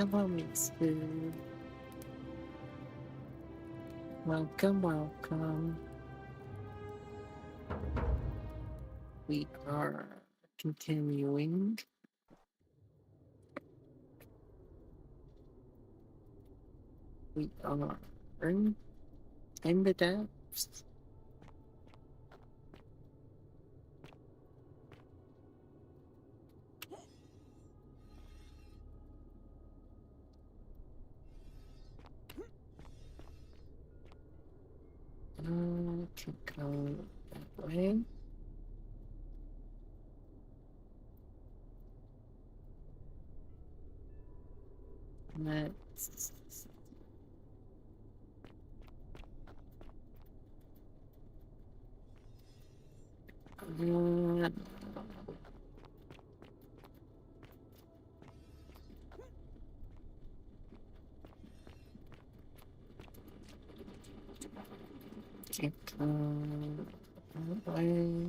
Hello, Miss Fu. Welcome, welcome. We are continuing. We are in the depths. To go that way. Let's uh, to go that way.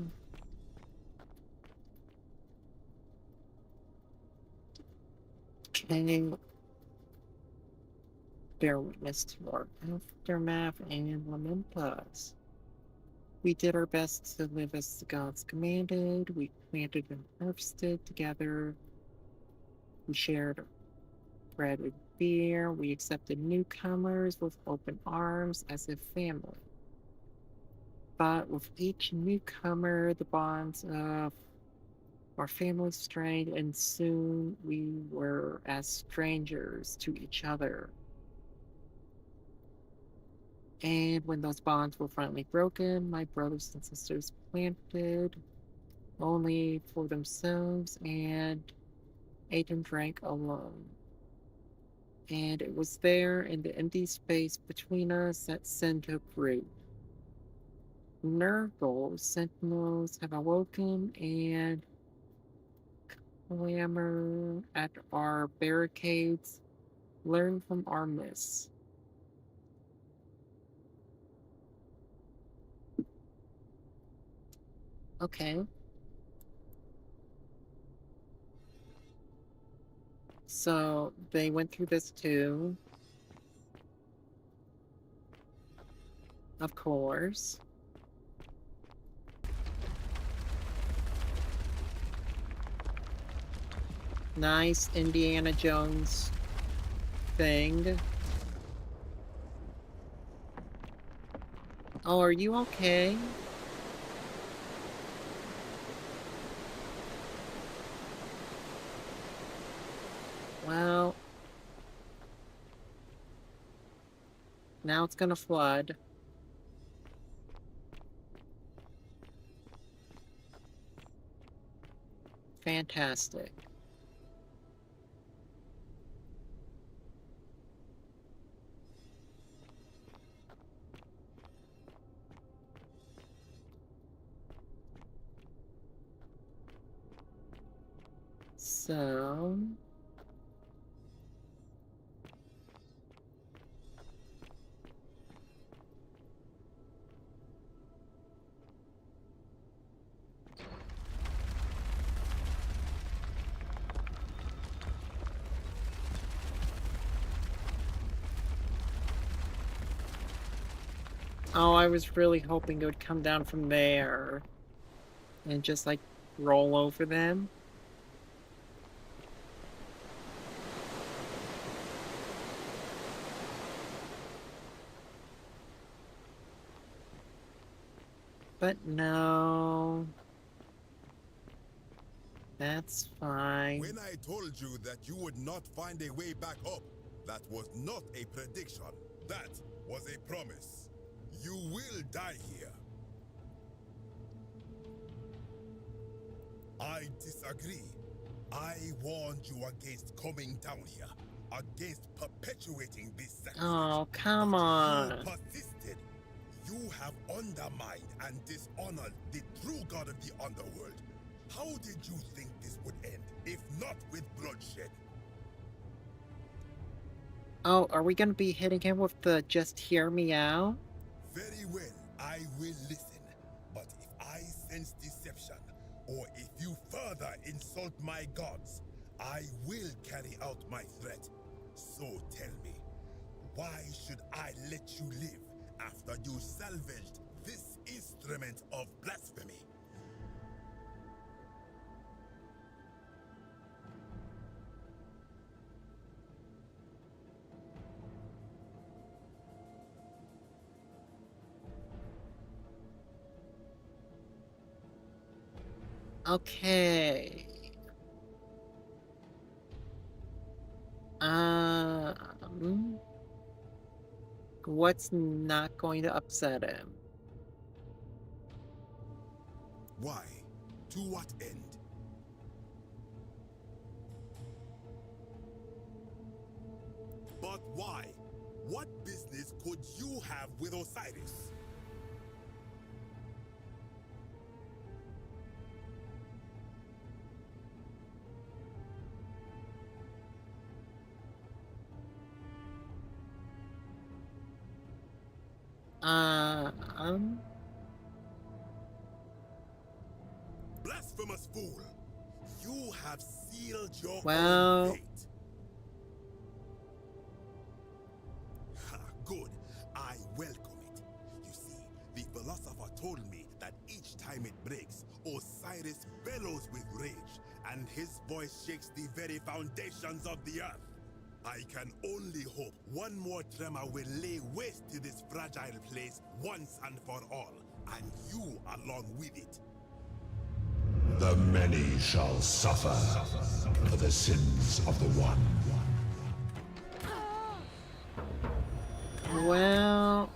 Okay, bear witness to our aftermath and lament us. We did our best to live as the gods commanded. We planted and harvested together. We shared bread and beer. We accepted newcomers with open arms as if family. But with each newcomer, the bonds of our family strained, and soon we were as strangers to each other. And when those bonds were finally broken, my brothers and sisters planted only for themselves and ate and drank alone. And it was there in the empty space between us that sin took root. Nurgle sentinels have awoken and clamor at our barricades, learn from our miss. Okay. So they went through this too. Of course. Nice Indiana Jones thing. Oh, are you okay? Well, now it's gonna flood. Fantastic. So, oh, I was really hoping it would come down from there and just like roll over them. But no. That's fine. When I told you that you would not find a way back up, that was not a prediction. That was a promise. You will die here. I disagree. I warned you against coming down here, against perpetuating this sacrifice. Oh, come But on. you persisted. You have undermined and dishonored the true god of the underworld. How did you think this would end, if not with bloodshed? Oh, are we gonna be hitting him with the just hear me out? Very well, I will listen. But if I sense deception, or if you further insult my gods, I will carry out my threat. So tell me, why should I let you live after you salvaged this instrument of blasphemy? Okay. What's not going to upset him? Why? To what end? But why? What business could you have with Osiris? Um, Blasphemous fool! You have sealed your own well, fate. Ha, good. I welcome it. You see, the philosopher told me that each time it breaks, Osiris bellows with rage, and his voice shakes the very foundations of the earth. I can only hope one more tremor will lay waste to this fragile place once and for all, and you along with it. The many shall suffer for the sins of the one. well,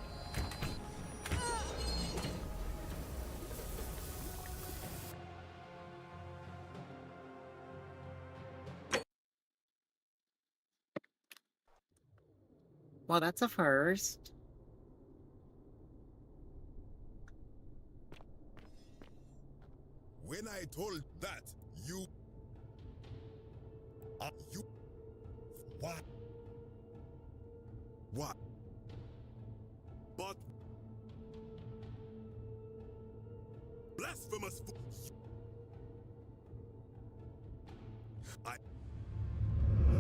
well, that's a first. When I told that, you... you... What? What? But... Blasphemous...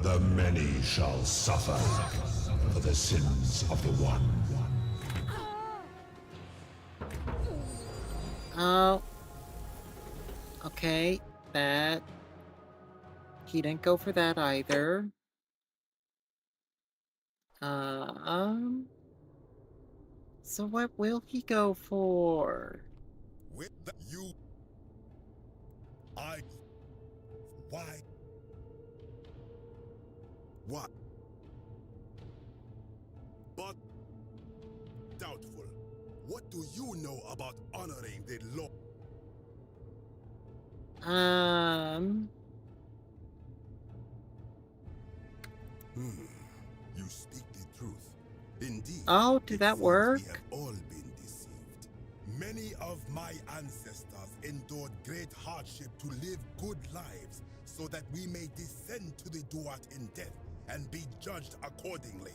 The many shall suffer for the sins of the one. Oh, okay, that... He didn't go for that either. So what will he go for? With the... You... I... Why? What? But... Doubtful. What do you know about honoring the law? You speak the truth. Indeed, Oh, did it that seems work? we have all been deceived. Many of my ancestors endured great hardship to live good lives so that we may descend to the duat in death and be judged accordingly.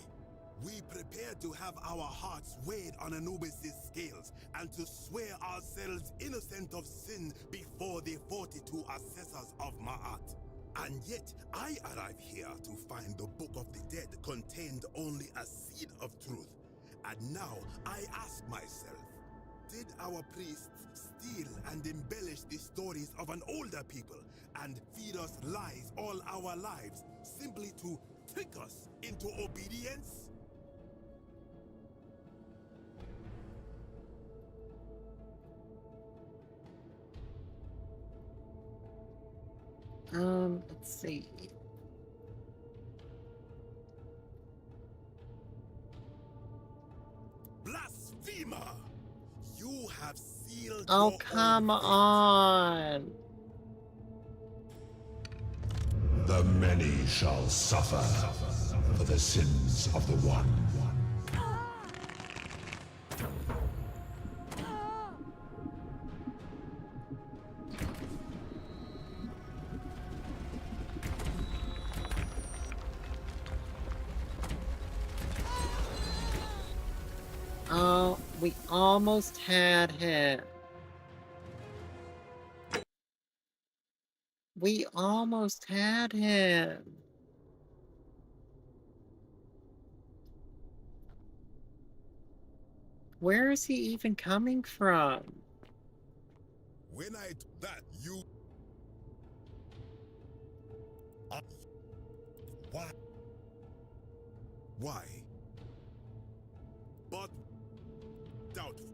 We prepare to have our hearts weighed on Anubis' scales and to swear ourselves innocent of sin before the 42 assessors of Ma'at. And yet, I arrive here to find the Book of the Dead contained only a seed of truth. And now, I ask myself, did our priests steal and embellish the stories of an older people and feed us lies all our lives simply to trick us into obedience? Let's see. Blasphemer! You have sealed Oh, your come own fate. on. The many shall suffer for the sins of the one. Oh, we almost had him. We almost had him. Where is he even coming from? When I that you why? Why? But doubtful.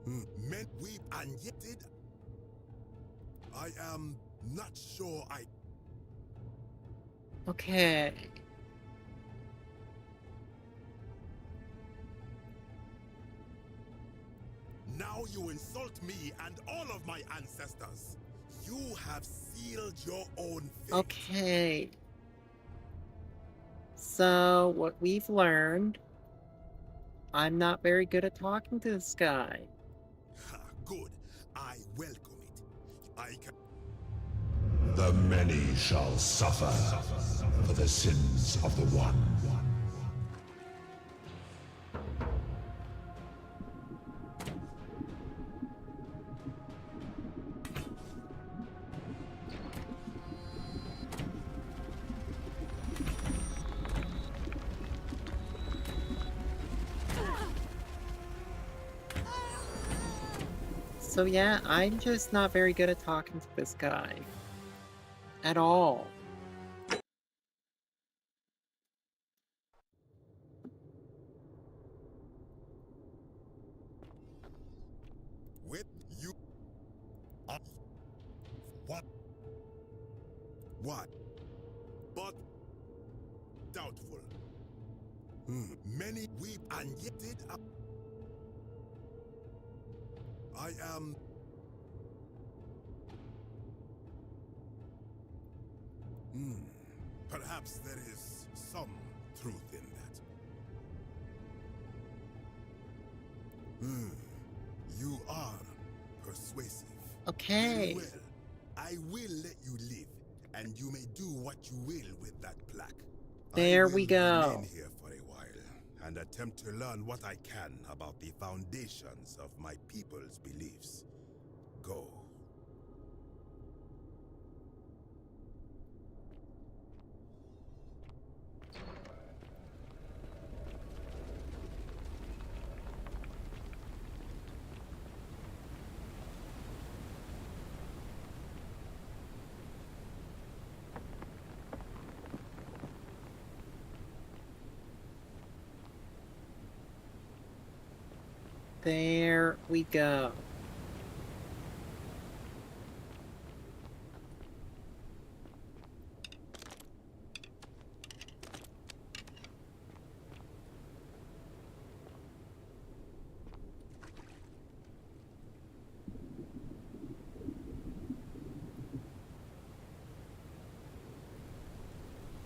Men weep and yet did. I am not sure I. Okay. Now you insult me and all of my ancestors. You have sealed your own fate. Okay. So, what we've learned, I'm not very good at talking to this guy. Ha, good. I welcome it. I can. The many shall suffer for the sins of the one. So yeah, I'm just not very good at talking to this guy. At all. With you. What? What? But doubtful. Many weep and yet did. I am. Perhaps there is some truth in that. You are persuasive. Okay. Very well. I will let you live, and you may do what you will with that plaque. There I we will go. remain here for a while and attempt to learn what I can about the foundations of my people's beliefs. Go. There we go.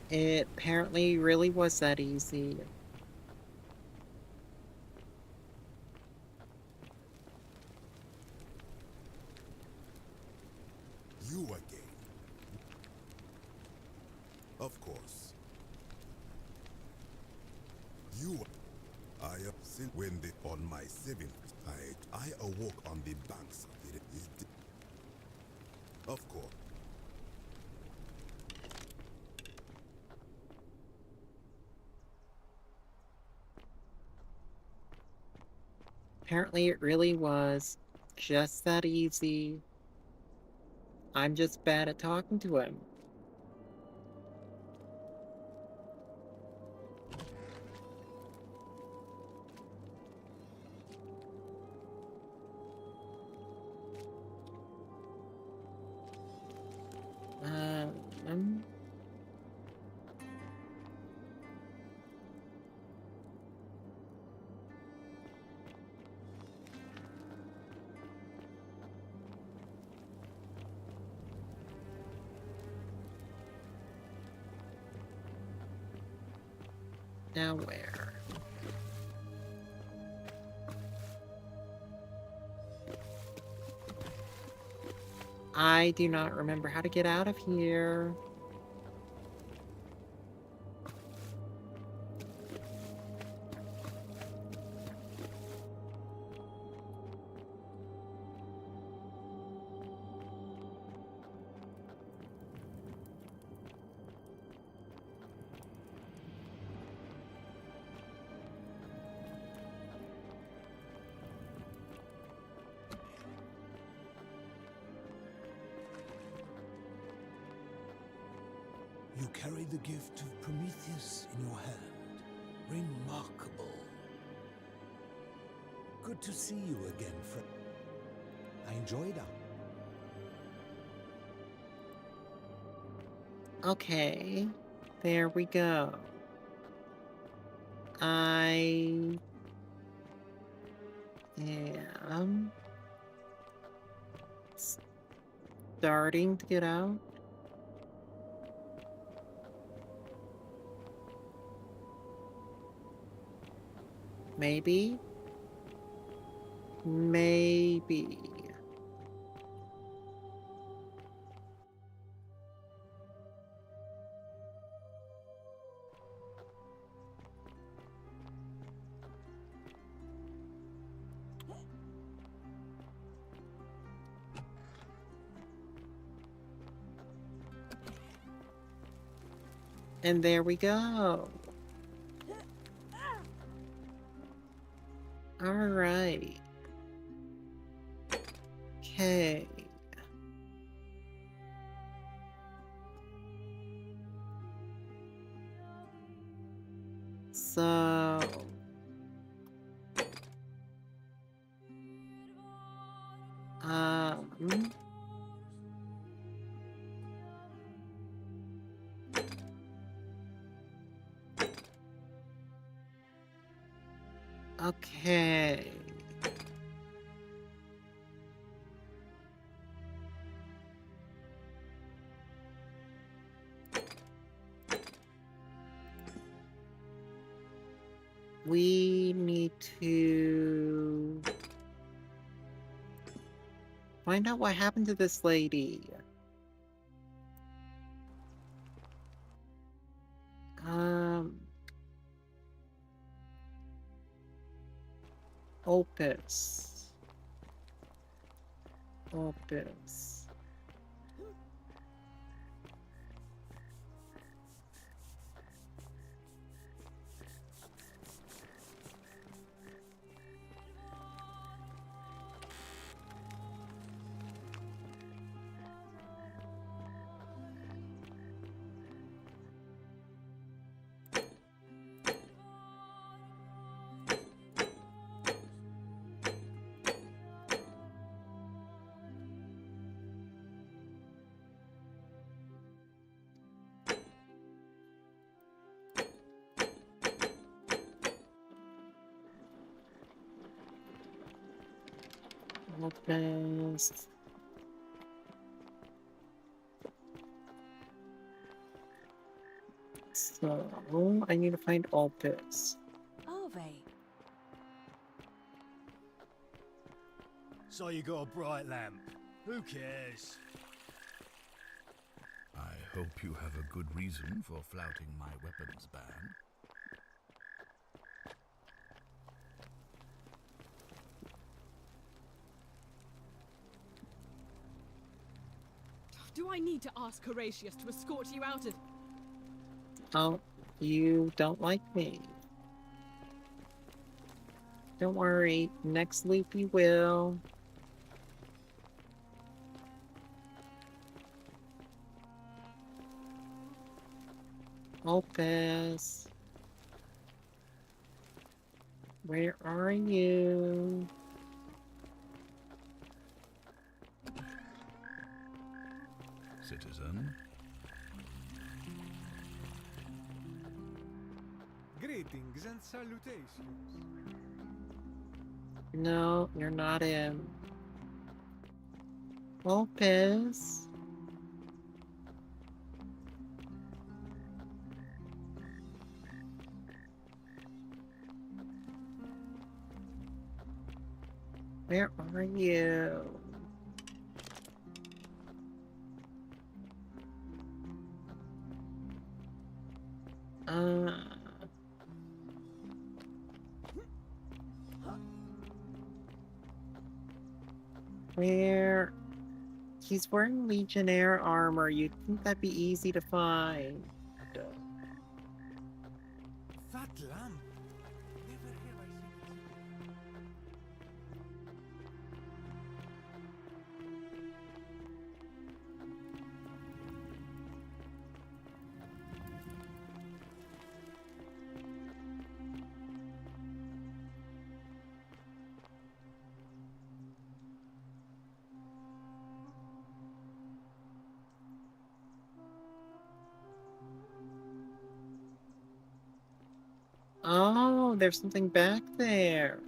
It apparently really was that easy. You again. Of course. You. I have seen when they on my seventh night, I awoke on the banks of the. Of course. Apparently it really was just that easy. I'm just bad at talking to him. Um, now where? I do not remember how to get out of here. carry the gift of Prometheus in your hand. Remarkable. Good to see you again, friend. I enjoyed our... Okay. There we go. I am starting to get out. Maybe. Maybe. And there we go. All right. Okay. So... Okay. We need to find out what happened to this lady. Opus. Opus. Opus. So, I need to find Opus. Are they? So you got a bright lamp. Who cares? I hope you have a good reason for flouting my weapons ban. Do I need to ask Horatius to escort you out of... Oh, you don't like me. Don't worry, next loop you will. Opus. Where are you? Citizen. Greetings and salutations. No, you're not him. Opus. Where are you? Where? He's wearing Legionnaire armor. You'd think that'd be easy to find. That lamp. Never have I seen it. Oh, there's something back there.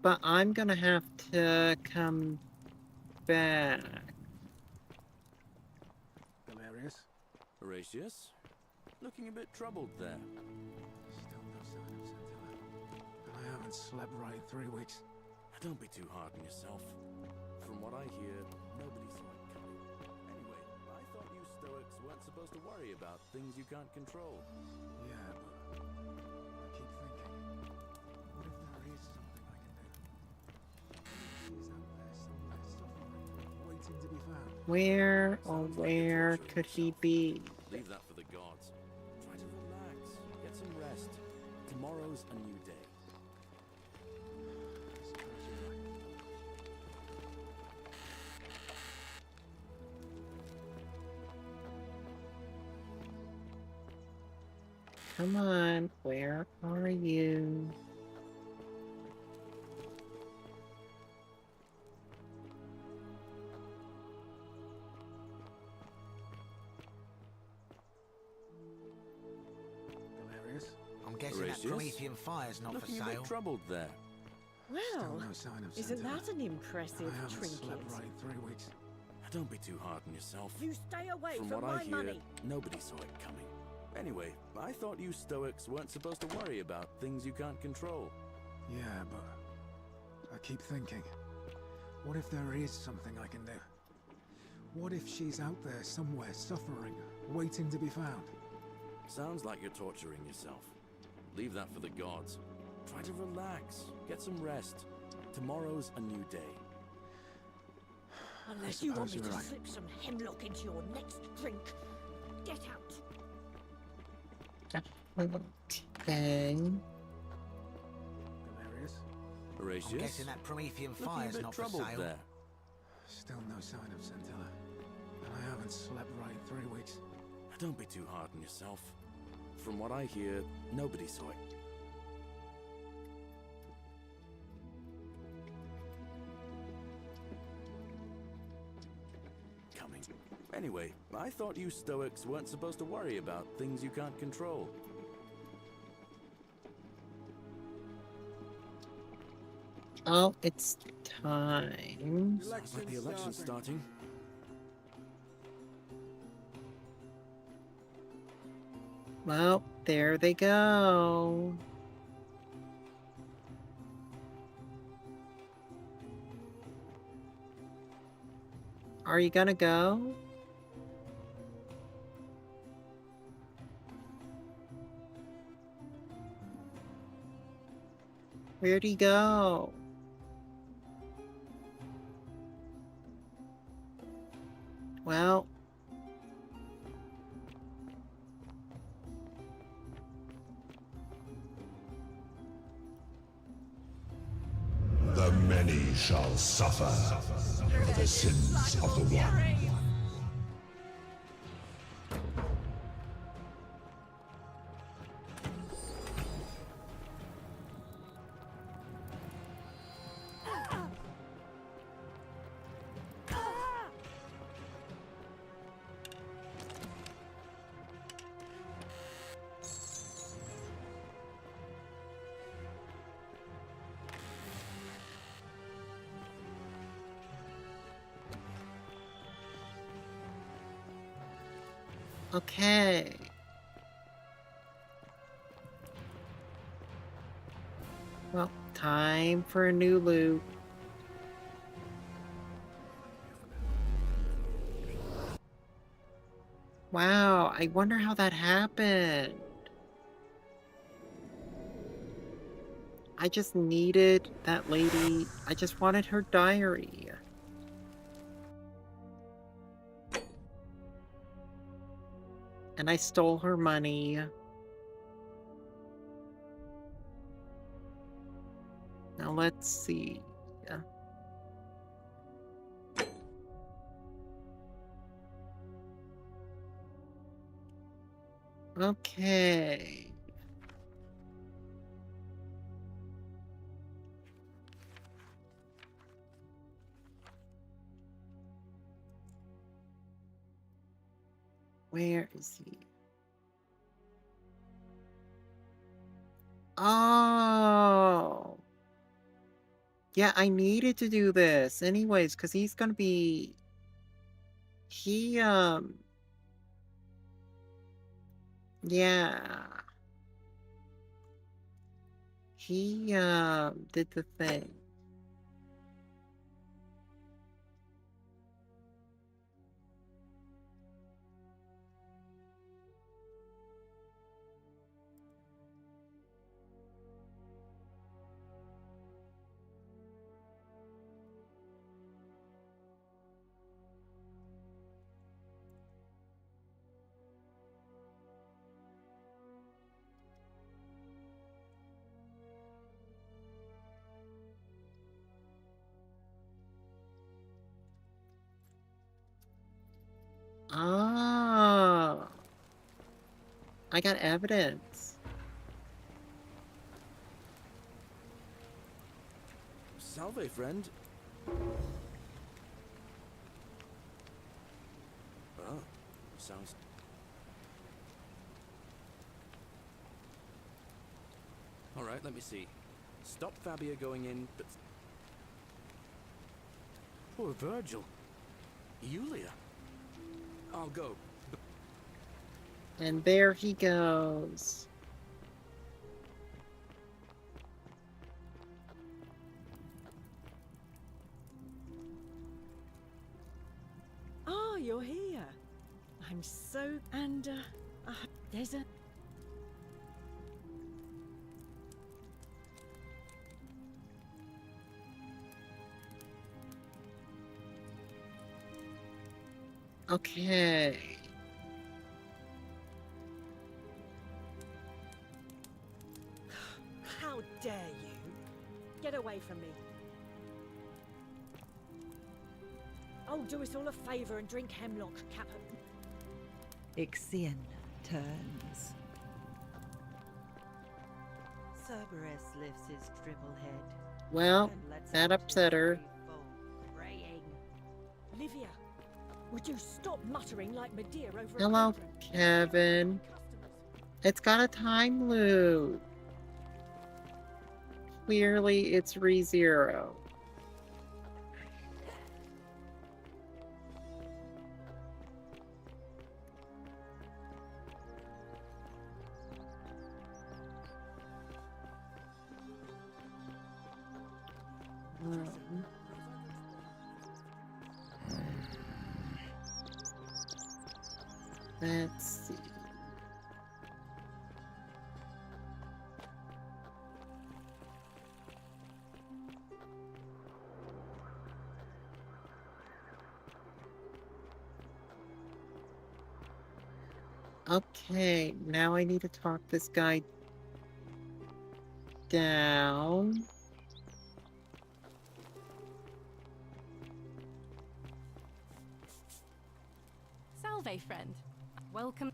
But I'm gonna have to come back. Galerius? Horatius? Looking a bit troubled there. Still no sign of Centilla. And I haven't slept right in 3 weeks. Don't be too hard on yourself. From what I hear, nobody saw it coming. Anyway, I thought you Stoics weren't supposed to worry about things you can't control. Yeah, but I keep thinking, what if there is something I can do? She's out there somewhere suffering, waiting to be found. Where or Sounds like you're where torturing could he yourself. be? Leave that for the gods. Try to relax. Get some rest. Tomorrow's a new day. I suppose you're right. Come on, where are you? Galerius? I'm guessing that Horatius? Promethean fire's not for Looking a sale. bit troubled there. Still Well, no sign of isn't Centilla. that an impressive I haven't trinket? slept right in 3 weeks. Don't be too hard on yourself. You stay away From from what I my hear, money. nobody saw it coming. Anyway, I thought you Stoics weren't supposed to worry about things you can't control. Yeah, but I keep thinking, what if there is something I can do? What if she's out there somewhere suffering, waiting to be found? Sounds like you're torturing yourself. Leave that for the gods. Try to relax. Get some rest. Tomorrow's a new day. Unless you want suppose me to you're right. slip some hemlock into your next drink. Get out. Okay. Galerius? Horatius? I'm guessing that Promethean Looking a fire's bit not for troubled sale. there. Still no sign of Centilla. And I haven't slept right in 3 weeks. Don't be too hard on yourself. From what I hear, nobody saw it. Coming. Anyway, I thought you Stoics weren't supposed to worry about things you can't control. Oh, it's time. Sounds like the election's starting. Well, there they go. Are you gonna go? Where'd he go? Well, The many shall suffer for the sins of the one. okay. Well, time for a new loot. Wow, I wonder how that happened. I just needed that lady. I just wanted her diary. And I stole her money. Now let's see. Okay. Where is he? Oh. Yeah, I needed to do this anyways, because he's gonna be... He, yeah. He, did the thing. Ah. I got evidence. Salve, friend. Oh, sounds... Alright, let me see. Stop Fabia going in, but... Poor Virgil. Yulia. I'll go. And there he goes. Ah, you're here. I'm so... And, there's a... Okay. How dare you? Get away from me. Oh, do us all a favour and drink hemlock, Cap. Ixion turns. Cerberus lifts his triple head. Well, and lets that out upset his her. threefold braying. Livia, would you stop muttering like Medea over a Hello, cauldron? Kevin. It's got a time loop. Clearly, it's ReZero. Let's see. Okay, now I need to talk this guy down. Salve, friend. Welcome.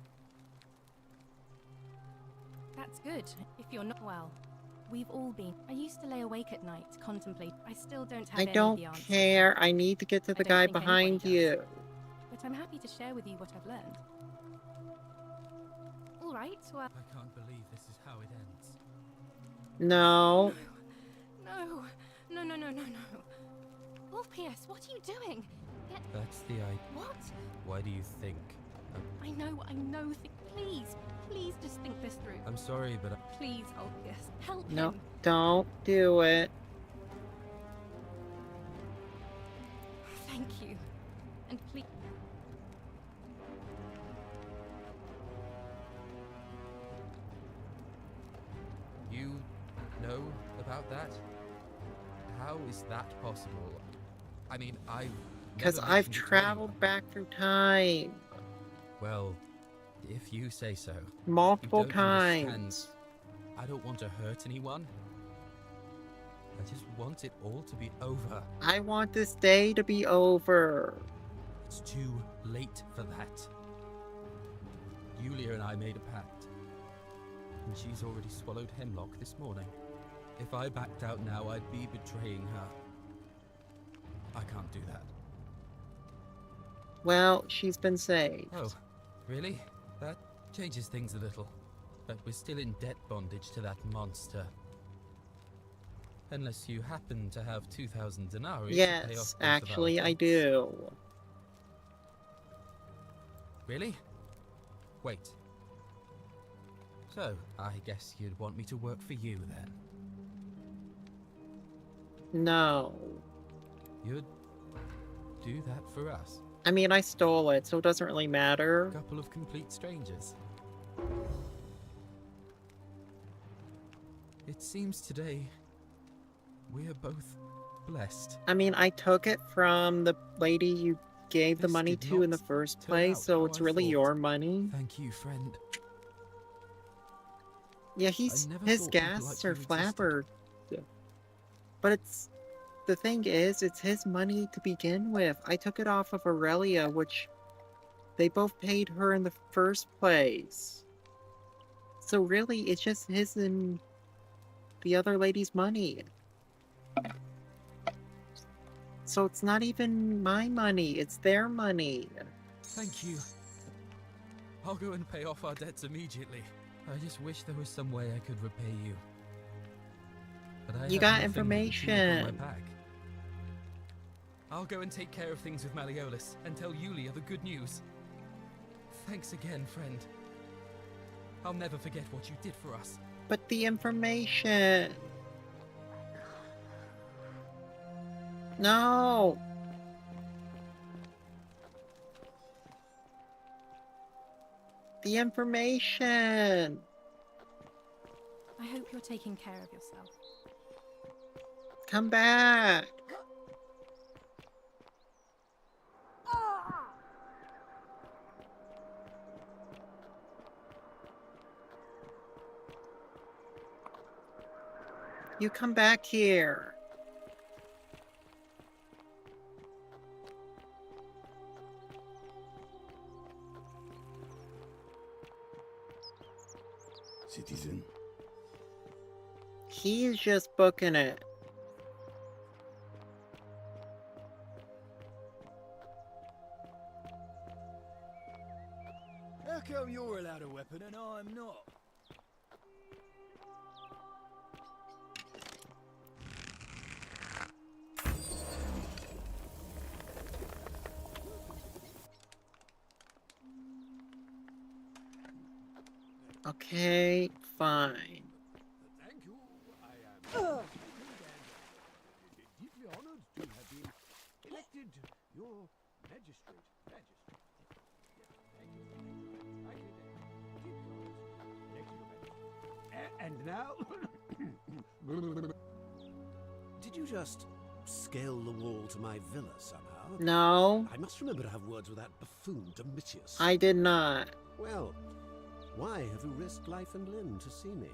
That's good, if you're not well. We've all been. I used to lay awake at night, contemplate. I still don't have I any of don't the answers. care. I need to get to I the don't guy think anybody behind does. you. But I'm happy to share with you what I've learned. All right, well... I can't believe this is how it ends. No. No. No. Orpheus, what are you doing? Get... That's the idea. What? Why do you think? I know. Please just think this through. I'm sorry, but Please, Orpheus, help No, him. don't do it. Thank you. And please... you know about that? How is that possible? I mean, Because I've traveled back through time. Well, if you say so. Multiple You don't understand. times. I don't want to hurt anyone. I just want it all to be over. I want this day to be over. It's too late for that. Yulia and I made a pact. And she's already swallowed hemlock this morning. If I backed out now, I'd be betraying her. I can't do that. Well, she's been saved. Oh, Really? That changes things a little. But we're still in debt bondage to that monster. Unless you happen to have 2,000 denarii to pay off Yes, both of our actually, I debts. do. Really? Wait. So, I guess you'd want me to work for you then? No. You'd do that for us? I mean, I stole it, so it doesn't really matter. A couple of complete strangers. It seems today we're both blessed. I mean, I took it from the lady you gave the This money did to in the not first turn place, out so how it's I really thought. your money. Thank you, friend. Yeah, I never his thought we'd gas like are you existed. flapper. But the thing is, it's his money to begin with. I took it off of Aurelia, which they both paid her in the first place. So really, it's just his and the other lady's money. So it's not even my money, it's their money. Thank you. I'll go and pay off our debts immediately. I just wish there was some way I could repay you. But I You have got nothing but the tunic on my information. back. I'll go and take care of things with Malleolus and tell Yulia the good news. Thanks again, friend. I'll never forget what you did for us. But the information... No! The information! I hope you're taking care of yourself. Come back! You come back here. Citizen. He is just booking it. How come you're allowed a weapon and I'm not? Okay, fine. Thank you. I am deeply honored to have been elected your magistrate. Yes, thank you. I did that. Deeply honored. Elected your magistrate. And now... Did you just scale the wall to my villa somehow? No, I must remember to have words with that buffoon Domitius. I did not. Well, why have you risked life and limb to see me?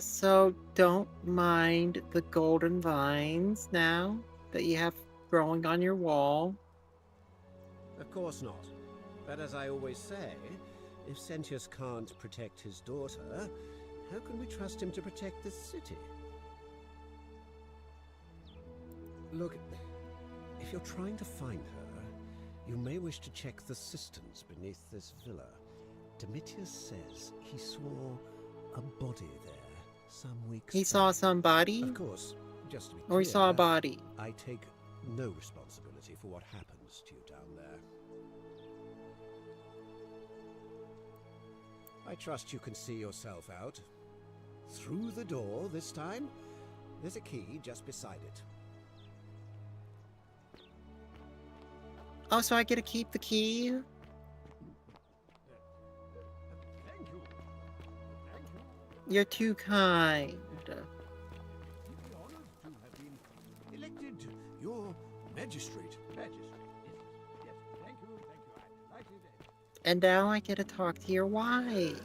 So don't mind the golden vines now that you have growing on your wall. Of course not. But as I always say, if Sentius can't protect his daughter, how can we trust him to protect this city? Look, if you're trying to find her, you may wish to check the cisterns beneath this villa. Domitius says he saw a body there some weeks He back. saw somebody? Of course, just to be Or he saw a clear, body? I take no responsibility for what happens to you down there. I trust you can see yourself out. Through the door this time. There's a key just beside it. Oh, so I get to keep the key? Thank you. Thank you. You're too kind. Deeply honored to have been elected your magistrate. Magistrate. Yes. Thank you. I like it. And now I get to talk to your wife.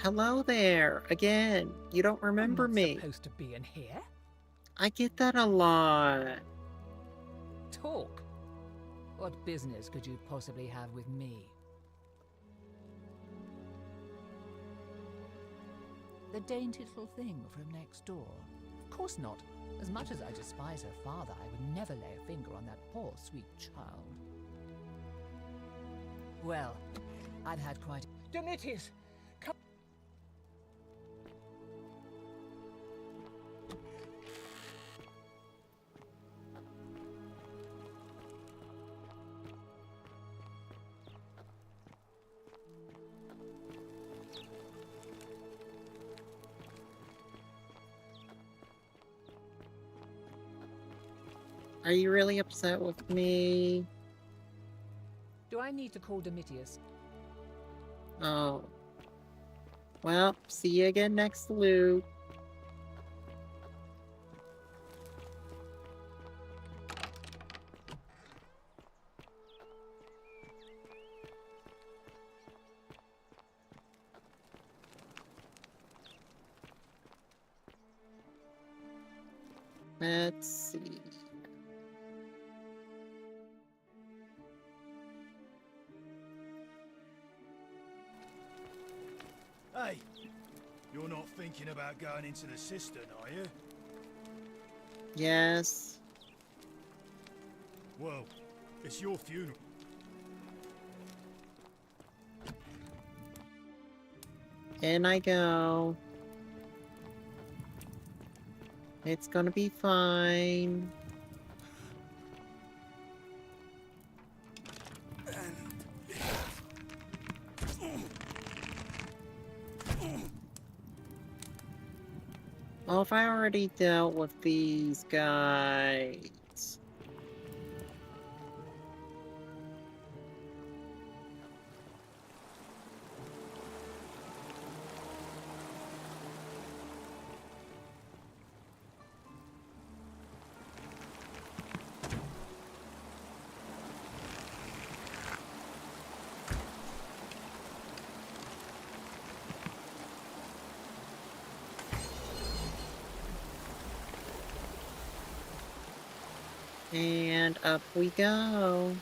Hello there. Again, you don't remember I'm not me. supposed to be in here. I get that a lot. Talk. What business could you possibly have with me? The dainty little thing from next door. Of course not. As much as I despise her father, I would never lay a finger on that poor, sweet child. Well, I've had quite... Domitius! Come... Are you really upset with me? Do I need to call Domitius? Oh. Well, see you again next loop. Let's see. Hey, you're not thinking about going into the cistern, are you? Yes. Well, it's your funeral. In I go. It's gonna be fine. Well, if I already dealt with these guys. And up we go.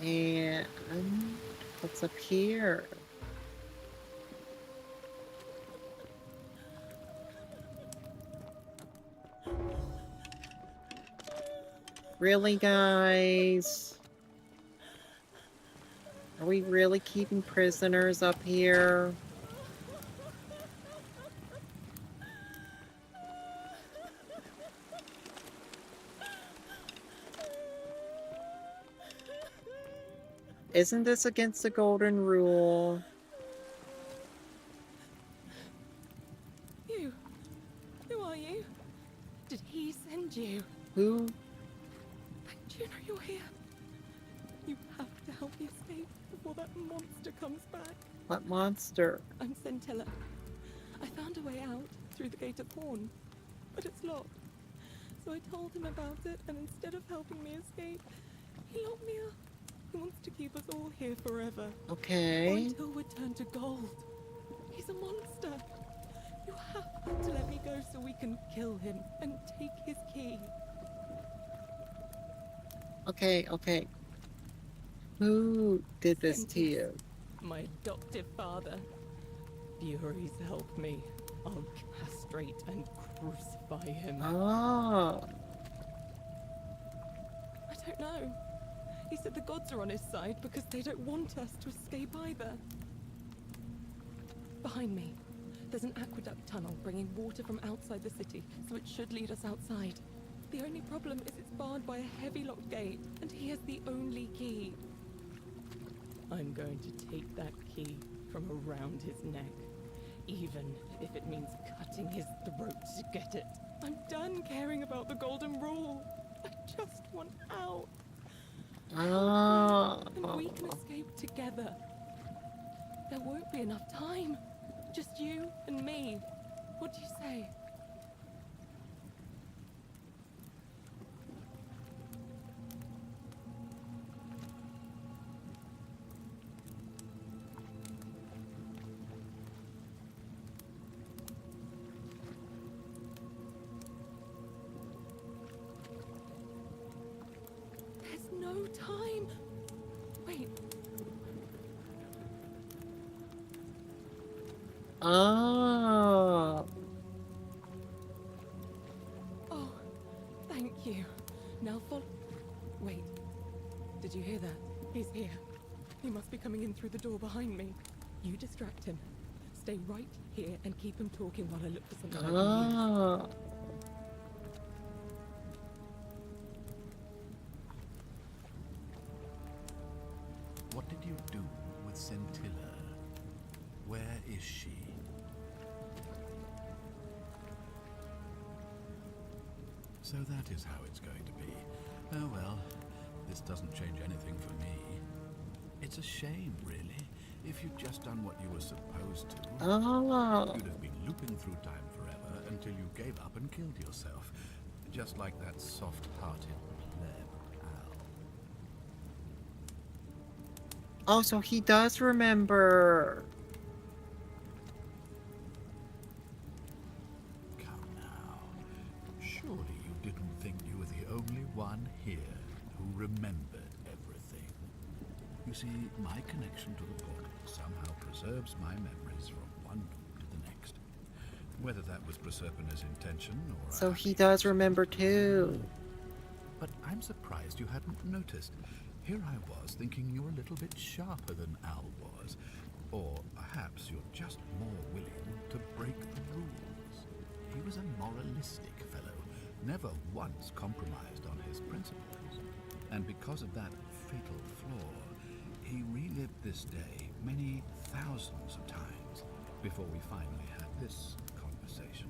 And what's up here? Really, guys? Are we really keeping prisoners up here? Isn't this against the golden rule? You? Who are you? Did he send you? Who? Thank Juno, you're here. You have to help me escape before that monster comes back. What monster? I'm Centilla. I found a way out through the Gate of Horn, but it's locked. So I told him about it, and instead of helping me escape, he locked me up. He wants to keep us all here forever. Okay. Or until we're turned to gold. He's a monster. You have to let me go so we can kill him and take his key. Okay, okay. Who did this to you? My adoptive father. Furies help me. I'll castrate and crucify him. Oh. I don't know. He said the gods are on his side because they don't want us to escape either. Behind me, there's an aqueduct tunnel bringing water from outside the city, so it should lead us outside. The only problem is it's barred by a heavy locked gate, and he has the only key. I'm going to take that key from around his neck, even if it means cutting his throat to get it. I'm done caring about the golden rule. I just want out. Oh. And we can escape together. There won't be enough time. Just you and me. What do you say? no time. Wait. Oh. Oh, thank you. Now follow. Wait. Did you hear that? He's here. He must be coming in through the door behind me. You distract him. Stay right here and keep him talking while I look for something I can use. Oh. What did you do with Scintilla? Where is she? So that is how it's going to be. Oh well, this doesn't change anything for me. It's a shame, really. If you'd just done what you were supposed to, Oh. you'd have been looping through time forever until you gave up and killed yourself. Just like that soft-hearted pleb, Al. Oh, so he does remember. Come now. Surely you didn't think you were the only one here who remembered everything. You see, my connection to the portal somehow preserves my memories from one loop to the next. Whether that was Proserpina's intention or... So he does remember too. But I'm surprised you hadn't noticed. Here I was thinking you were a little bit sharper than Al was. Or perhaps you're just more willing to break the rules. He was a moralistic fellow, never once compromised on his principles. And because of that fatal flaw, he relived this day many thousands of times before we finally had this conversation.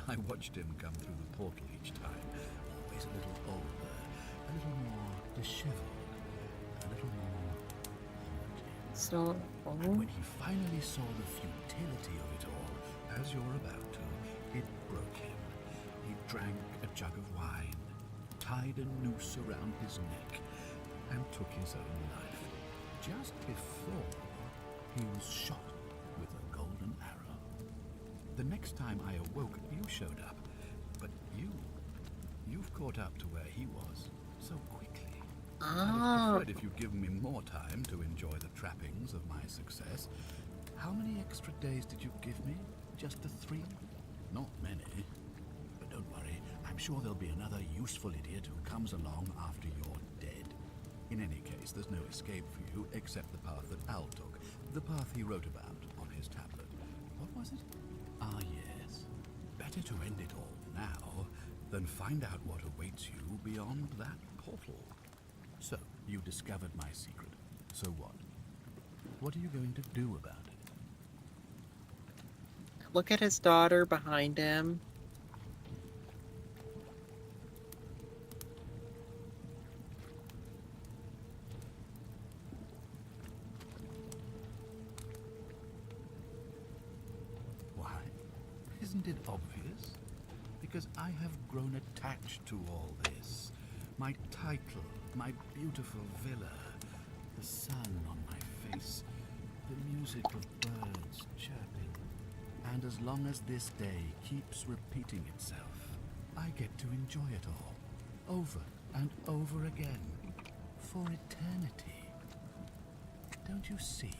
I watched him come through the portal each time, always a little older, a little more disheveled, a little more haunting. So, And when he finally saw the futility of it all, as you're about to, it broke him. He drank a jug of wine, tied a noose around his neck, and took his own life. Just before he was shot with a golden arrow. The next time I awoke, you showed up. But you've caught up to where he was so quickly. I'd have preferred if you'd given me more time to enjoy the trappings of my success. How many extra days did you give me? Just the 3? Not many. But don't worry, I'm sure there'll be another useful idiot who comes along after you're dead. In any case, there's no escape for you except the path that Al took, the path he wrote about on his tablet. What was it? Ah, yes. Better to end it all now than find out what awaits you beyond that portal. So, you discovered my secret. So what? What are you going to do about it? Look at his daughter behind him. Why? Isn't it obvious? Because I have grown attached to all this. My title, my beautiful villa, the sun on my face, the music of birds chirping. And as long as this day keeps repeating itself, I get to enjoy it all, over and over again, for eternity. Don't you see?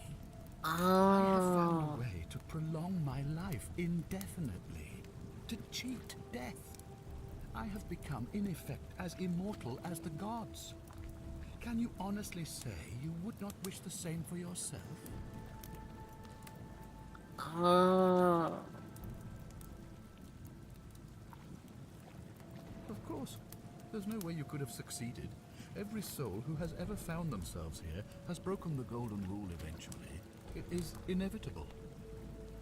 I have found a way to prolong my life indefinitely, to cheat death. I have become, in effect, as immortal as the gods. Can you honestly say you would not wish the same for yourself? Of course. There's no way you could have succeeded. Every soul who has ever found themselves here has broken the golden rule eventually. It is inevitable.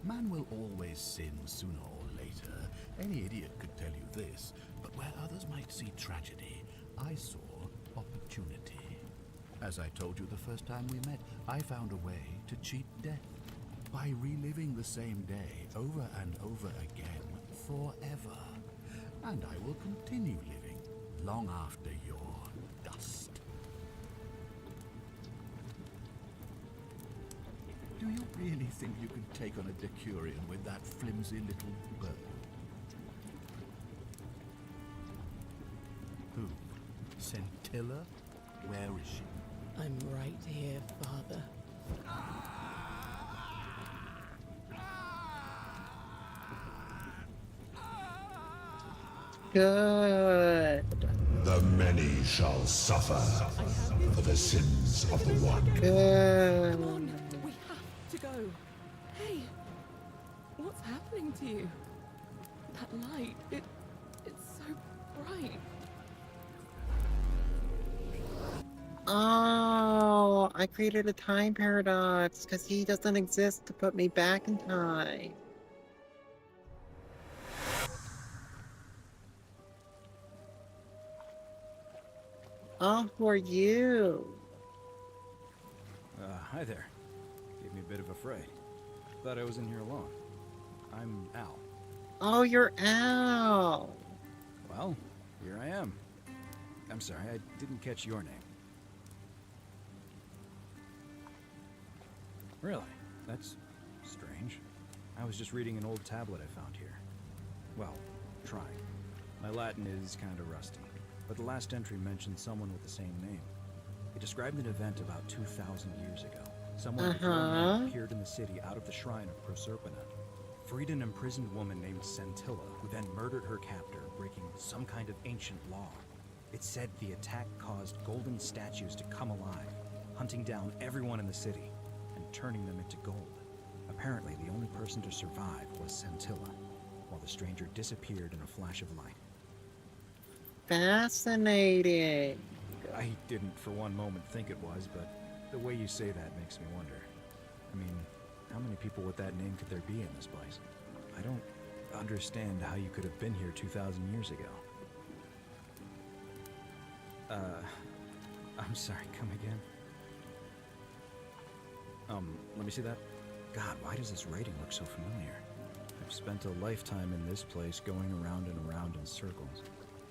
Man will always sin sooner or later. Any idiot could tell you this. But where others might see tragedy, I saw opportunity. As I told you the first time we met, I found a way to cheat death. By reliving the same day over and over again, forever. And I will continue living long after your dust. Do you really think you can take on a Decurion with that flimsy little bow? Who? Scintilla? Where is she? I'm right here, Father. Good. The many shall suffer for the sins of the one. Good. Come on, we have to go. Hey, what's happening to you? That light, it's so bright. Oh, I created a time paradox because he doesn't exist to put me back in time. Oh, who are you? Hi there. Gave me a bit of a fright. Thought I was in here alone. I'm Al. Oh, you're Al. Well, here I am. I'm sorry, I didn't catch your name. Really? That's strange. I was just reading an old tablet I found here. Well, trying. My Latin is kind of rusty, but the last entry mentioned someone with the same name. It described an event about 2,000 years ago. Someone before me appeared in the city out of the shrine of Proserpina. Freed an imprisoned woman named Scintilla, who then murdered her captor, breaking some kind of ancient law. It said the attack caused golden statues to come alive, hunting down everyone in the city and turning them into gold. Apparently, the only person to survive was Scintilla, while the stranger disappeared in a flash of light. Fascinating. I didn't for one moment think it was, but the way you say that makes me wonder. I mean, how many people with that name could there be in this place? I don't understand how you could have been here 2,000 years ago. I'm sorry, come again? Let me see that. God, why does this writing look so familiar? I've spent a lifetime in this place going around and around in circles.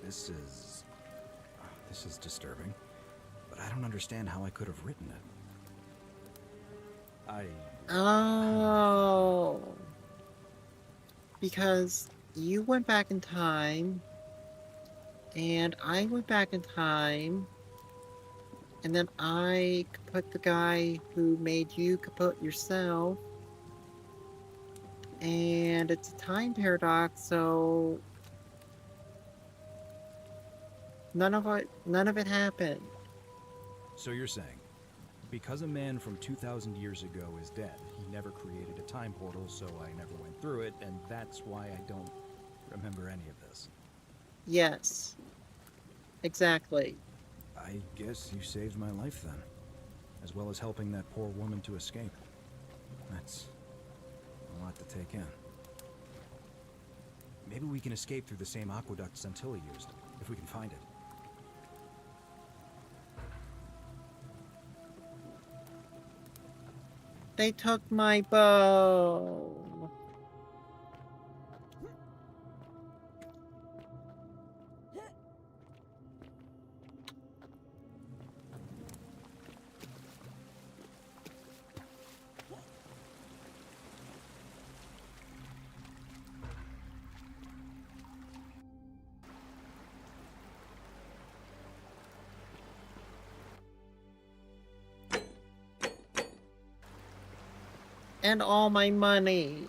This is disturbing, but I don't understand how I could have written it. Oh. Because you went back in time, and I went back in time, and then I kaput the guy who made you kaput yourself, and it's a time paradox, so none of it happened. So you're saying, because a man from 2,000 years ago is dead, he never created a time portal, so I never went through it, and that's why I don't remember any of this. Yes. Exactly. I guess you saved my life then, as well as helping that poor woman to escape. That's a lot to take in. Maybe we can escape through the same aqueduct Scintilla used, if we can find it. They took my bow. And all my money.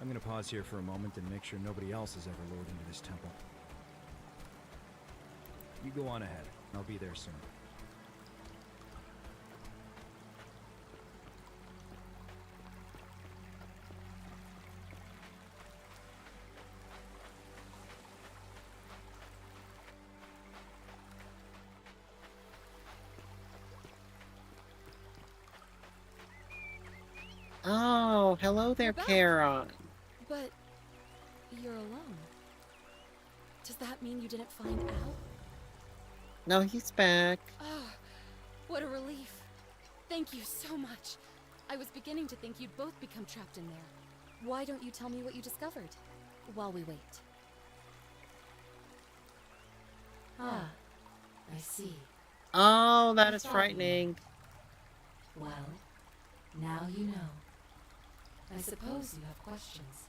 I'm gonna pause here for a moment and make sure nobody else has ever lured into this temple. You go on ahead. I'll be there soon. Oh, hello there, Kara. But you're alone. Does that mean you didn't find Al? No, he's back. Ah, what a relief. Thank you so much. I was beginning to think you'd both become trapped in there. Why don't you tell me what you discovered while we wait? Ah, I see. Oh, that is frightening. Well, now you know. I suppose you have questions.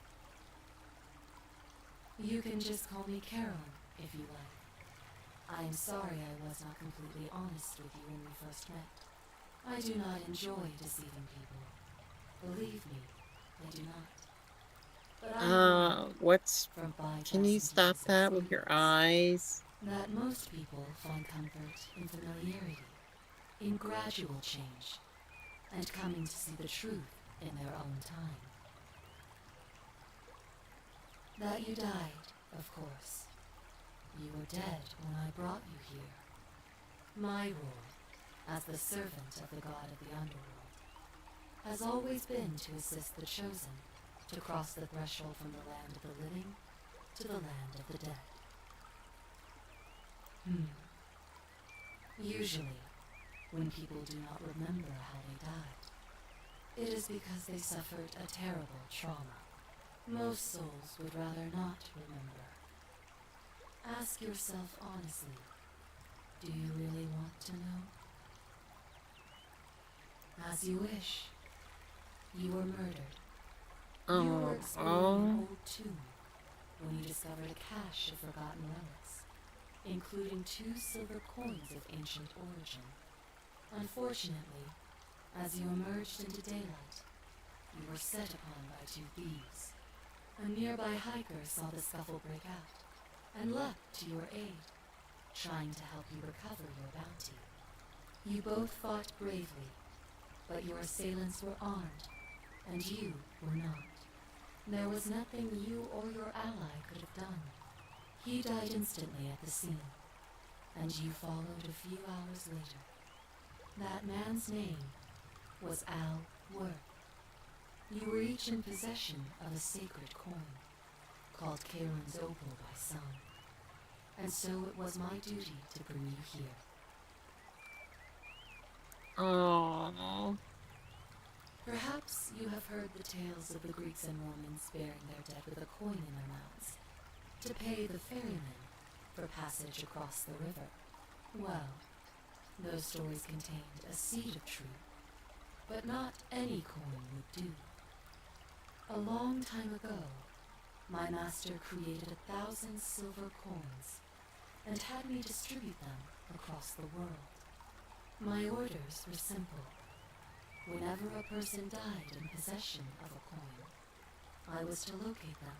You can just call me Carol, if you like. I am sorry I was not completely honest with you when we first met. I do not enjoy deceiving people. Believe me, I do not. But I know What's... from Can you 5,000 stop years of that with your eyes? that most people find comfort in familiarity, in gradual change, and coming to see the truth in their own time. That you died, of course. You were dead when I brought you here. My role, as the servant of the god of the underworld, has always been to assist the chosen to cross the threshold from the land of the living to the land of the dead. Usually, when people do not remember how they died, it is because they suffered a terrible trauma. Most souls would rather not remember. Ask yourself honestly, do you really want to know? As you wish. You were murdered. You were exploring an old tomb when you discovered a cache of forgotten relics, including 2 silver coins of ancient origin. Unfortunately, as you emerged into daylight, you were set upon by 2 thieves. A nearby hiker saw the scuffle break out and leapt to your aid, trying to help you recover your bounty. You both fought bravely, but your assailants were armed, and you were not. There was nothing you or your ally could have done. He died instantly at the scene, and you followed a few hours later. That man's name was Al Worth. You were each in possession of a sacred coin, called Karen's Opal by some, and so it was my duty to bring you here. Oh. Perhaps you have heard the tales of the Greeks and Romans burying their dead with a coin in their mouths to pay the ferrymen for passage across the river. Well, those stories contained a seed of truth, but not any coin would do. A long time ago, my master created 1,000 silver coins and had me distribute them across the world. My orders were simple. Whenever a person died in possession of a coin, I was to locate them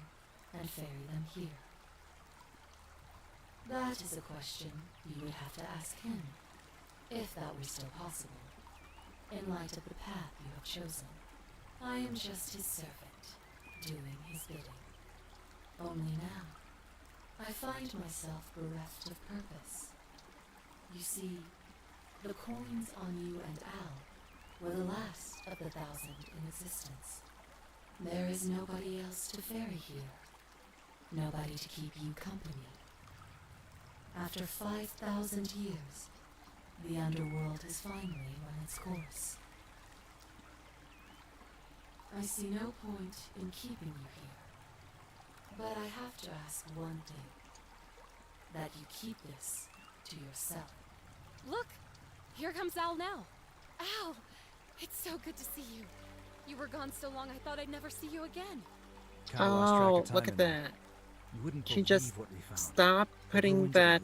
and ferry them here. That is a question you would have to ask him, if that were still possible, in light of the path you have chosen. I am just his servant, doing his bidding. Only now, I find myself bereft of purpose. You see, the coins on you and Al were the last of the 1,000 in existence. There is nobody else to ferry here, nobody to keep you company. After 5,000 years, the underworld has finally run its course. I see no point in keeping you here, but I have to ask one thing. That you keep this to yourself. Look! Here comes Al now. Al! It's so good to see you. You were gone so long I thought I'd never see you again. Oh, look at that. You wouldn't She just believe what we found. stopped putting that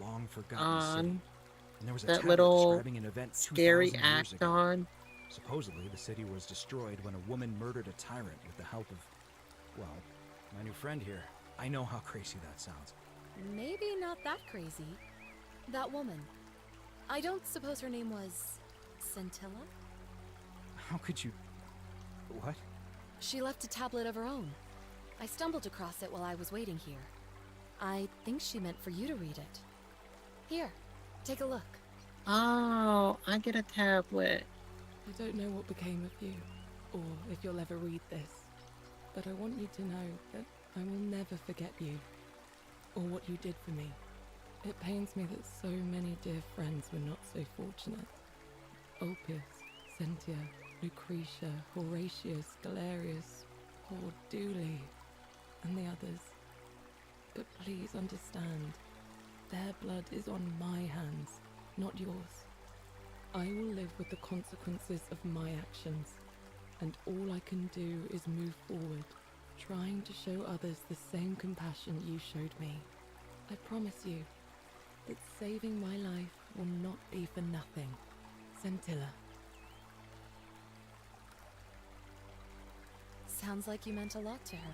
on. And there was a That tablet little describing an event scary 2,000 years act ago. on. Supposedly, the city was destroyed when a woman murdered a tyrant with the help of, well, my new friend here. I know how crazy that sounds. Maybe not that crazy. That woman. I don't suppose her name was... Scintilla? How could you... What? She left a tablet of her own. I stumbled across it while I was waiting here. I think she meant for you to read it. Here, take a look. Oh, I get a tablet. I don't know what became of you, or if you'll ever read this, but I want you to know that I will never forget you, or what you did for me. It pains me that so many dear friends were not so fortunate. Opus, Cynthia, Lucretia, Horatius, Galerius, poor Dooley, and the others. But please understand, their blood is on my hands, not yours. I will live with the consequences of my actions, and all I can do is move forward, trying to show others the same compassion you showed me. I promise you that saving my life will not be for nothing. Scintilla. Sounds like you meant a lot to her.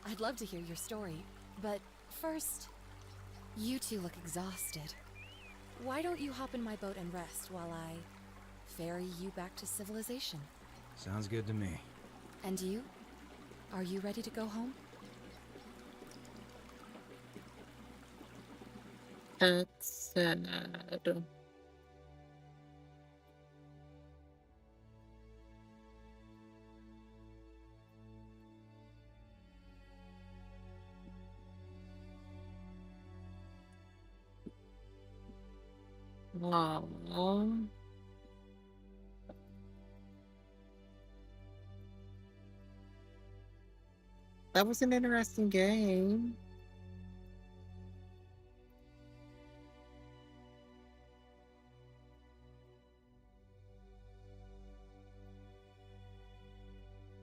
I'd love to hear your story, but first, you two look exhausted. Why don't you hop in my boat and rest while I ferry you back to civilization? Sounds good to me. And you? Are you ready to go home? That's sad. Aww. That was an interesting game.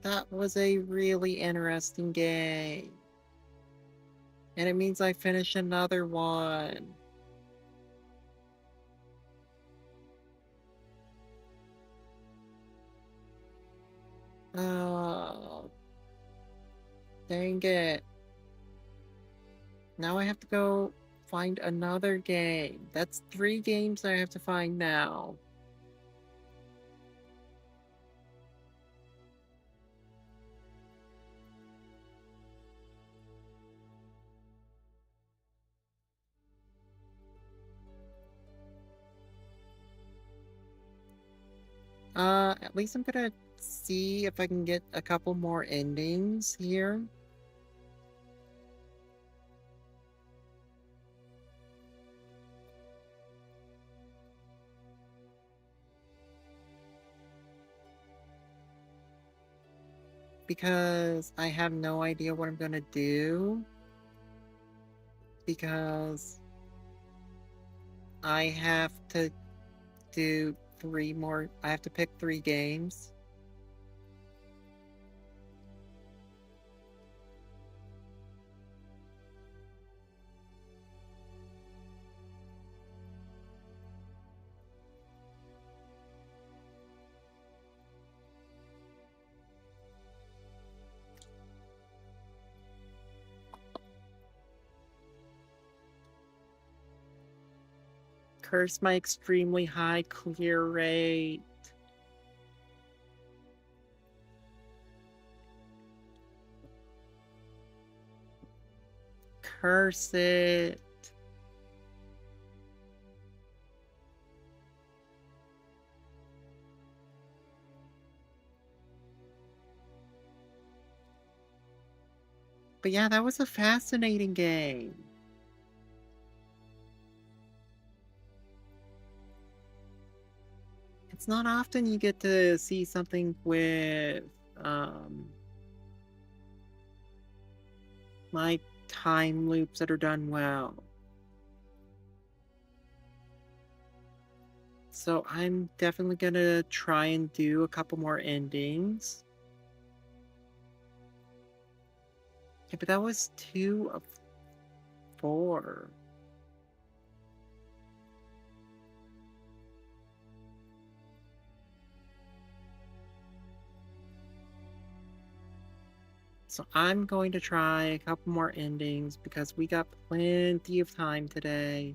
That was a really interesting game. And it means I finish another one. Oh, dang it. Now I have to go find another game. That's 3 games I have to find now. At least I'm gonna see if I can get a couple more endings here. Because I have no idea what I'm gonna do. Because I have to do 3 more. I have to pick 3 games. Curse my extremely high clear rate. Curse it. But yeah, that was a fascinating game. It's not often you get to see something with, like, time loops that are done well. So I'm definitely gonna try and do a couple more endings. Yeah, but that was 2 of 4. So I'm going to try a couple more endings because we got plenty of time today.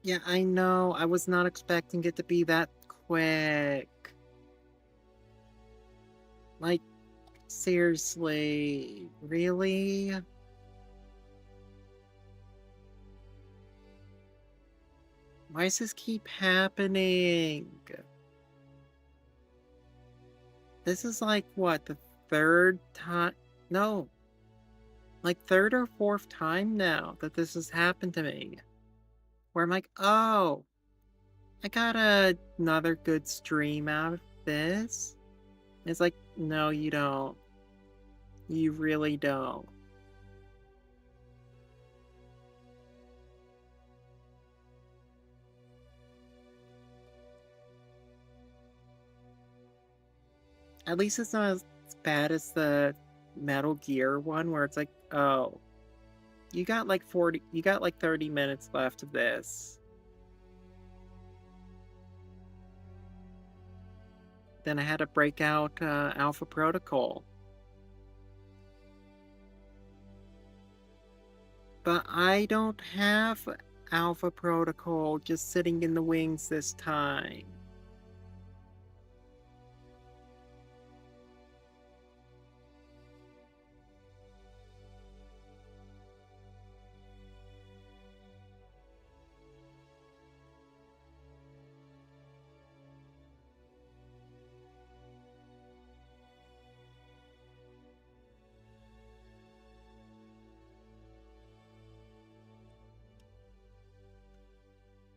Yeah, I know. I was not expecting it to be that quick. Like, seriously, really? Why does this keep happening? This is like, what, the 3rd time? No. Like, 3rd or 4th time now that this has happened to me. Where I'm like, oh, I got another good stream out of this. It's like, no, you don't. You really don't. At least it's not as bad as the Metal Gear one where it's like, oh, you got like 30 minutes left of this. Then I had to break out Alpha Protocol. But I don't have Alpha Protocol just sitting in the wings this time.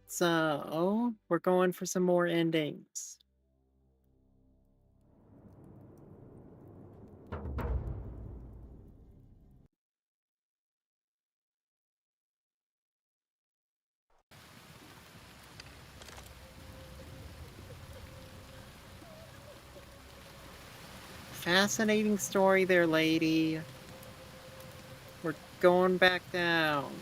So, we're going for some more endings. Fascinating story there, lady. We're going back down.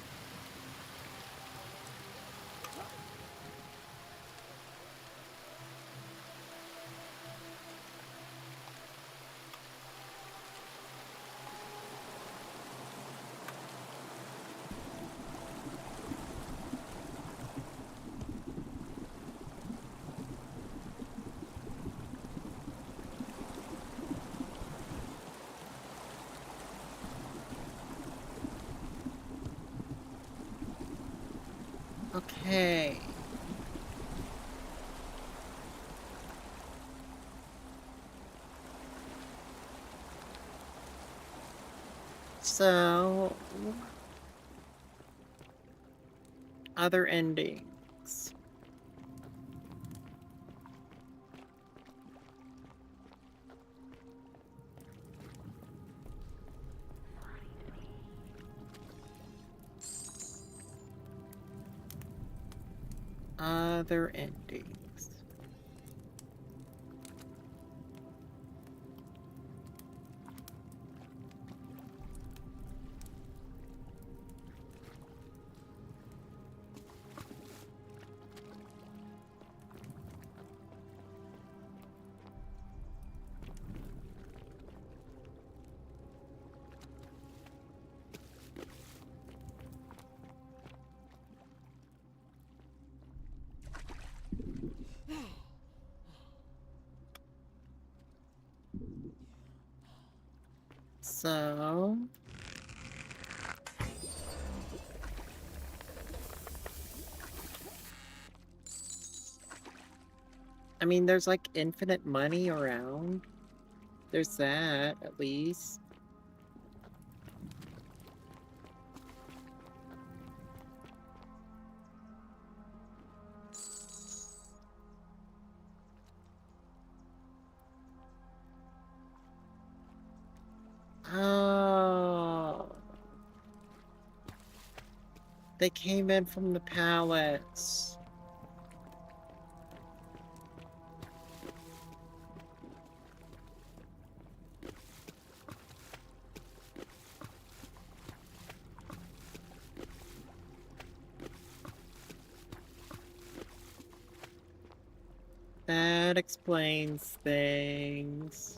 Okay. So, other endings. Other endings. So, I mean, there's like infinite money around. There's that, at least. Oh. They came in from the palace. That explains things.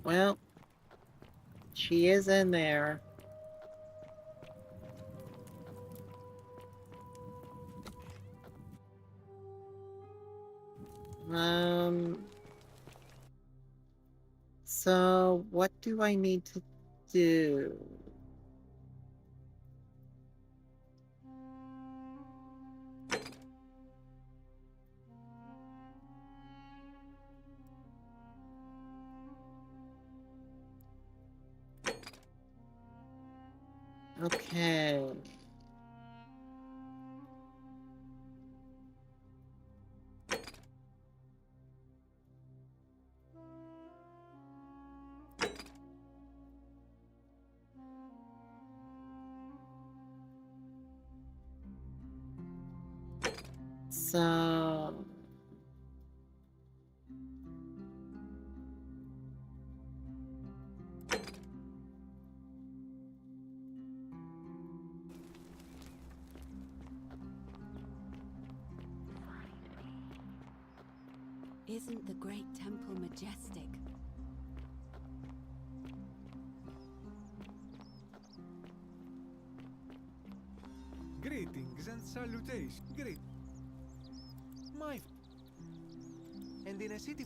Well, she is in there. So what do I need to do? Okay. So Isn't the great temple majestic? Greetings and salutations. My and in a city,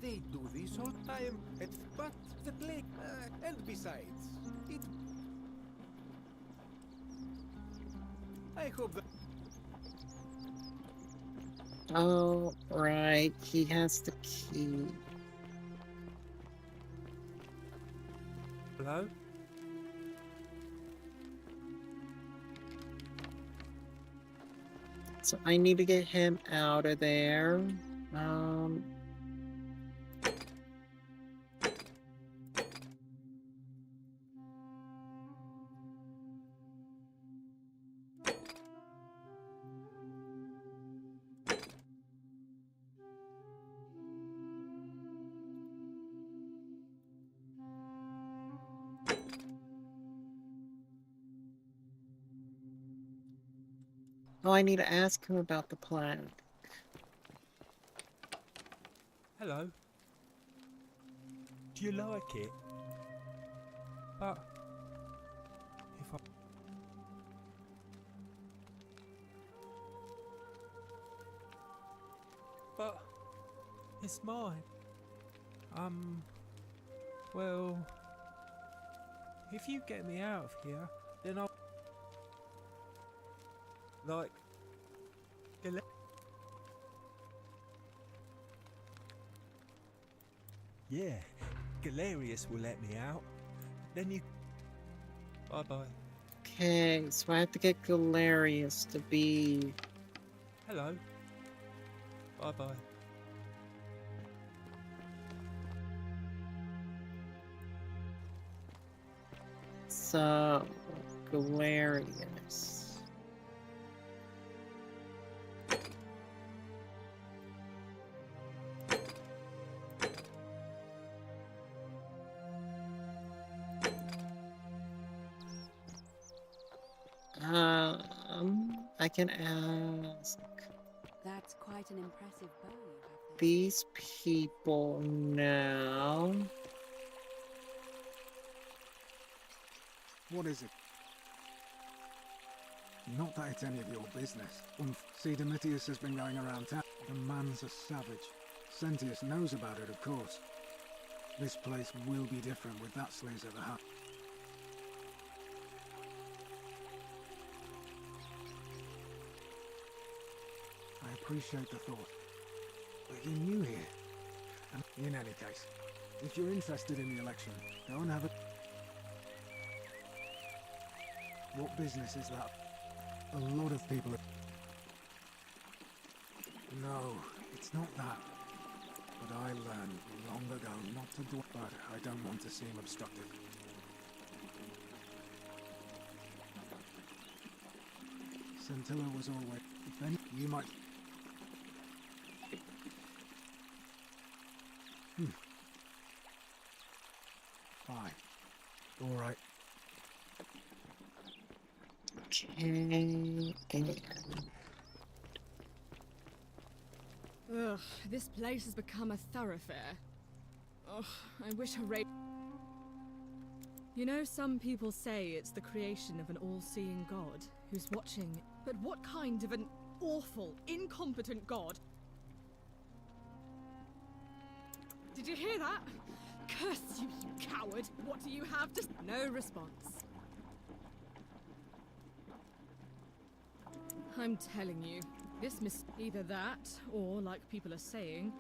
they do this all time. But the plague, and besides, it. I hope that. oh, right, he has the key. Hello? So I need to get him out of there. Oh, I need to ask him about the plan. Hello. Do you like it? But if I... But it's mine. Well, if you get me out of here, then I'll like yeah, Galerius will let me out. Then you bye-bye. Okay, so I have to get Galerius to be... Hello. Bye-bye. So, Galerius. I can ask That's quite an impressive bow you have there. these people now. What is it? Not that it's any of your business. See, Domitius has been going around town. The man's a savage. Sentius knows about it, of course. This place will be different with that slaves at the house. I appreciate the thought. But you're new here. And in any case, if you're interested in the election, go and have a... What business is that? A lot of people... No, it's not that. But I learned long ago not to do it, but I don't want to seem obstructive. Scintilla was always... If any, you might... Fine. All right. Okay. Ugh, this place has become a thoroughfare. Ugh, I wish Hooray... You know, some people say it's the creation of an all-seeing god who's watching. But what kind of an awful, incompetent god? Did you hear that? Curse you, you coward! What do you have to... No response. I'm telling you, this either that, or like people are saying,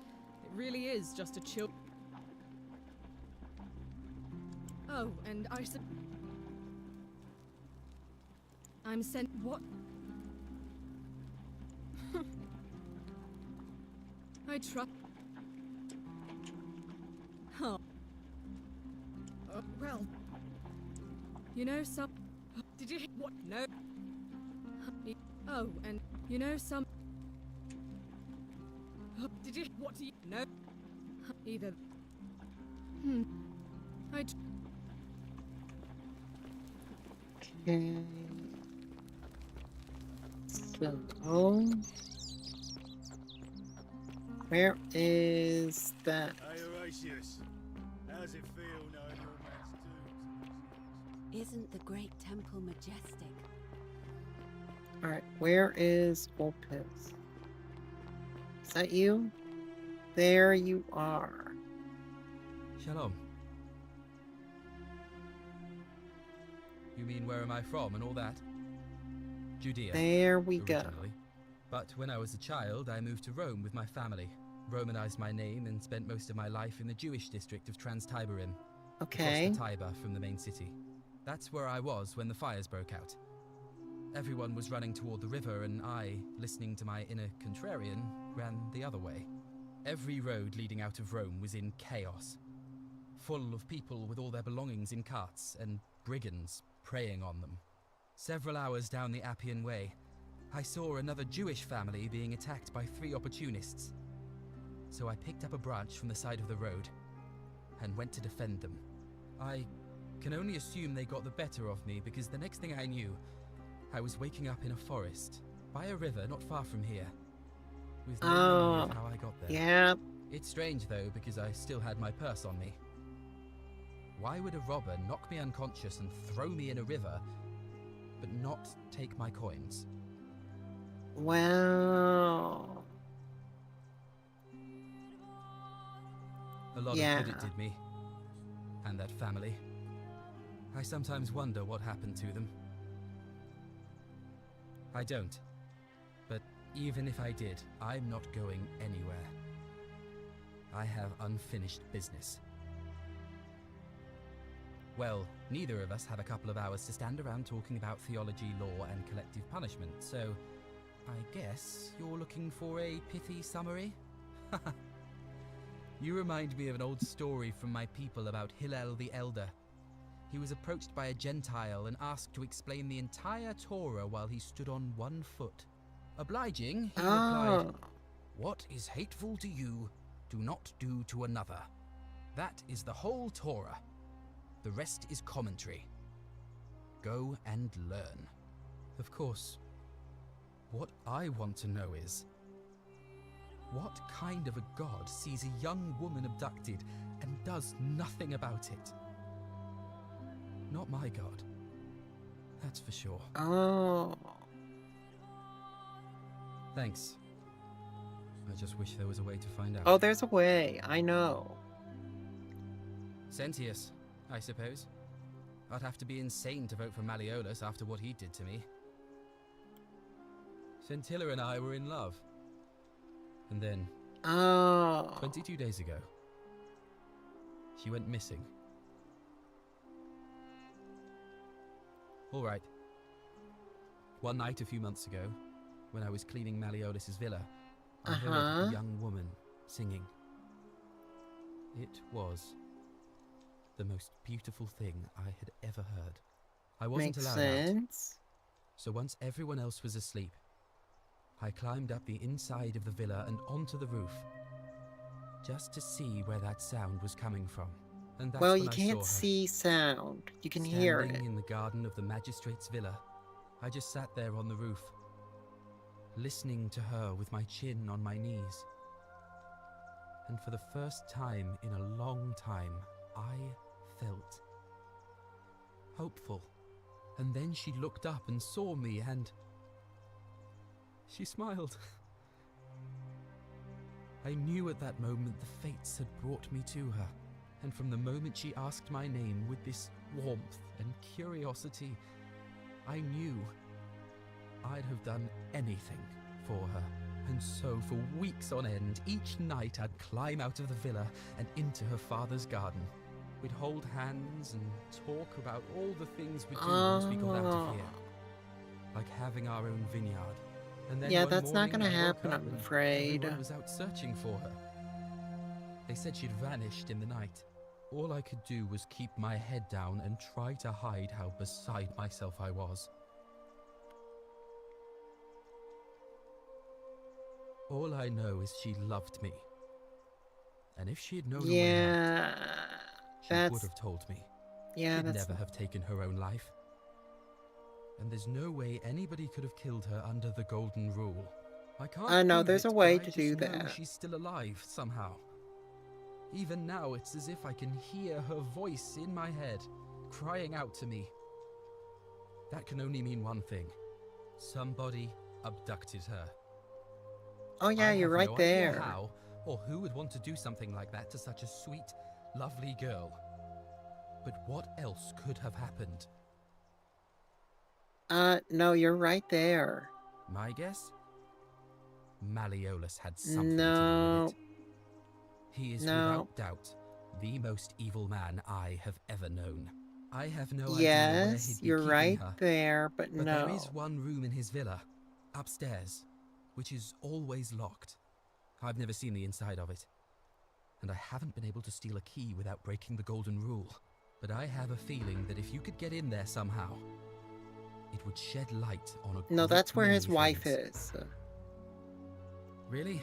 it really is just a chill... Oh, and I I'm sent. What? I trust. Oh. Well. You know some. Did you? What? No. Oh, and you know some. Did you? What do you? No. Either. I. Okay. So, where is that? Hey, Horatius. How's it feel knowing your man's tombs? Isn't the great temple majestic? Alright, where is Opus? Is that you? There you are. Shalom. You mean where am I from and all that? Judea. There we go. Originally. But when I was a child, I moved to Rome with my family, Romanized my name, and spent most of my life in the Jewish district of Trans-Tiberim. Okay. Across the Tiber from the main city. That's where I was when the fires broke out. Everyone was running toward the river, and I, listening to my inner contrarian, ran the other way. Every road leading out of Rome was in chaos, full of people with all their belongings in carts, and brigands preying on them. Several hours down the Appian Way, I saw another Jewish family being attacked by 3 opportunists. So I picked up a branch from the side of the road and went to defend them. I can only assume they got the better of me, because the next thing I knew, I was waking up in a forest, by a river not far from here, with no memory of how I got there. Yeah. It's strange though, because I still had my purse on me. Why would a robber knock me unconscious and throw me in a river, but not take my coins? Wow. A lot of good it did me, and that family. I sometimes wonder what happened to them. I don't, but even if I did, I'm not going anywhere. I have unfinished business. Well, neither of us have a couple of hours to stand around talking about theology, law, and collective punishment, so I guess you're looking for a pithy summary? You remind me of an old story from my people about Hillel the Elder. He was approached by a Gentile and asked to explain the entire Torah while he stood on one foot. Obliging, he replied, "What is hateful to you, do not do to another. That is the whole Torah. The rest is commentary. Go and learn." Of course, what I want to know is, what kind of a god sees a young woman abducted and does nothing about it? Not my god. That's for sure. Oh. Thanks. I just wish there was a way to find out. Oh, there's a way. I know. Sentius, I suppose. I'd have to be insane to vote for Malleolus after what he did to me. Scintilla and I were in love. And then, 22 days ago, she went missing. All right. One night a few months ago, when I was cleaning Malleolus's villa, I heard a young woman singing. It was the most beautiful thing I had ever heard. I wasn't allowed out. So once everyone else was asleep, I climbed up the inside of the villa and onto the roof, just to see where that sound was coming from. And that's Well, when you I can't saw her. see sound. You can hear it. Standing in the garden of the magistrate's villa, I just sat there on the roof, listening to her with my chin on my knees. And for the first time in a long time, I felt hopeful. And then she looked up and saw me, and she smiled. I knew at that moment the fates had brought me to her, and from the moment she asked my name with this warmth and curiosity, I knew I'd have done anything for her. And so for weeks on end, each night I'd climb out of the villa and into her father's garden. We'd hold hands and talk about all the things we'd do once we got out of here. like having our own vineyard. And then Yeah, one that's not morning gonna I woke happen, up I'm and afraid. Everyone was out searching for her. They said she'd vanished in the night. All I could do was keep my head down and try to hide how beside myself I was. All I know is she loved me. And if she had known a way Yeah, out, she that's... would have told me. Yeah, She'd that's... never have taken her own life. And there's no way anybody could have killed her under the Golden Rule. I can't no, prove there's it, a way but to I do just know that. she's still alive somehow. Even now, it's as if I can hear her voice in my head, crying out to me. That can only mean one thing. Somebody abducted her. Oh yeah, you're right no there. Idea how, or who would want to do something like that to such a sweet, lovely girl. But what else could have happened? No, you're right there. My guess? Malleolus had something No. to do with it. He is No. without doubt the most evil man I have ever known. I have no idea where Yes, he'd be you're keeping right her. there, but But no. there is one room in his villa, upstairs, which is always locked. I've never seen the inside of it. And I haven't been able to steal a key without breaking the Golden Rule. But I have a feeling that if you could get in there somehow, it would shed light on a No, great that's where many his wife things. is. Really?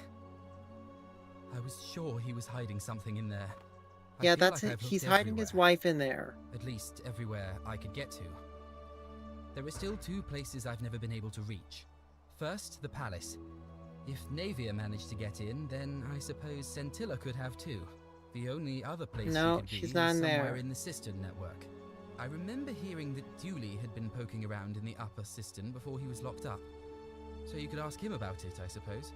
I was sure he was hiding something in there. I Yeah, feel that's like it. I've He's looked hiding his everywhere. wife in there. At least everywhere I could get to. There are still two places I've never been able to reach. First, the palace. If Navia managed to get in, then I suppose Centilla could have too. The only other place No, she could she's be not was in somewhere there. in the cistern network. I remember hearing that Dooley had been poking around in the upper cistern before he was locked up. So you could ask him about it, I suppose.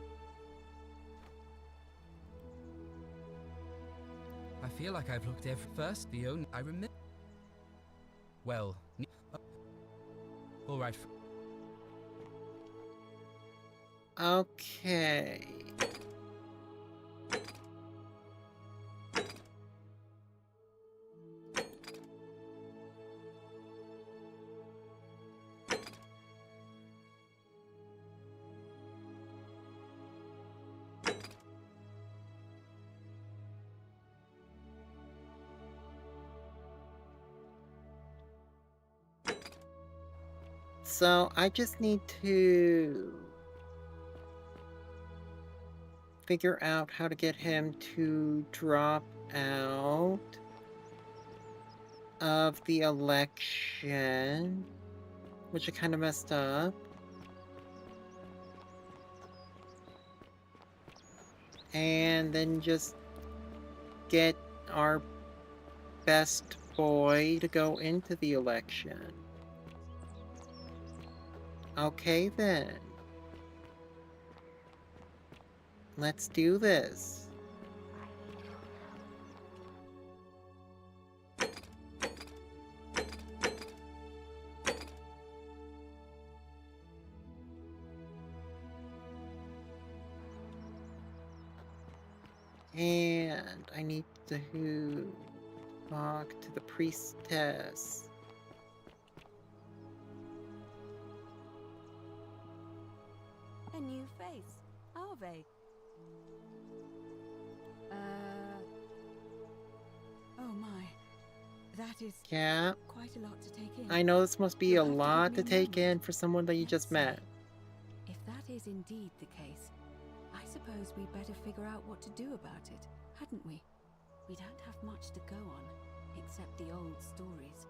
I feel like I've looked first, the only I remember. Well, all right. Okay. So I just need to figure out how to get him to drop out of the election, which I kind of messed up. And then just get our best boy to go into the election. Okay then. Let's do this. And I need to talk to the priestess. A new face, are they? Oh my. That is Yeah. quite a lot to take in. I know this must be a You'll have to give lot me to a take moment. in for someone that you just met. If that is indeed the case, I suppose we better figure out what to do about it, hadn't we? We don't have much to go on, except the old stories.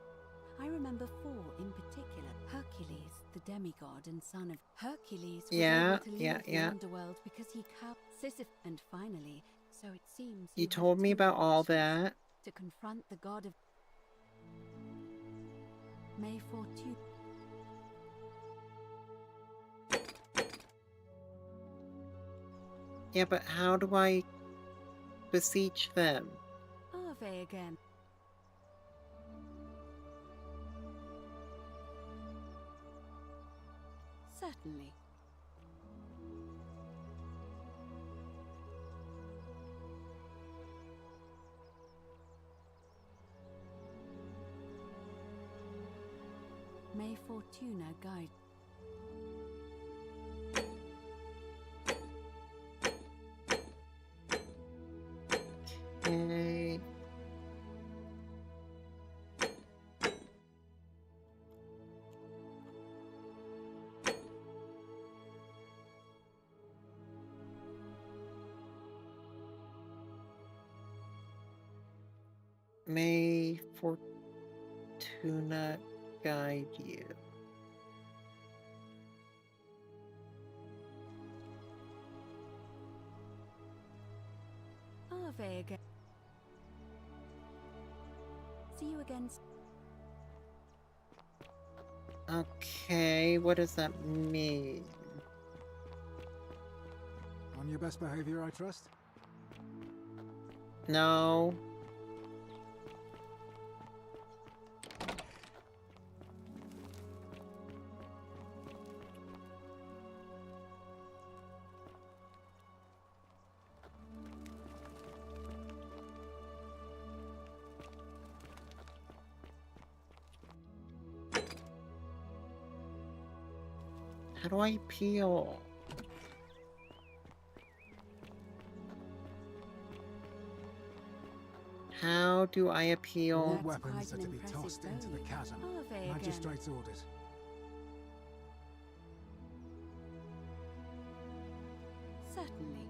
I remember 4 in particular. Hercules, the demigod and son of Hercules, was Yeah, able to leave yeah, the yeah. underworld because he Sisyphus, and finally, so it seems You have told me two about all options: that. to confront the god of May Fortune. Yeah, but how do I beseech them? Are they again? Certainly. May Fortuna guide. Okay. May Fortuna guide you. Ave again. See you again. Okay, what does that mean? On your best behavior, I trust? No. How do I appeal? How do I appeal? All weapons are to be tossed into the chasm. Magistrate's orders. Certainly.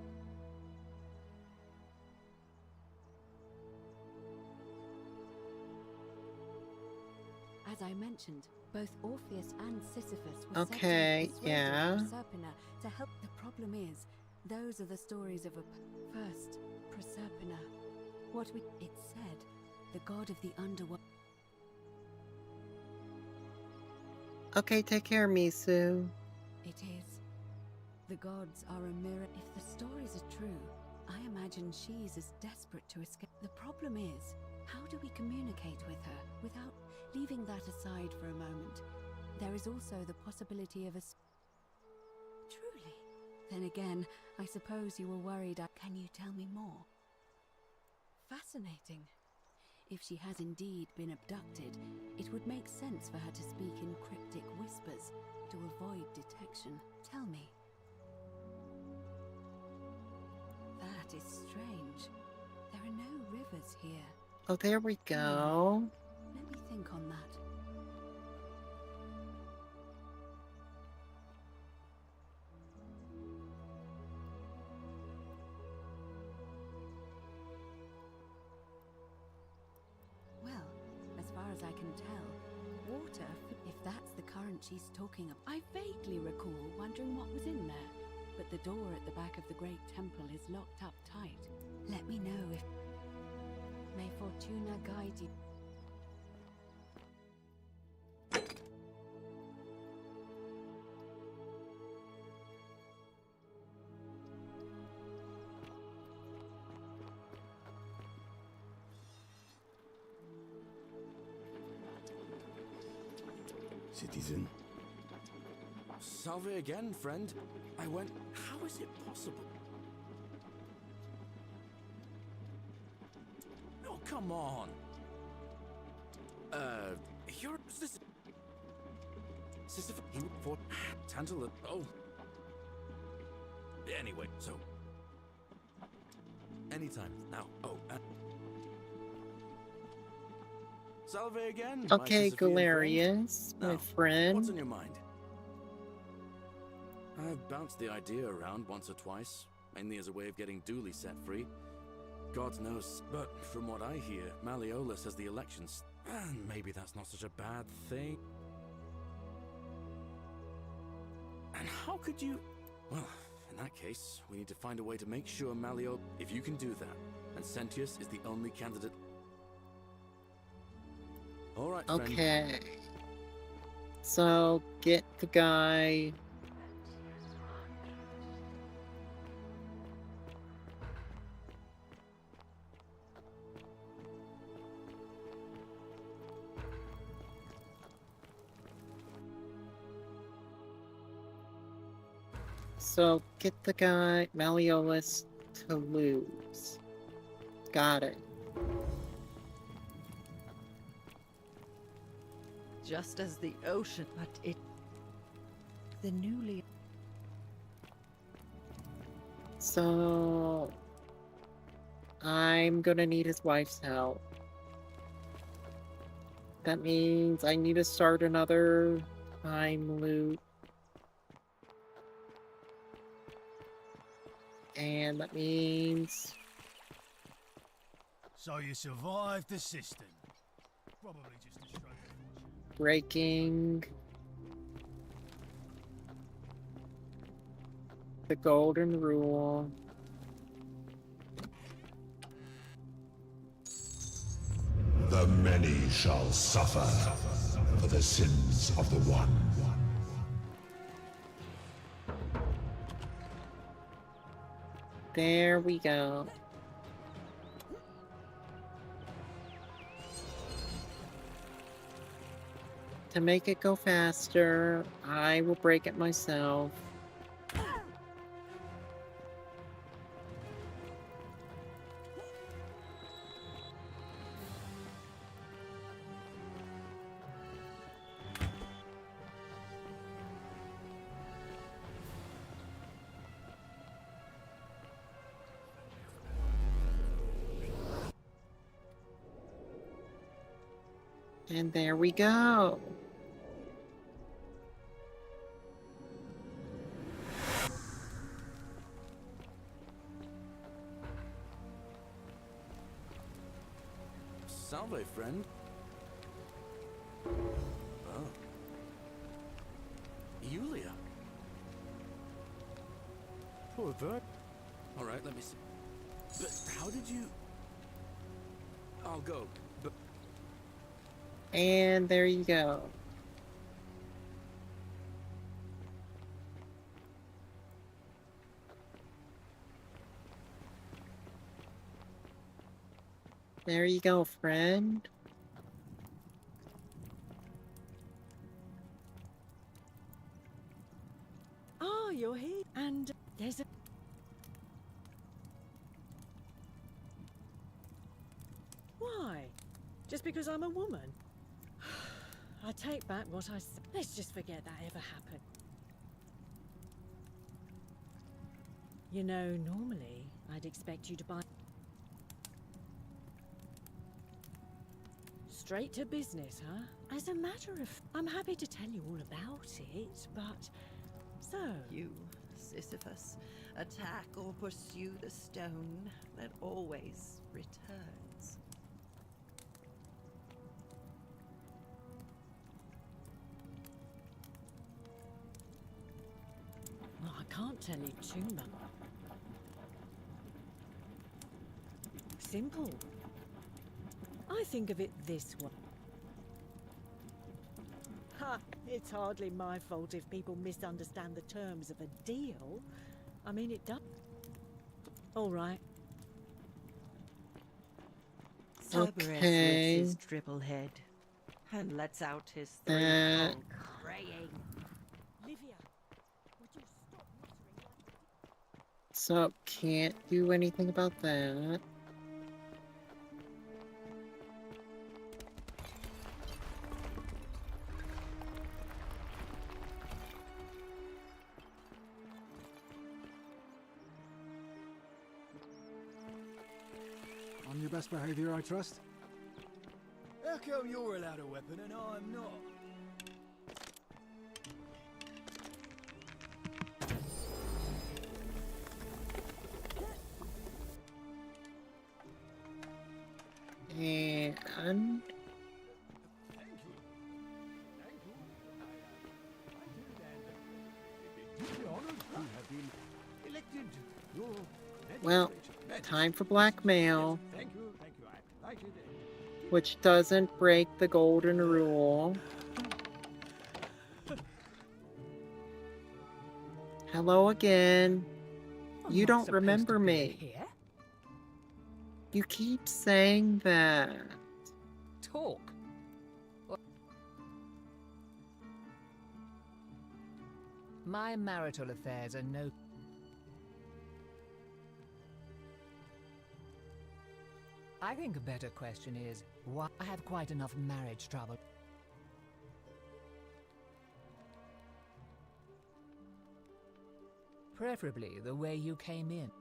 As I mentioned, both Orpheus and Sisyphus were Okay, said to yeah. Proserpina to help. The problem is, those are the stories of a first Proserpina. It said, the god of the underworld. Okay, take care, Misu. It is. The gods are a mirror. If the stories are true, I imagine she's as desperate to escape. The problem is, how do we communicate with her without leaving that aside for a moment? There is also the possibility of a... Truly? Then again, I suppose you were worried. Can you tell me more? Fascinating. If she has indeed been abducted, it would make sense for her to speak in cryptic whispers to avoid detection. Tell me. That is strange. There are no rivers here. Oh, there we go. Let me think on that. Well, as far as I can tell, water, if that's the current she's talking of. I vaguely recall wondering what was in there, but the door at the back of the great temple is locked up tight. Let me know if... May Fortuna guide you. Citizen. Salve again, friend. I went... How is it possible? Oh, come on. You're... Sisyphus for... Tantalus... Oh. Anyway, so... Anytime, now. Oh, Salve again. Okay, Galerius, my friend. What's on your mind? I've bounced the idea around once or twice, mainly as a way of getting Dooley set free. God knows, but from what I hear, Malleolus has the elections, and maybe that's not such a bad thing. And how could you... Well, in that case, we need to find a way to make sure Malleolus... If you can do that, and Sentius is the only candidate... All right, friend. Okay. So, get the guy... So, get the guy, Malleolus, to lose. Got it. Just as the ocean, but it... The newly... So I'm gonna need his wife's help. That means I need to start another time loop. And that means So you survived the system. Probably just a stroke of fortune. breaking the golden rule. The many shall suffer for the sins of the one. There we go. To make it go faster, I will break it myself. And there we go. Salve, friend. Oh. Yulia. Poor bird. All right, let me see. But how did you... I'll go. But And there you go. There you go, friend. Oh, you're here. And there's a... Why? Just because I'm a woman? I take back what I said. Let's just forget that ever happened. You know, normally, I'd expect you to buy... Straight to business, huh? As a matter of... I'm happy to tell you all about it, but... So... You, Sisyphus, attack or pursue the stone that always returns. Well, I can't tell you too much. Simple. I think of it this way. Ha! It's hardly my fault if people misunderstand the terms of a deal. I mean, it does. All right. Cerberus Okay. lifts his dribble head and lets out his three That- tongue braying. Livia, would you stop muttering like... So, can't do anything about that. On your best behavior, I trust? How come you're allowed a weapon and I'm not? And... Thank you. Thank you. I do the honor to have been elected your Well, magistrate. time for blackmail, Thank you. I like it. which doesn't break the golden rule. Hello again. You not don't supposed remember to be me. here. You keep saying that. Talk. My marital affairs are no... I think a better question is, why I have quite enough marriage trouble. Preferably the way you came in.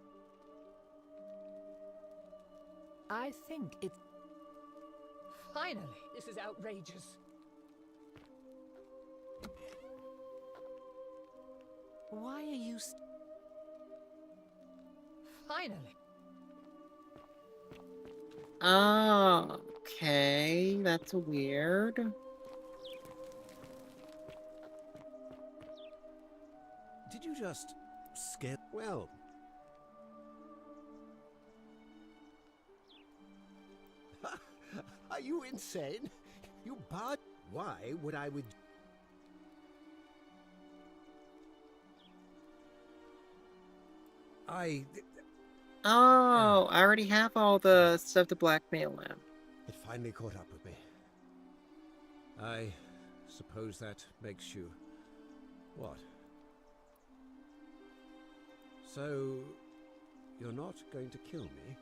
I think it's... Finally! This is outrageous. Why are you... Finally! Oh, okay. That's weird. Did you just scare... Well... Are you insane? You barred... Why would I with... Oh, I already have all the stuff to blackmail him. It finally caught up with me. I suppose that makes you... What? So... You're not going to kill me?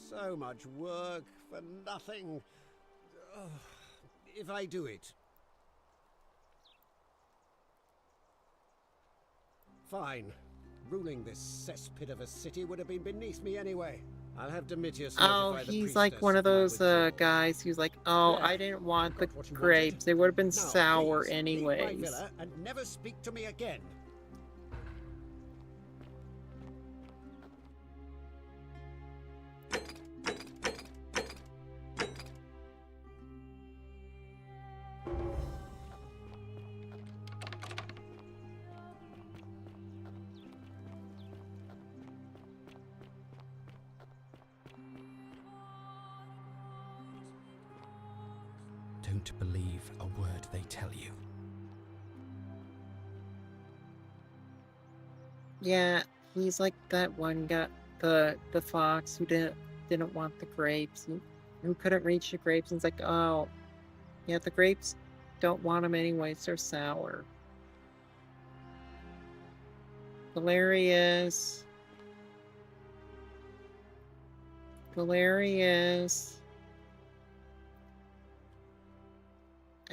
So much work for nothing. Ugh. If I do it... Fine. Ruling this cesspit of a city would have been beneath me anyway. I'll have Domitius Oh, he's like one of those guys who's like, oh, I didn't want the grapes. They would have been sour anyways. Leave my villa and never speak to me again. Don't believe a word they tell you. Yeah, he's like that one guy, the fox who didn't want the grapes, who couldn't reach the grapes, and it's like, oh, yeah, the grapes don't want them anyways, they're sour. Galerius. Galerius.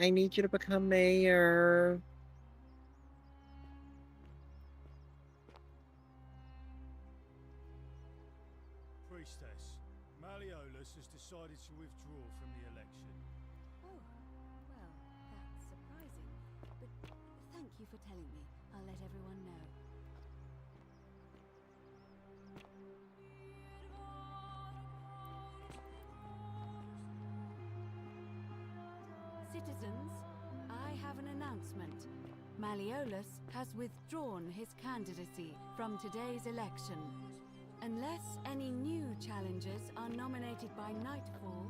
I need you to become mayor. Priestess, Malleolus has decided to withdraw from the election. Oh, well, that's surprising. But thank you for telling me. I'll let everyone know. Citizens, I have an announcement. Malleolus has withdrawn his candidacy from today's election. Unless any new challengers are nominated by nightfall,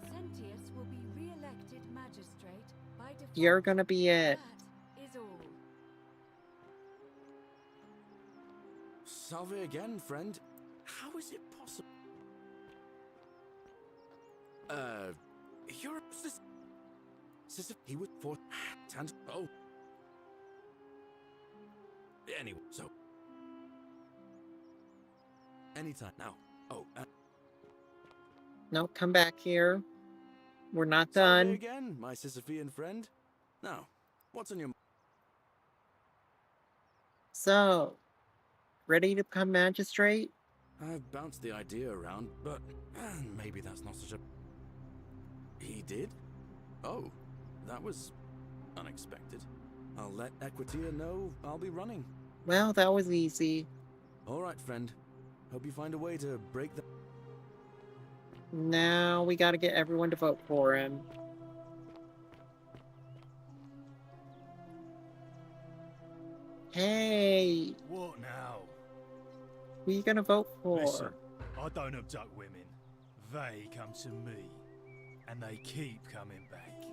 Sentius will be re-elected magistrate by default. You're gonna be it. That is all. Salve again, friend. How is it possible? You're Sister, he would for and oh. Anyway, so anytime now. Oh, No, come back here. We're not Salve done. again, my Sisyphean friend. Now, what's on your mind? So, ready to become magistrate? I've bounced the idea around, but maybe that's not such a... He did? Oh, that was unexpected. I'll let Equitia know I'll be running. Well, that was easy. All right, friend. Hope you find a way to break the... Now we gotta get everyone to vote for him. Hey! What now? Who are you gonna vote for? Listen, I don't abduct women. They come to me. And they keep coming back.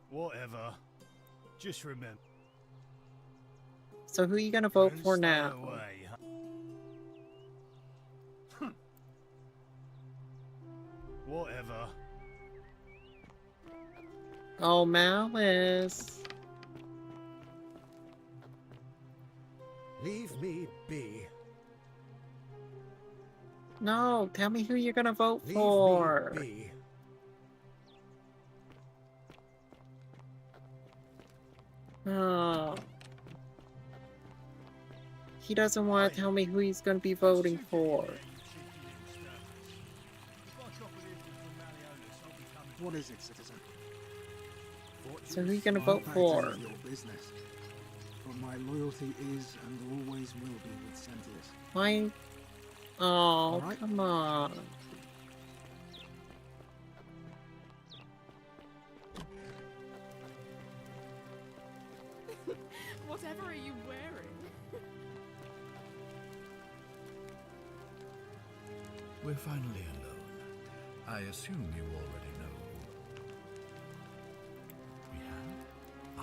Whatever. Just remember. So who are you gonna vote for Stay now? away, huh? Whatever. Oh, Malice. Leave me be. No, tell me who you're gonna vote Leave for. me be. Oh. He doesn't want to tell me who he's gonna be voting for. What is it, citizen? So who are you gonna I'll vote bet for? it's your business. But my loyalty is and always will be with Sentius. Why? Oh, Alright. come on. Whatever are you wearing? We're finally alone. I assume you already know who we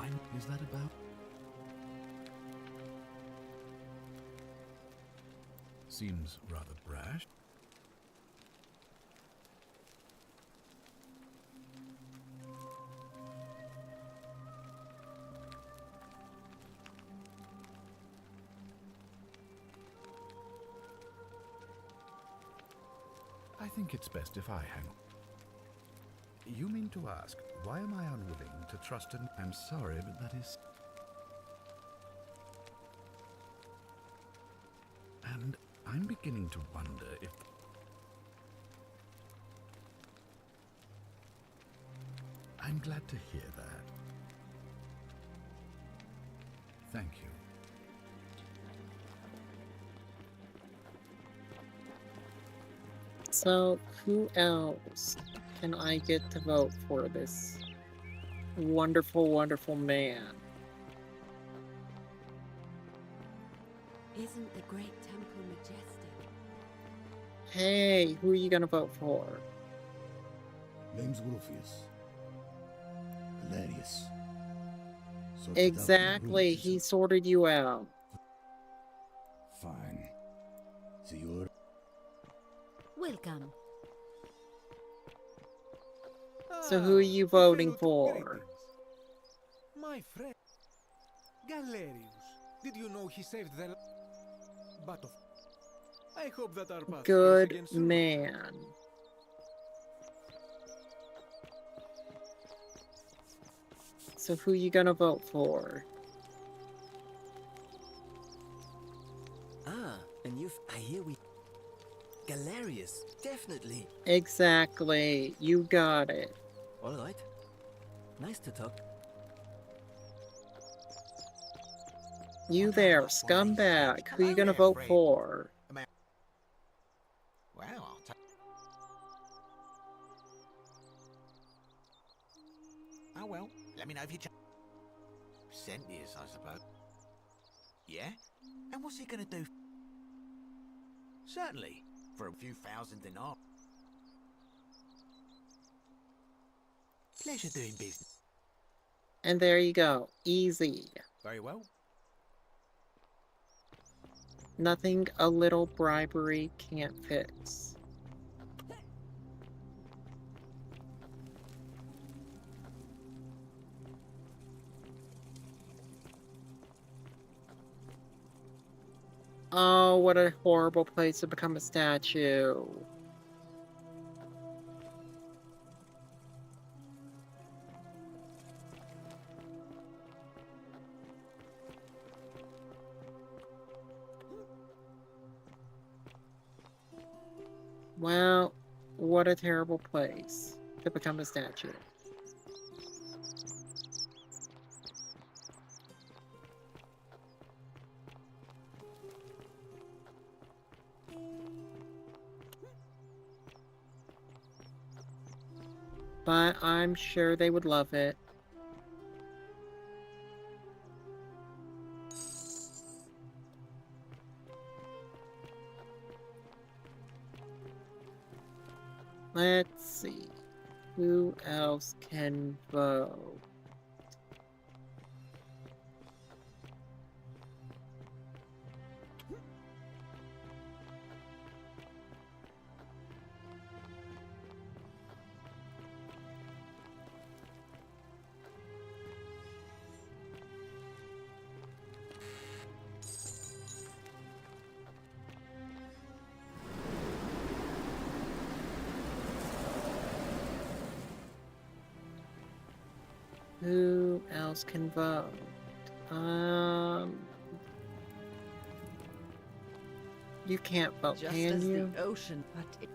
have? Is that about? Seems rather brash. I think it's best if I hang. You mean to ask, why am I unwilling to trust an... I'm sorry, but that is... And I'm beginning to wonder if... I'm glad to hear that. Thank you. So, who else can I get to vote for this wonderful, wonderful man? Isn't the great temple majestic? Hey, who are you gonna vote for? Name's Wolfius. Hilarious. Exactly, he sorted you out. Fine. So you're... Welcome. So who are you voting for? My friend, Galerius. Did you know he saved the... But of... I hope that our paths cross Good again soon. man. So who you gonna vote for? Ah, and I hear we... Galerius, definitely. Exactly, you got it. All right. Nice to talk. You there, scumbag. Who you gonna vote for? Well, I'll take... Oh well, let me know if you... Sentius, I suppose. Yeah? And what's he gonna do? Certainly, for a few thousand dinar. Pleasure doing business. And there you go. Easy. Very well. Nothing a little bribery can't fix. Oh, what a horrible place to become a statue. Well, what a terrible place to become a statue. But I'm sure they would love it. Let's see. Who else can vote? Who else can vote? You can't vote, Just can as you? the ocean, but it,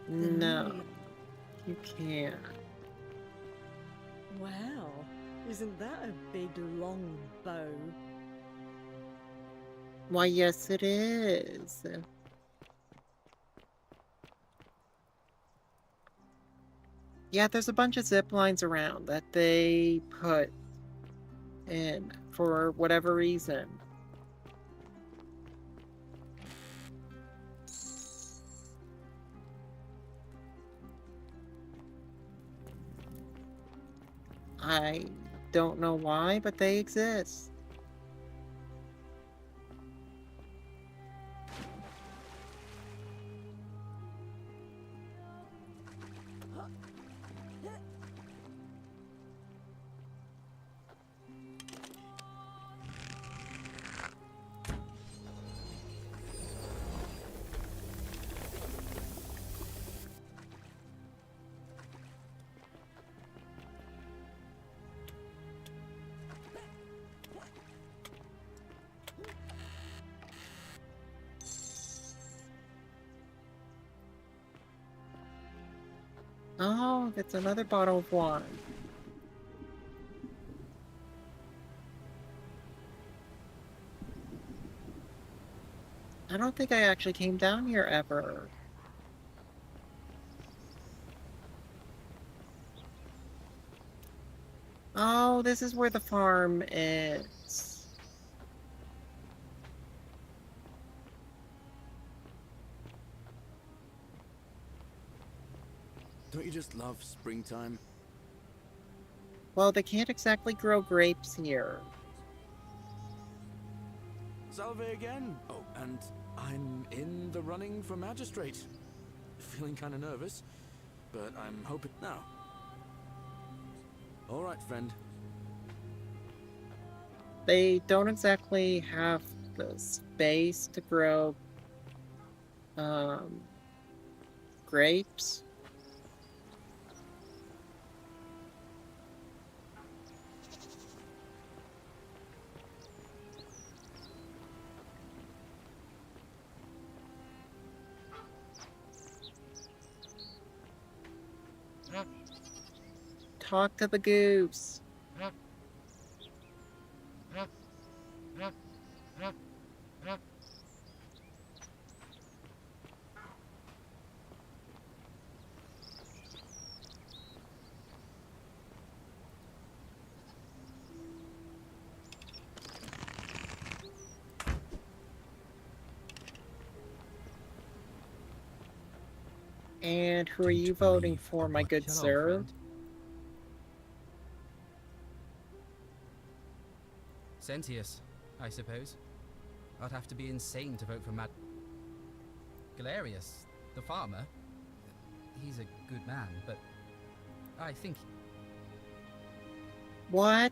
No, you can't. Wow, isn't that a big long bow? Why, yes, it is. Yeah, there's a bunch of zip lines around that they put in for whatever reason. I don't know why, but they exist. Oh, that's another bottle of wine. I don't think I actually came down here ever. Oh, this is where the farm is. Don't you just love springtime? Well, they can't exactly grow grapes here. Salve again. Oh, and I'm in the running for magistrate. Feeling kind of nervous, but I'm hoping now. All right, friend. They don't exactly have the space to grow grapes. Talk to the goose. And who are you voting for, my good Hello, sir? friend. Sentius, I suppose. I'd have to be insane to vote for Galerius, the farmer. He's a good man, but I think... What?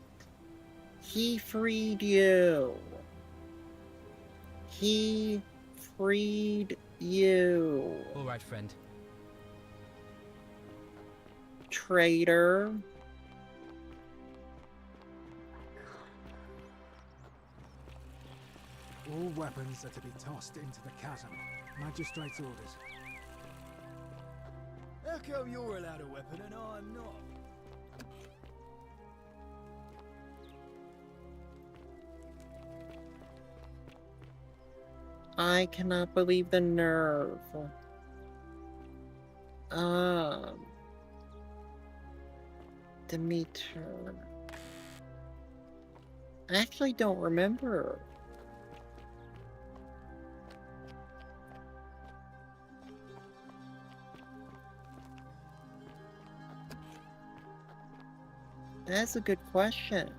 He freed you. He freed you. All right, friend. Traitor. All weapons are to be tossed into the chasm. Magistrate's orders. How come you're allowed a weapon and I'm not? I cannot believe the nerve. Demeter. I actually don't remember. That's a good question.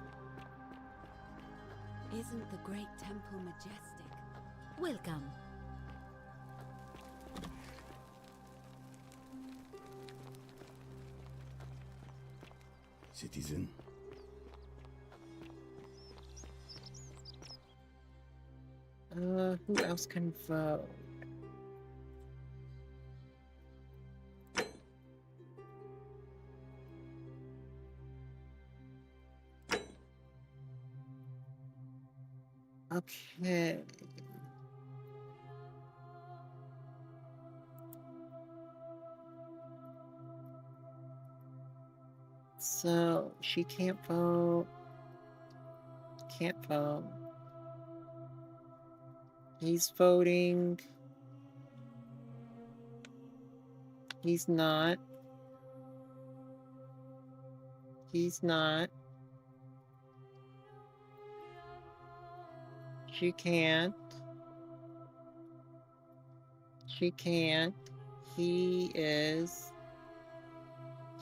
Isn't the great temple majestic? Welcome. Citizen. Who else can vote? Okay. So she can't vote. Can't vote. He's voting. He's not. He's not. She can't. She can't. He is.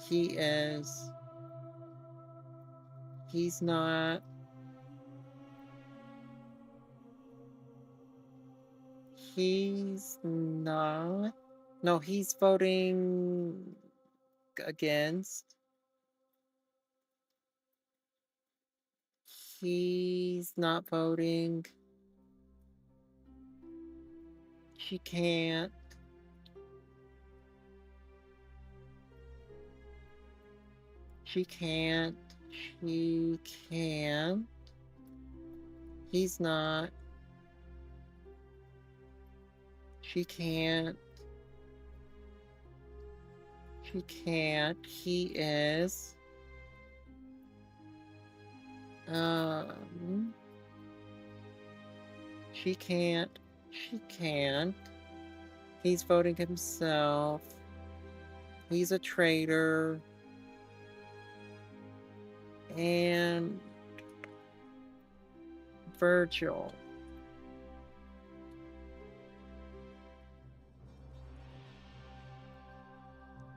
He is. He's not. He's not. No, he's voting against. He's not voting. She can't. She can't. She can. He's not. She can't. She can't. He is. She can't. She can't. He's voting himself. He's a traitor. And Virgil.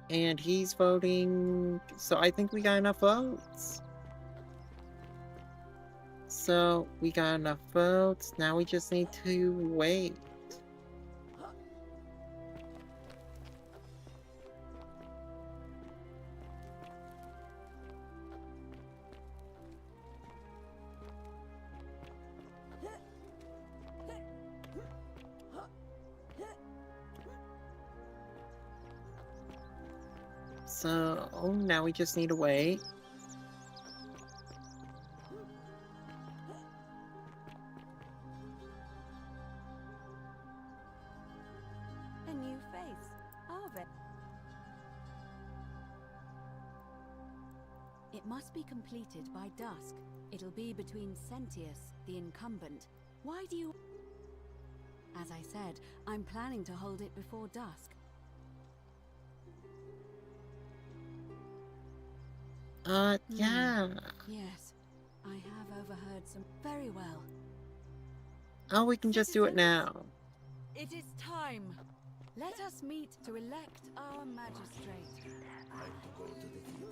And he's voting. So I think we got enough votes. So we got enough votes. Now we just need to wait. So now we just need to wait. A new face, Arve. It must be completed by dusk. It'll be between Sentius, the incumbent. Why do you... As I said, I'm planning to hold it before dusk. Yeah. Yes, I have overheard some... Very well. Oh, we can just do it now. It is time. Let us meet to elect our magistrate. Time to go to the theater.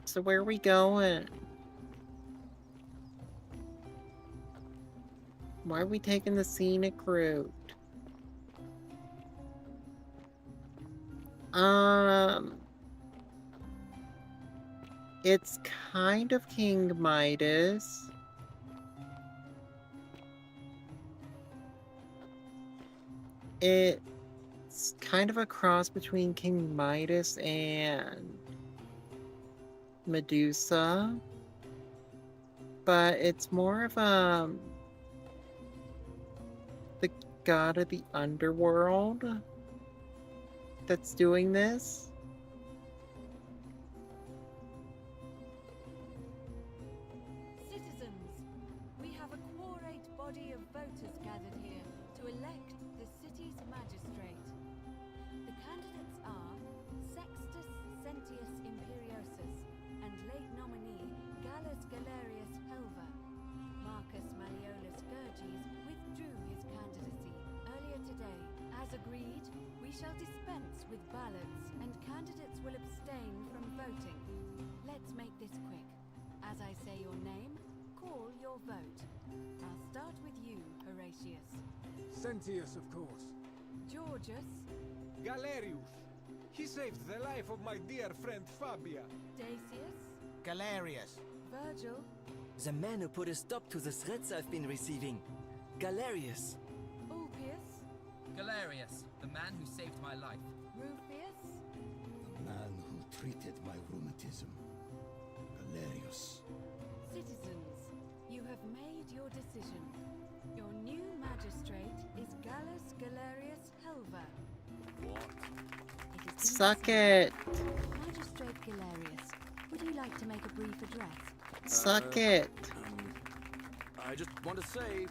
So where are we going? Why are we taking the scenic route? It's kind of King Midas. It's kind of a cross between King Midas and Medusa, but it's more of the god of the underworld that's doing this. Citizens, we have a quorate body of voters gathered here to elect the city's magistrate. The candidates are Sextus Sentius Imperiosus and late nominee Gallus Galerius Helver. Marcus Malleolus Gurges withdrew his candidacy earlier today. As agreed, we shall dispense with ballots and candidates will abstain from voting. Let's make this quick. As I say your name, call your vote. I'll start with you, Horatius. Sentius, of course. Georgius. Galerius. He saved the life of my dear friend Fabia. Dacius. Galerius. Virgil. The man who put a stop to the threats I've been receiving. Galerius. Ulpius. Galerius, the man who saved my life. Rufius. The man who treated my rheumatism. Galerius. Citizens, you have made your decision. Your new magistrate is Gallus Galerius Helver. What? Suck it. Magistrate Galerius, would you like to make a brief address? Suck it. I just want to say,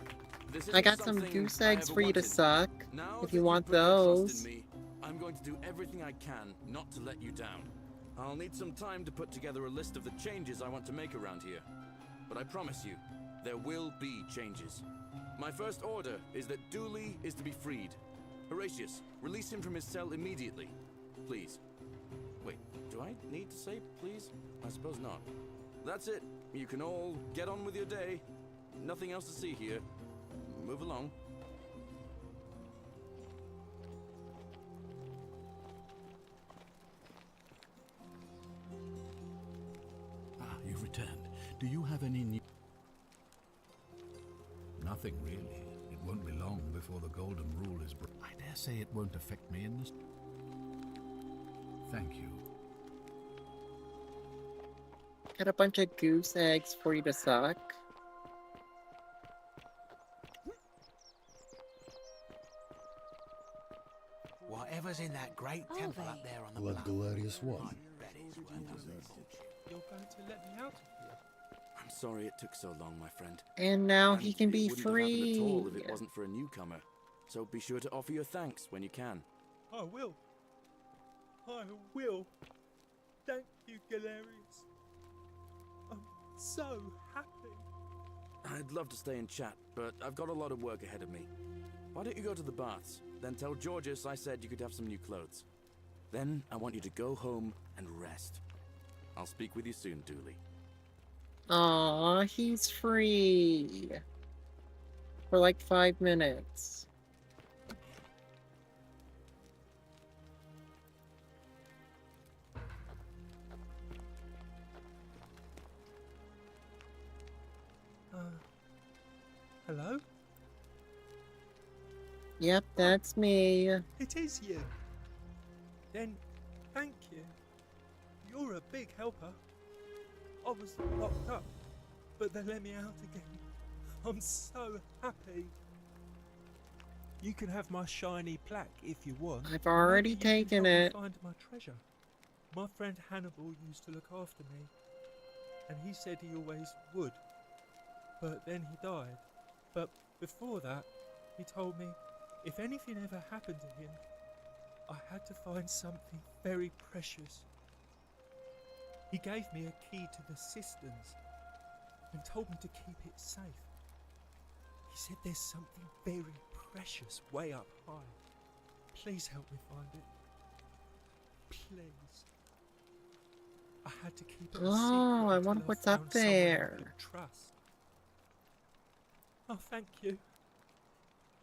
this I isn't got some something goose I eggs ever for you to wanted. suck, Now if that you want put your trust those. in me, I'm going to do everything I can not to let you down. I'll need some time to put together a list of the changes I want to make around here. But I promise you, there will be changes. My first order is that Dooley is to be freed. Horatius, release him from his cell immediately. Please. Wait, do I need to say please? I suppose not. That's it. You can all get on with your day. Nothing else to see here. Move along. Ah, you've returned. Do you have any new... Nothing really. It won't be long before the Golden Rule is I dare say it won't affect me in this... Thank you. Got a bunch of goose eggs for you to suck. Whatever's in that great temple up there on the Let bluff. Galerius won. You're going to let me out of here? I'm sorry it took so long, my friend. And now And he can it be wouldn't have happened at all if free. it wasn't for a newcomer. So be sure to offer your thanks when you can. I will. I will. Thank you, Galerius. I'm so happy. I'd love to stay and chat, but I've got a lot of work ahead of me. Why don't you go to the baths? Then tell Georgius I said you could have some new clothes. Then I want you to go home and rest. I'll speak with you soon, Dooley. Aw, he's free. For like 5 minutes. Hello? Yep, that's me. It is you. Then, thank you. You're a big helper. I was locked up, but they let me out again. I'm so happy. You can have my shiny plaque if you want. I've already Maybe you can taken help me it. Find my treasure. My friend Hannibal used to look after me, and he said he always would. But then he died. But before that, he told me if anything ever happened to him, I had to find something very precious. He gave me a key to the cisterns and told me to keep it safe. He said there's something very precious way up high. Please help me find it. Please. I had to keep it a secret Oh, I until wonder what's found up someone I there. could trust. Oh, thank you.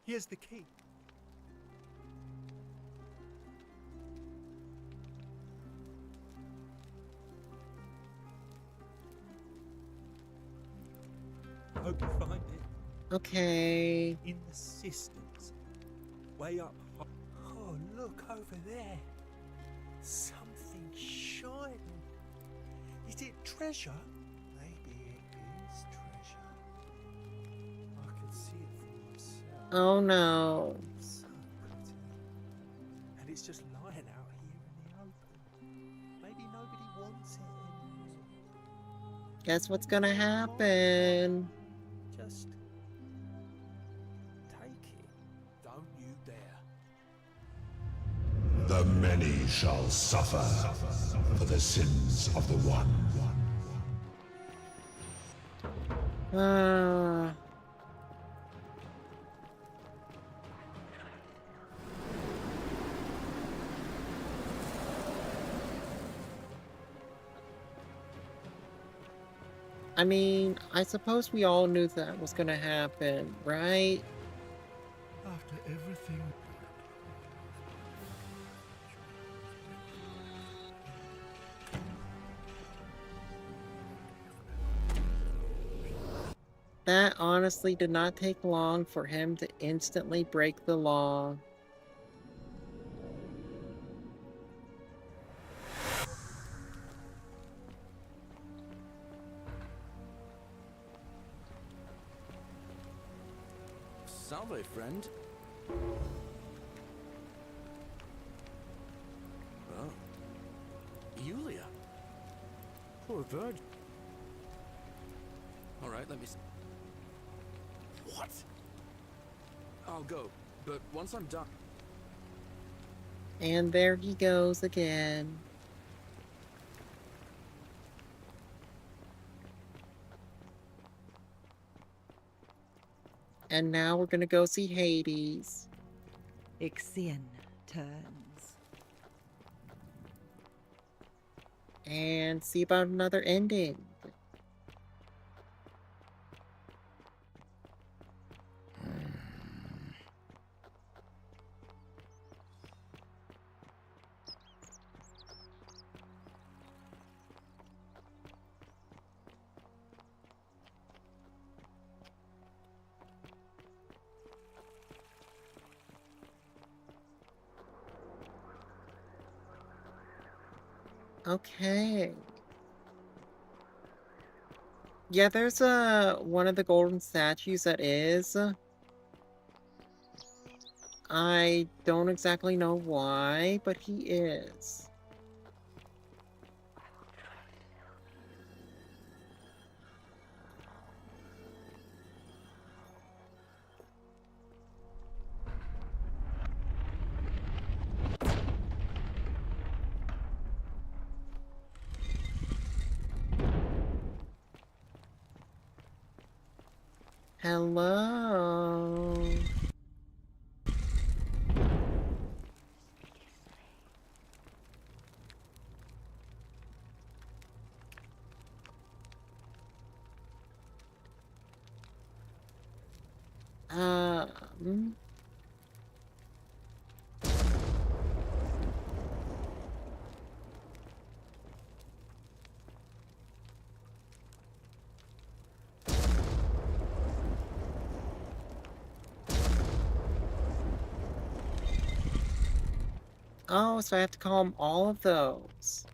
Here's the key. Hope you find it. Okay. In the cisterns. Way up high. Oh, look over there. Something shining. Is it treasure? Maybe it is treasure. I can see it for myself. Oh no. So pretty. And it's just lying out here in the open. Maybe nobody wants it anymore. Guess what's gonna happen? Just take it. Don't you dare. The many shall suffer for the sins of the one. Ah. I mean, I suppose we all knew that was gonna happen, right? After everything. That honestly did not take long for him to instantly break the law. Salve, friend. Oh. Yulia. Poor virgin. Alright, let me What? I'll go, but once I'm done. And there he goes again. And now we're gonna go see Hades. Ixion turns. And see about another ending. Okay. Yeah, there's one of the golden statues that is. I don't exactly know why, but he is. Hello. Um. Oh, so I have to call them all of those.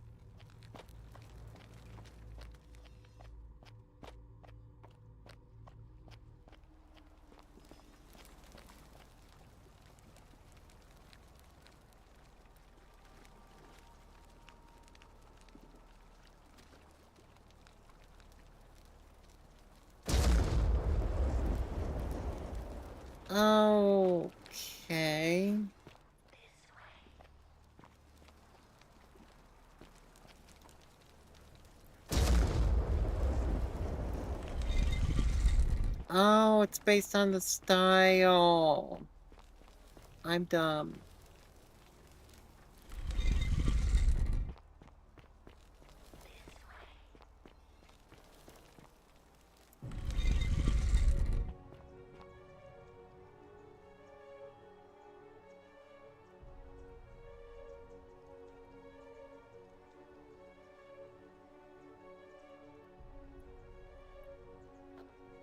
Okay. Oh, it's based on the style. I'm dumb.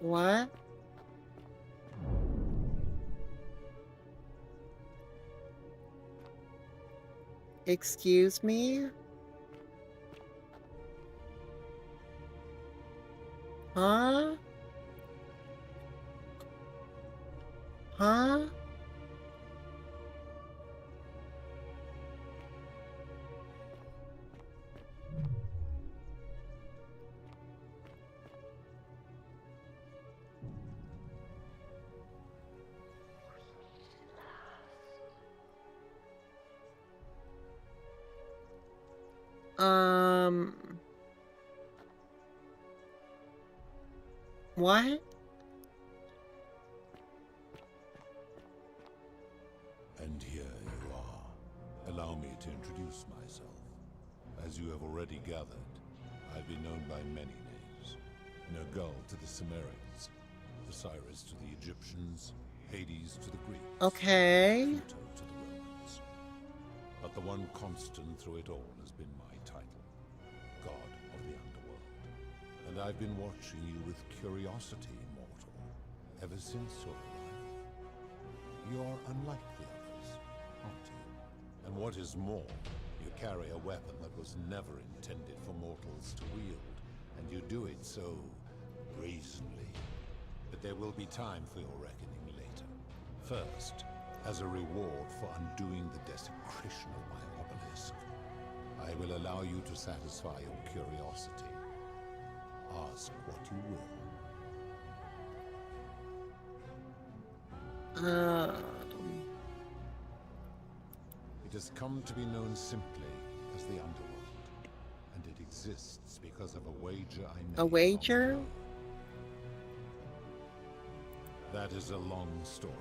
What? Excuse me? Huh? Huh? What? And here you are. Allow me to introduce myself. As you have already gathered, I've been known by many names. Nergal to the Sumerians, Osiris to the Egyptians, Hades to the Greeks, Okay. Pluto to the Romans. But the one constant through it all has been my title, God of the Underworld. And I've been watching you with curiosity, mortal, ever since your arrival. You are unlike the others, aren't you? And what is more, you carry a weapon that was never intended for mortals to wield, and you do it so brazenly. But there will be time for your reckoning later. First, as a reward for undoing the desecration of my obelisk, I will allow you to satisfy your curiosity. Ask what you will. It has come to be known simply as the Underworld, and it exists because of a wager I made. A wager? That is a long story,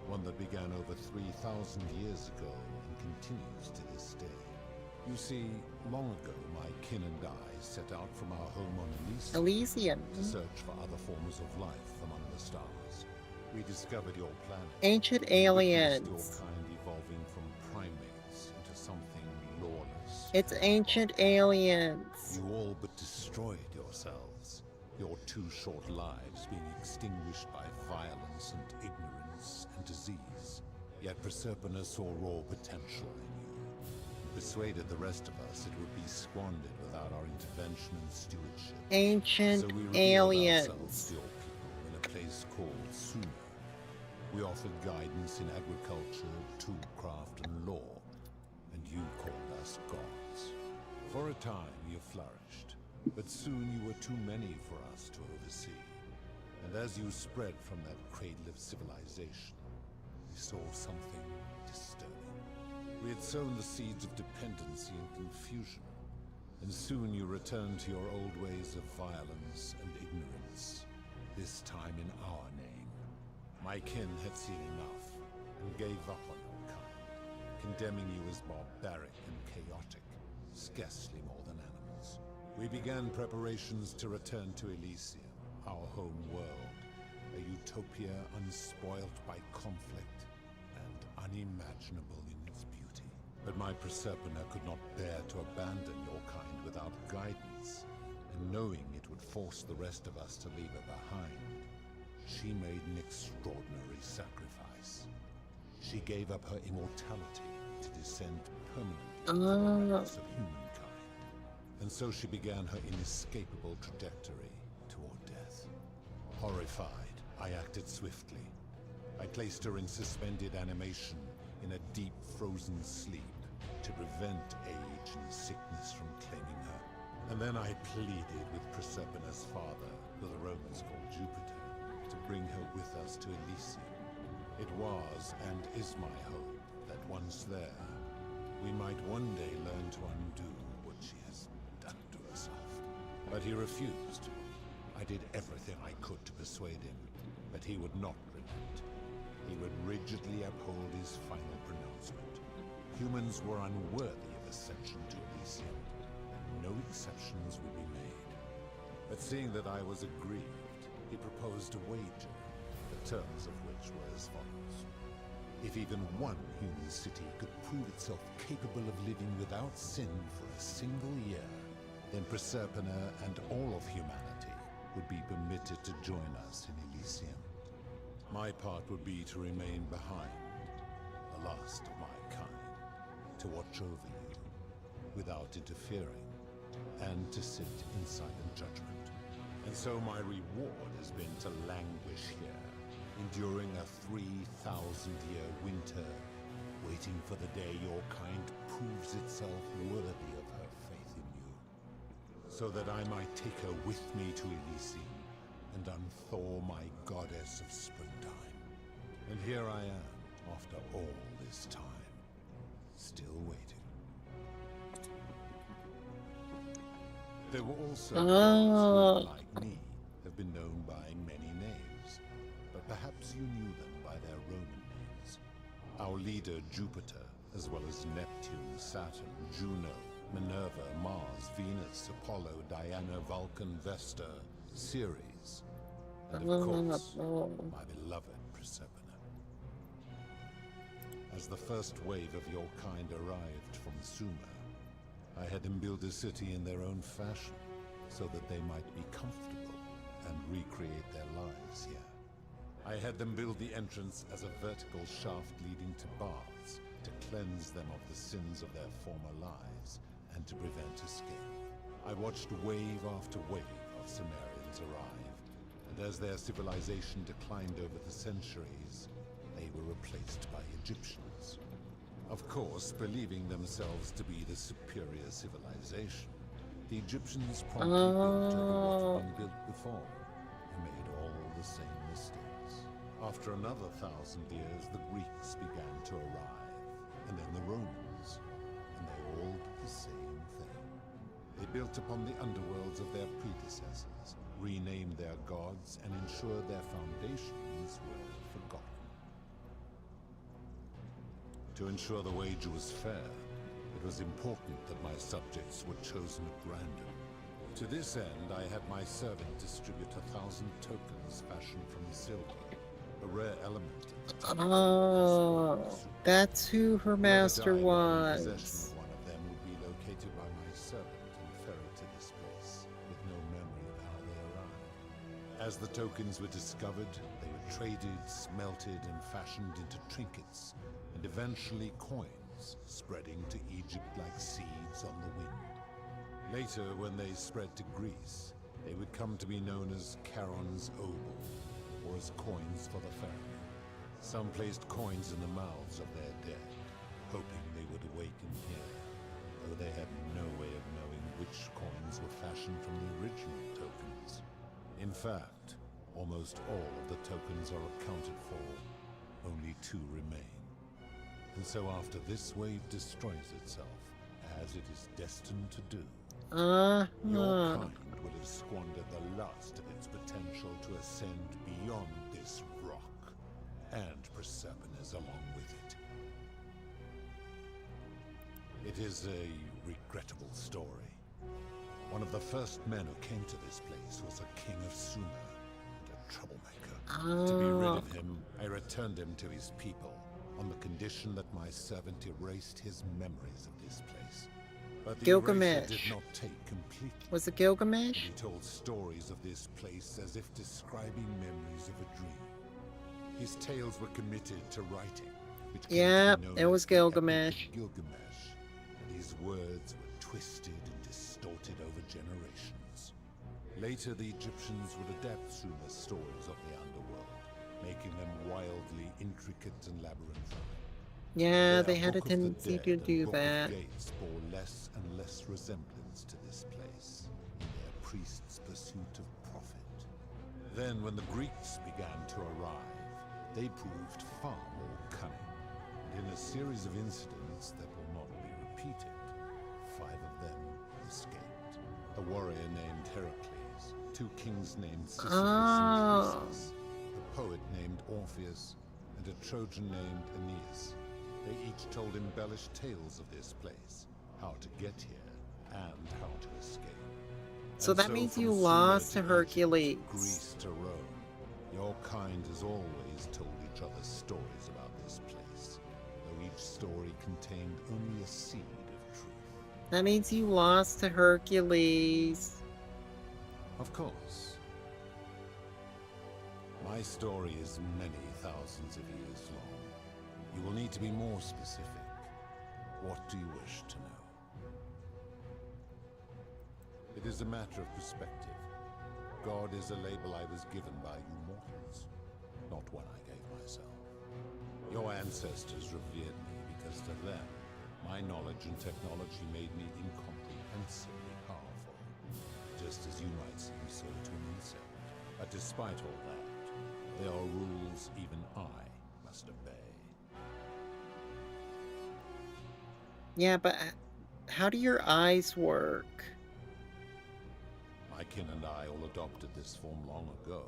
one that began over 3,000 years ago and continues to this day. You see, long ago my kin and I set out from our home on Elysium to search for other forms of life among the stars. We discovered your planet. Ancient and witnessed aliens. your kind evolving from primates into something lawless. It's ancient aliens. You all but destroyed yourselves, your 2 short lives being extinguished by violence and ignorance and disease. Yet Proserpina saw raw potential in you, and persuaded the rest of us it would be squandered without our intervention and stewardship. Ancient So we revealed aliens. ourselves to your people in a place called Sumer. We offered guidance in agriculture, toolcraft, and law, and you called us gods. For a time you flourished, but soon you were too many for us to oversee. And as you spread from that cradle of civilization, we saw something disturbing. We had sown the seeds of dependency and confusion, and soon you returned to your old ways of violence and ignorance, this time in our name. My kin had seen enough, and gave up on your kind, condemning you as barbaric and chaotic, scarcely more than animals. We began preparations to return to Elysium, our home world, a utopia unspoilt by conflict and unimaginable in its beauty. But my Proserpina could not bear to abandon your kind without guidance, and knowing it would force the rest of us to leave her behind, she made an extraordinary sacrifice. She gave up her immortality to descend permanently to the ranks of humankind. And so she began her inescapable trajectory toward death. Horrified, I acted swiftly. I placed her in suspended animation in a deep frozen sleep to prevent age and sickness from claiming her. And then I pleaded with Proserpina's father, who the Romans called Jupiter, to bring her with us to Elysium. It was and is my hope that once there, we might one day learn to undo what she has done to herself. But he refused. I did everything I could to persuade him, but he would not relent. He would rigidly uphold his final pronouncement. Humans were unworthy of ascension to Elysium, and no exceptions would be made. But seeing that I was aggrieved, he proposed a wager, the terms of which were as follows. If even one human city could prove itself capable of living without sin for a single year, then Proserpina and all of humanity would be permitted to join us in Elysium. My part would be to remain behind, the last of my kind, to watch over you without interfering, and to sit in silent judgment. And so my reward has been to languish here, enduring a 3,000-year winter, waiting for the day your kind proves itself worthy of her faith in you, so that I might take her with me to Elysium and unthaw my goddess of springtime. And here I am, after all this time, still waiting. There were also gods who, like me, have been known by many names, but perhaps you knew them by their Roman names. Our leader Jupiter, as well as Neptune, Saturn, Juno, Minerva, Mars, Venus, Apollo, Diana, Vulcan, Vesta, series, and of course, my beloved Persephone. As the first wave of your kind arrived from Sumer, I had them build a city in their own fashion, so that they might be comfortable and recreate their lives here. I had them build the entrance as a vertical shaft leading to baths, to cleanse them of the sins of their former lives, and to prevent escape. I watched wave after wave of Sumerians arrive, and as their civilization declined over the centuries, they were replaced by Egyptians. Of course, believing themselves to be the superior civilization, the Egyptians promptly built over what had been built before, and made all the same mistakes. After another 1,000 years, the Greeks began to arrive, and then the Romans, and they all did the same thing. They built upon the underworlds of their predecessors, renamed their gods, and ensured their foundations were forgotten. To ensure the wage was fair, it was important that my subjects were chosen at random. To this end, I had my servant distribute 1,000 tokens fashioned from silver, a rare element at the time. Oh, that's who her master was. Possession of one of them would be located by my servant and ferried to this place, with no memory of how they arrived. As the tokens were discovered, they were traded, smelted, and fashioned into trinkets, and eventually coins, spreading to Egypt like seeds on the wind. Later, when they spread to Greece, they would come to be known as Charon's obol, or as coins for the pharaoh. Some placed coins in the mouths of their dead, hoping they would awaken here, though they had no way of knowing which coins were fashioned from the original tokens. In fact, almost all of the tokens are accounted for, only 2 remain. And so after this wave destroys itself, as it is destined to do, your kind will have squandered the last of its potential to ascend beyond this rock, and Persephone's along with it. It is a regrettable story. One of the first men who came to this place was a king of Sumer, and a troublemaker. To be rid of him, I returned him to his people, on the condition that my servant erased his memories of this place. But the erasure did not take completely. Was it Gilgamesh? He told stories of this place as if describing memories of a dream. His tales were committed to writing, which came to be known it was as the Epic of Gilgamesh. Gilgamesh, and his words were twisted and distorted over generations. Later, the Egyptians would adapt Sumer's stories of the underworld, making them wildly intricate and labyrinthine. Yeah, they had a tendency to do that. The gates bore less and less resemblance to this place, in their priests' pursuit of profit. Then, when the Greeks began to arrive, they proved far more cunning, and in a series of incidents that will not be repeated, 5 of them escaped. A warrior named Heracles, 2 kings named Sisyphus and Theseus, a poet named Orpheus, and a Trojan named Aeneas. They each told embellished tales of this place, how to get here, and how to escape. So that means you lost to Hercules. Greece to Rome. Your kind has always told each other stories about this place, though each story contained only a seed of truth. That means you lost to Hercules. Of course. My story is many thousands of years long. You will need to be more specific. What do you wish to know? It is a matter of perspective. God is a label I was given by you mortals, not one I gave myself. Your ancestors revered me because to them, my knowledge and technology made me incomprehensibly powerful, just as you might seem so to an insect. But despite all that, there are rules even I must obey. Yeah, but how do your eyes work? My kin and I all adopted this form long ago,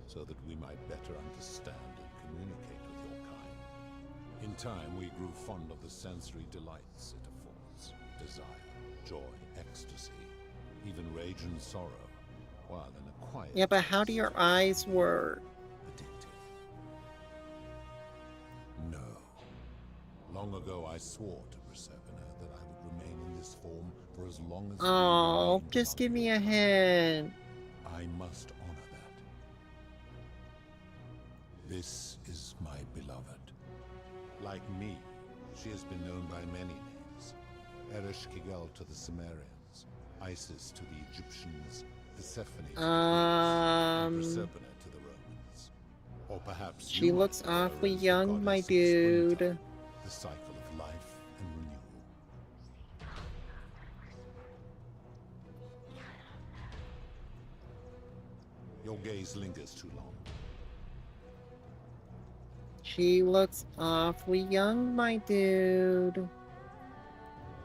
so that we might better understand and communicate with your kind. In time, we grew fond of the sensory delights it affords: desire, joy, ecstasy, even rage and sorrow. while in a quiet Yeah, but how do your eyes work? No. Long ago I swore to Persephone that I would remain in this form for as long as Oh, just give me a hint. I must honor that. This is my beloved. Like me, she has been known by many names. Ereshkigal to the Sumerians, Isis to the Egyptians, Persephone to the Greeks, and Persephone to the Romans. Or perhaps She you looks might know her awfully as the young, my goddess of dude. springtime, the cycle of life and renewal. Your gaze lingers too long. She looks awfully young, my dude.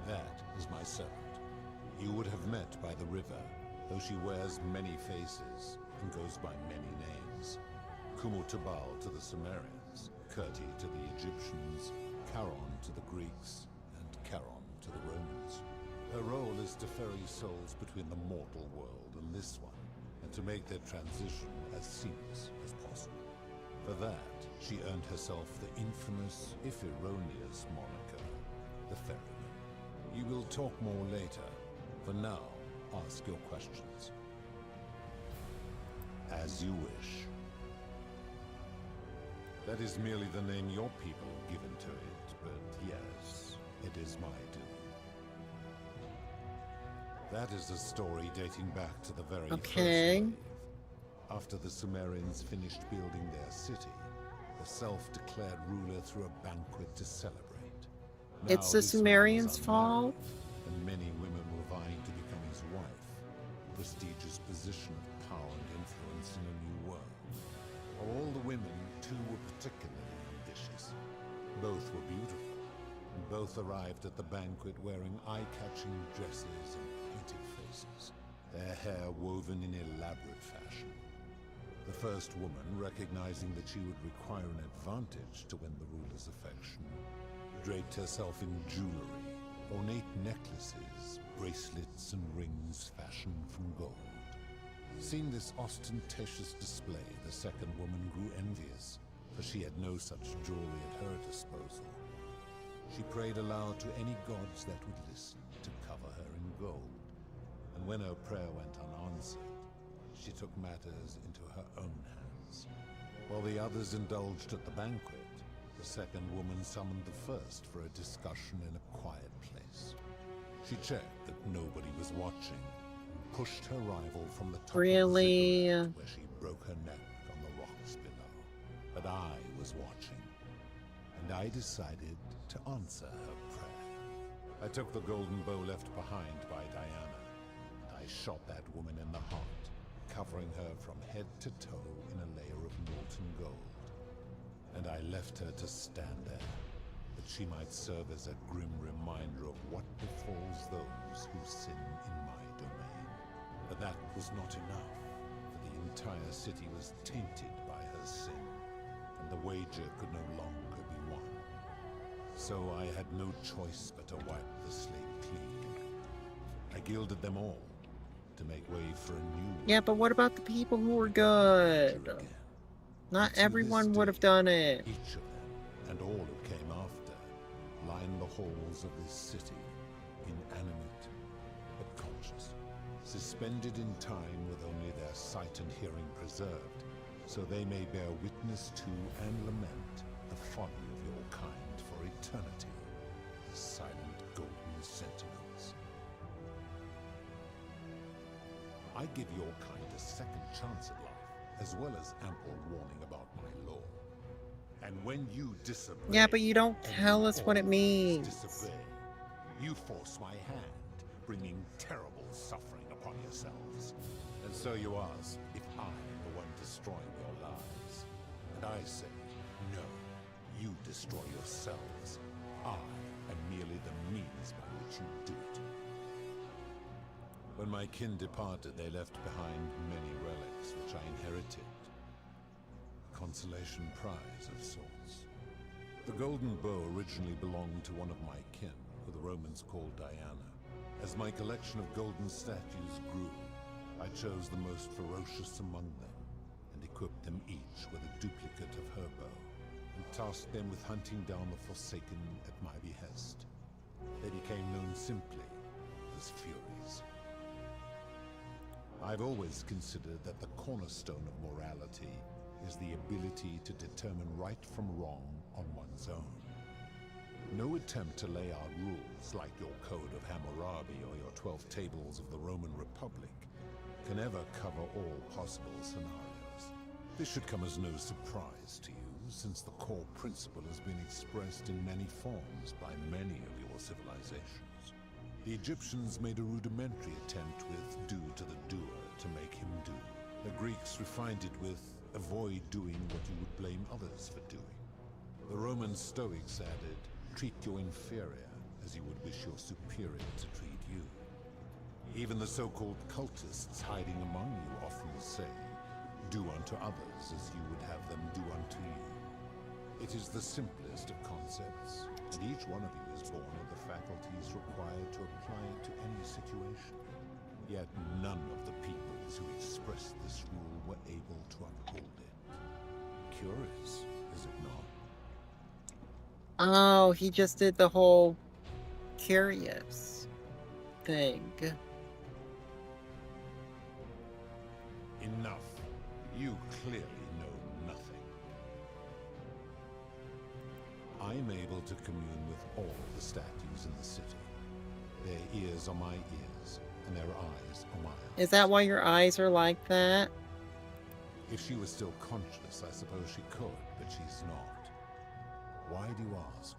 That is my servant. You would have met by the river, though she wears many faces and goes by many names. Kumutubal to the Sumerians, Kirti to the Egyptians, Charon to the Greeks, and Charon to the Romans. Her role is to ferry souls between the mortal world and this one, and to make their transition as seamless as possible. For that, she earned herself the infamous, if erroneous, moniker, the Ferryman. You will talk more later. For now, ask your questions. As you wish. That is merely the name your people have given to it, but yes, it is my doing. That is a story dating back to the very first wave. After the Sumerians finished building their city, the self-declared ruler threw a banquet to celebrate. It's the Sumerians' fault? And many women were vying to become his wife, a prestigious position of power and influence in a new world. Of all the women, two were particularly ambitious. Both were beautiful, and both arrived at the banquet wearing eye-catching dresses and painted faces, their hair woven in elaborate fashion. The first woman, recognizing that she would require an advantage to win the ruler's affection, draped herself in jewelry, ornate necklaces, bracelets, and rings fashioned from gold. Seeing this ostentatious display, the second woman grew envious, for she had no such jewelry at her disposal. She prayed aloud to any gods that would listen to cover her in gold, and when her prayer went unanswered, she took matters into her own hands. While the others indulged at the banquet, the second woman summoned the first for a discussion in a quiet place. She checked that nobody was watching, and pushed her rival from the top of the ziggurat, where she broke her neck on the rocks below. But I was watching, and I decided to answer her prayer. I took the golden bow left behind by Diana, and I shot that woman in the heart, covering her from head to toe in a layer of molten gold. And I left her to stand there, that she might serve as a grim reminder of what befalls those who sin in my domain. But that was not enough, for the entire city was tainted by her sin, and the wager could no longer be won. So I had no choice but to wipe the slate clean. I gilded them all, to make way for a new... Yeah, but what about the people who were good? Not everyone would have done it. Each of them, and all who came after, line the halls of this city, inanimate but conscious, suspended in time with only their sight and hearing preserved, so they may bear witness to and lament the folly of your kind for eternity, the silent golden sentinels. I give your kind a second chance at life, as well as ample warning about my law. And when you disobey... Yeah, but you don't tell us what it means. Disobey, you force my hand, bringing terrible suffering upon yourselves. And so you ask if I am the one destroying your lives. And I say, no, you destroy yourselves. I am merely the means by which you do it. When my kin departed, they left behind many relics which I inherited. A consolation prize of sorts. The golden bow originally belonged to one of my kin, who the Romans called Diana. As my collection of golden statues grew, I chose the most ferocious among them, and equipped them each with a duplicate of her bow, and tasked them with hunting down the Forsaken at my behest. They became known simply as Furies. I've always considered that the cornerstone of morality is the ability to determine right from wrong on one's own. No attempt to lay out rules like your Code of Hammurabi or your 12 Tables of the Roman Republic can ever cover all possible scenarios. This should come as no surprise to you, since the core principle has been expressed in many forms by many of your civilizations. The Egyptians made a rudimentary attempt with do to the doer to make him do. The Greeks refined it with avoid doing what you would blame others for doing. The Roman Stoics added, treat your inferior as you would wish your superior to treat you. Even the so-called cultists hiding among you often say, do unto others as you would have them do unto you. It is the simplest of concepts, and each one of you is born with the faculties required to apply it to any situation. Yet none of the peoples who expressed this rule were able to uphold it. Curious, is it not? Oh, he just did the whole curious thing. Enough. You clearly know nothing. I'm able to commune with all the statues in the city. Their ears are my ears, and their eyes are my eyes. Is that why your eyes are like that? If she was still conscious, I suppose she could, but she's not. Why do you ask?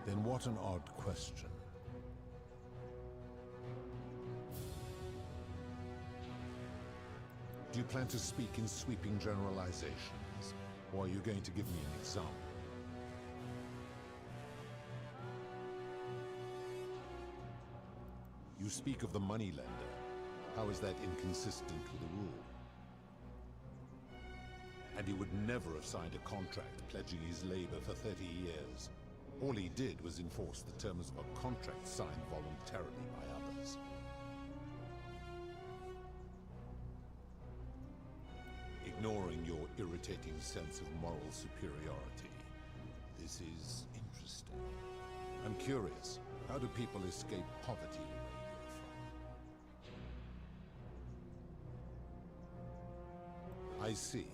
Then what an odd question. Do you plan to speak in sweeping generalizations, or are you going to give me an example? You speak of the moneylender. How is that inconsistent with the rule? And he would never have signed a contract pledging his labor for 30 years. All he did was enforce the terms of a contract signed voluntarily by others. Ignoring your irritating sense of moral superiority, this is interesting. I'm curious, how do people escape poverty where you're from? I see.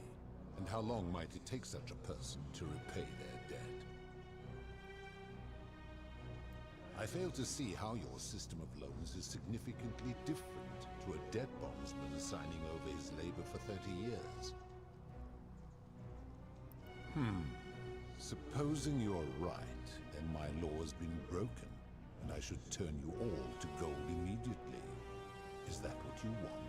And how long might it take such a person to repay their debt? I fail to see how your system of loans is significantly different to a debt bondsman signing over his labor for 30 years. Supposing you're right, then my law has been broken, and I should turn you all to gold immediately. Is that what you want?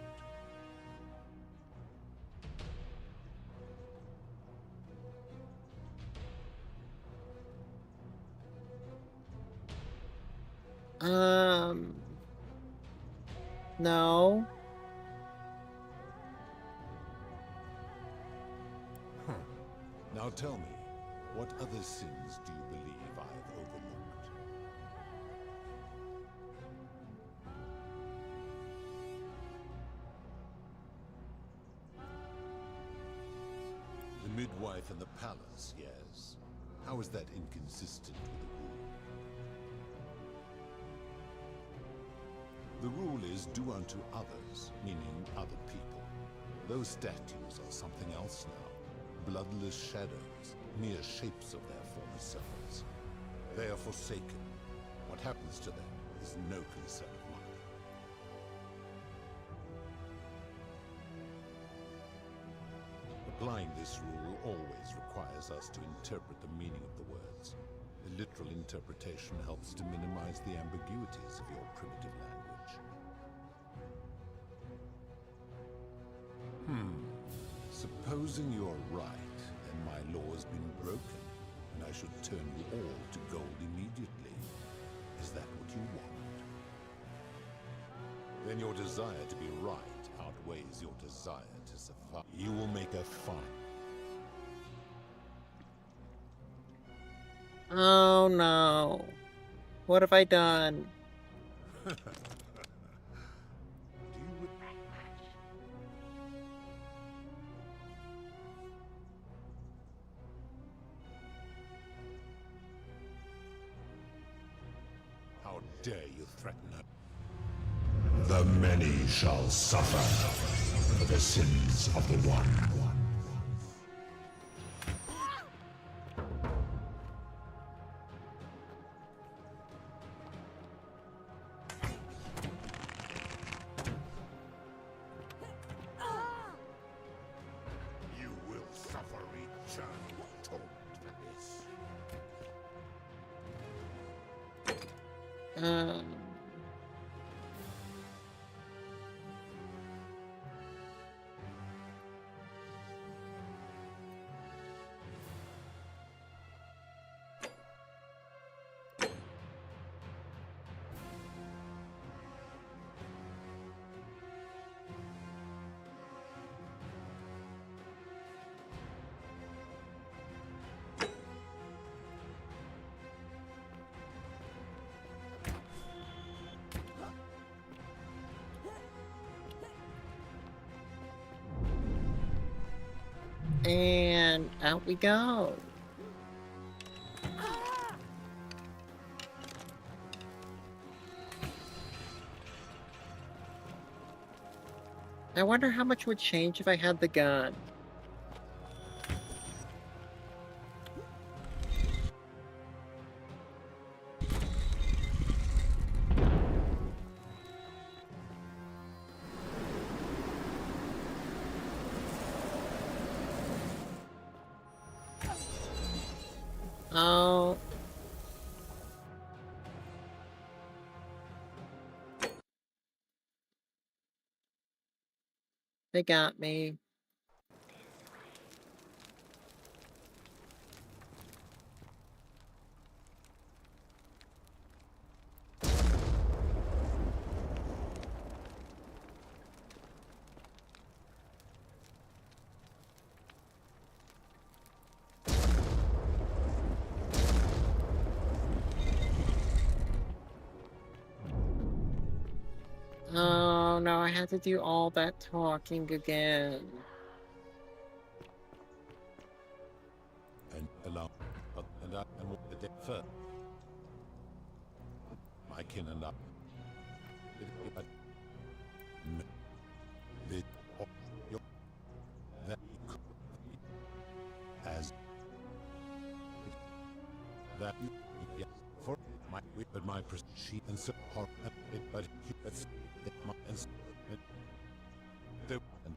No. Now tell me, what other sins do you believe I've overlooked? The midwife in the palace, yes. How is that inconsistent with the rule? The rule is do unto others, meaning other people. Those statues are something else now. Bloodless shadows, mere shapes of their former selves. They are forsaken. What happens to them is no concern of mine. Applying this rule always requires us to interpret the meaning of the words. A literal interpretation helps to minimize the ambiguities of your primitive language. Supposing you're right, then my law has been broken, and I should turn you all to gold immediately. Is that what you want? Then your desire to be right outweighs your desire to survive. You will make a fine. Oh no. What have I done? How dare you threaten her? The many shall suffer for the sins of the one. You will suffer eternal torment for this. And out we go. I wonder how much would change if I had the gun. Oh. They got me. Oh no, I had to do all that talking again. And allow and I and the defer. My kin and I. That as that yeah, for my but my she and so hard but that's my and the and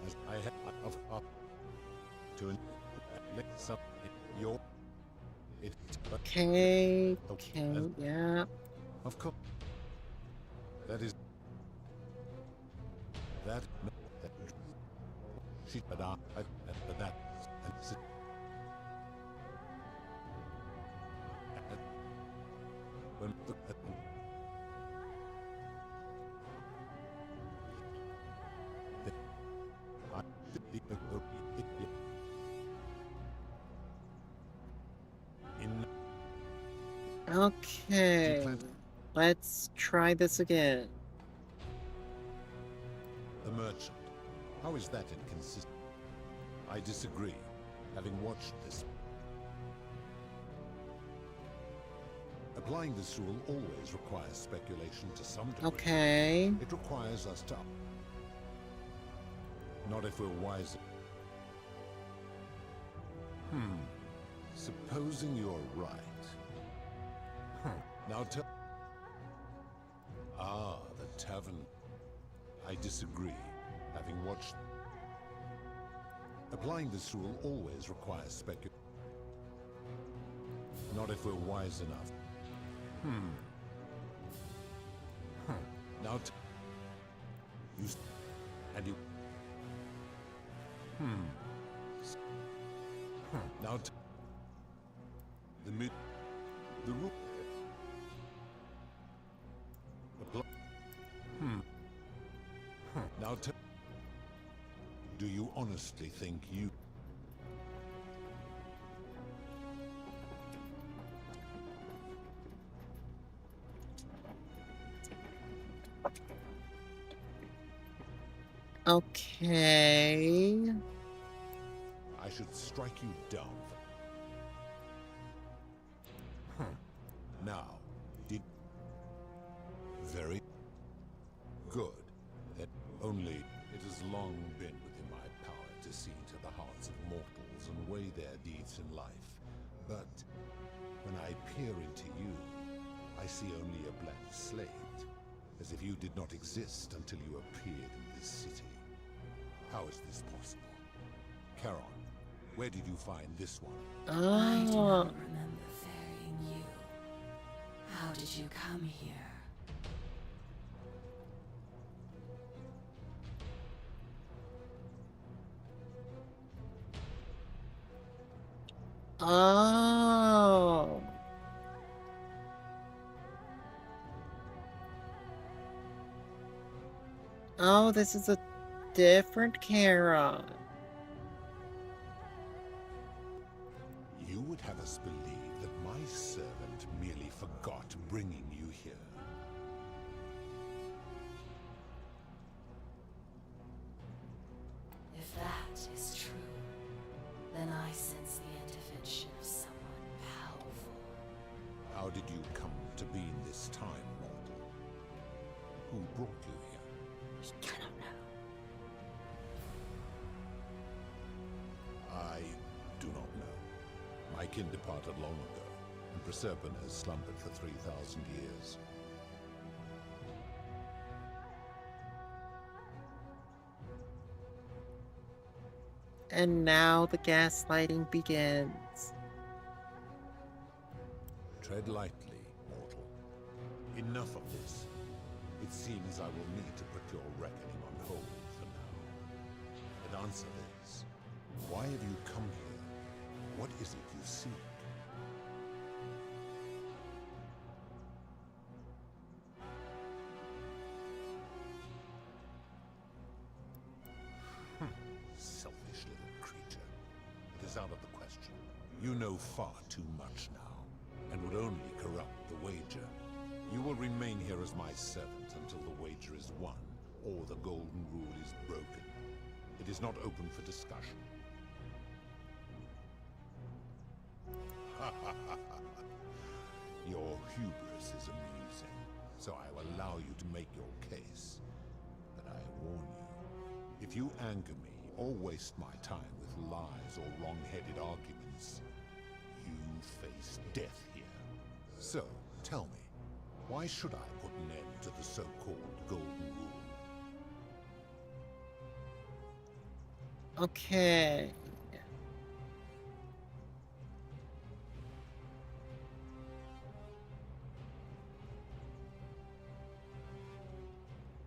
as I have of to next some your it Okay, yeah. of course that is that she but that and when Okay, let's try this again. The merchant. How is that inconsistent? I disagree, having watched this. Applying this rule always requires speculation to some degree. Okay. It requires us to... Not if we're wise. Supposing you're right. Now tell... Ah, the tavern. I disagree, having watched... Applying this rule always requires speculation. Not if we're wise enough. Now you and you now the mid the rule now do you honestly think you Okay. I should strike you down. Now, very good. That only it has long been within my power to see into the hearts of mortals and weigh their deeds in life. But when I peer into you, I see only a blank slate, as if you did not exist until you appeared in this city. How is this possible? Charon, where did you find this one? I do not remember ferrying you. How did you come here? Oh. Oh, this is a different Charon. You would have us believe that my servant merely forgot bringing you here. If that is true, then I sense the intervention of someone powerful. How did you come to be in this time, mortal? Who brought you here? We cannot know. I do not know. My kin departed long ago, and Proserpine has slumbered for 3,000 years. And now the gaslighting begins. Tread lightly, mortal. Enough of this. It seems I will need to put your reckoning on hold for now. But answer this. Why have you come here? What is it you seek? Selfish little creature. It is out of the question. You know far too much now, and would only corrupt the wager. You will remain here as my servant until the wager is won, or the golden rule is broken. It is not open for discussion. Your hubris is amusing, so I will allow you to make your case. But I warn you, if you anger me or waste my time with lies or wrong-headed arguments, you face death here. So, tell me, why should I put an end to the so-called golden rule? Okay.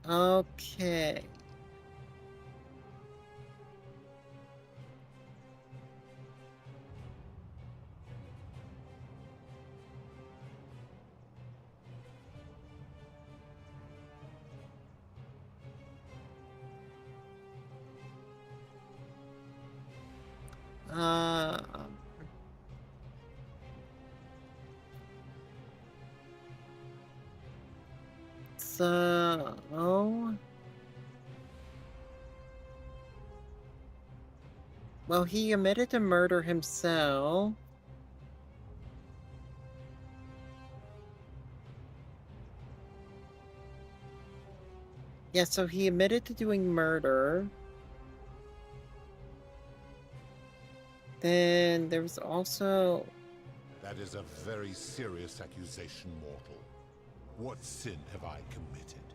Okay. Uh, so, well, he admitted to murder himself. Yeah, so he admitted to doing murder. Then there was also... That is a very serious accusation, mortal. What sin have I committed?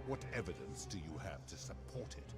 What evidence do you have to support it?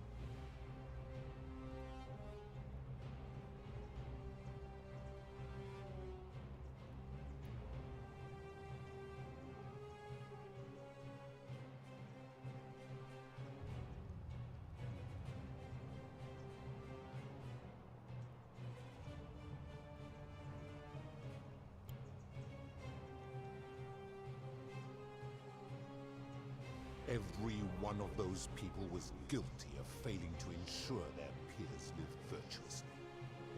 Every one of those people was guilty of failing to ensure their peers lived virtuously.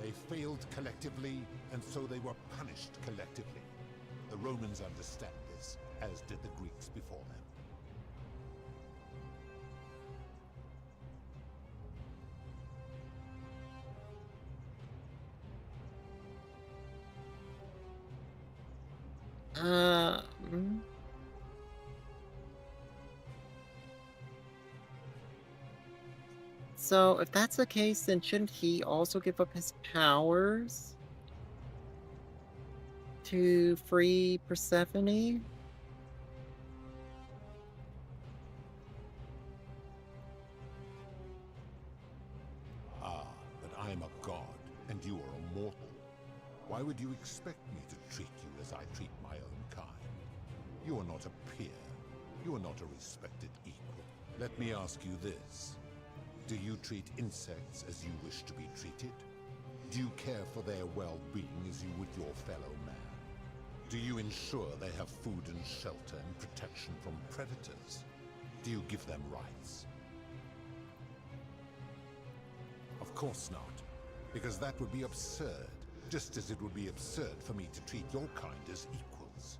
They failed collectively, and so they were punished collectively. The Romans understand this, as did the Greeks before them. Um... So, if that's the case, then shouldn't he also give up his powers to free Persephone? Ah, but I'm a god, and you are a mortal. Why would you expect me to treat you as I treat my own kind? You are not a peer. You are not a respected equal. Let me ask you this. Do you treat insects as you wish to be treated? Do you care for their well-being as you would your fellow man? Do you ensure they have food and shelter and protection from predators? Do you give them rights? Of course not, because that would be absurd, just as it would be absurd for me to treat your kind as equals.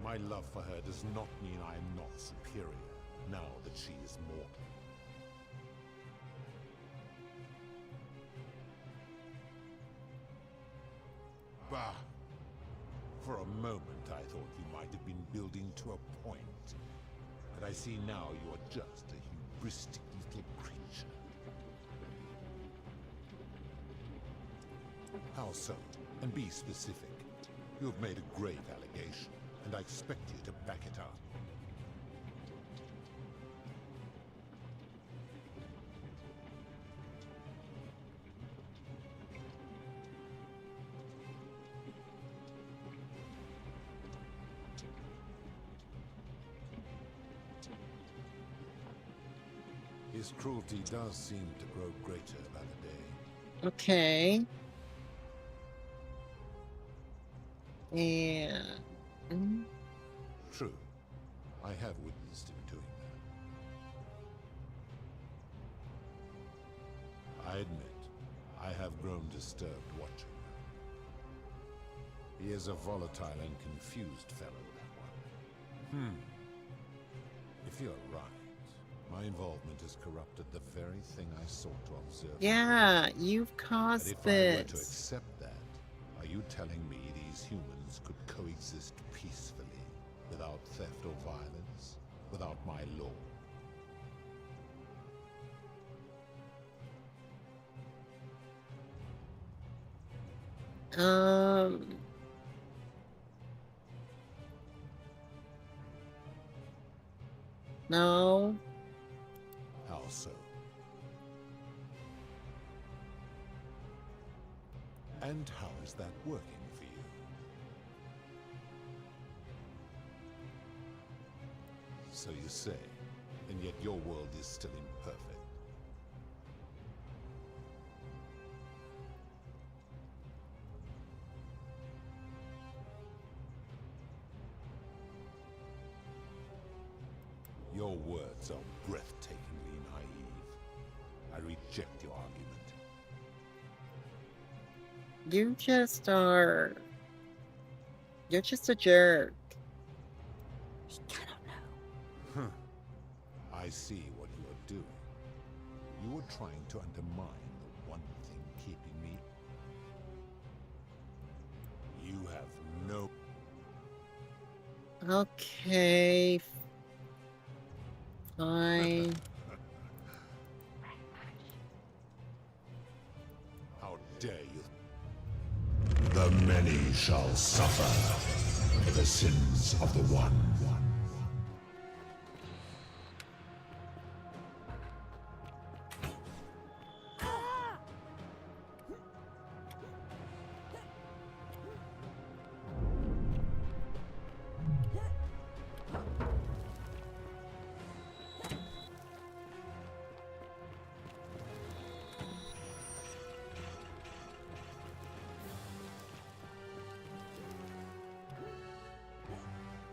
My love for her does not mean I am not superior, now that she is mortal. Bah! For a moment I thought you might have been building to a point, but I see now you are just a hubristic little creature. How so? And be specific. You have made a grave allegation, and I expect you to back it up. His cruelty does seem to grow greater by the day. Okay. And... True. I have witnessed him doing that. I admit, I have grown disturbed watching her. He is a volatile and confused fellow, that one. If you're right, my involvement has corrupted the very thing I sought to observe. Yeah, you've caused But if I were to this. accept that, are you telling me these humans could coexist peacefully, without theft or violence, without my law? No. How so? And how is that working for you? So you say, and yet your world is still imperfect. Your words are breathtakingly naive. I reject your argument. You just are... You're just a jerk. I see what you are doing. You are trying to undermine the one thing keeping me. You have no... Okay. Fine. How dare you? The many shall suffer for the sins of the one.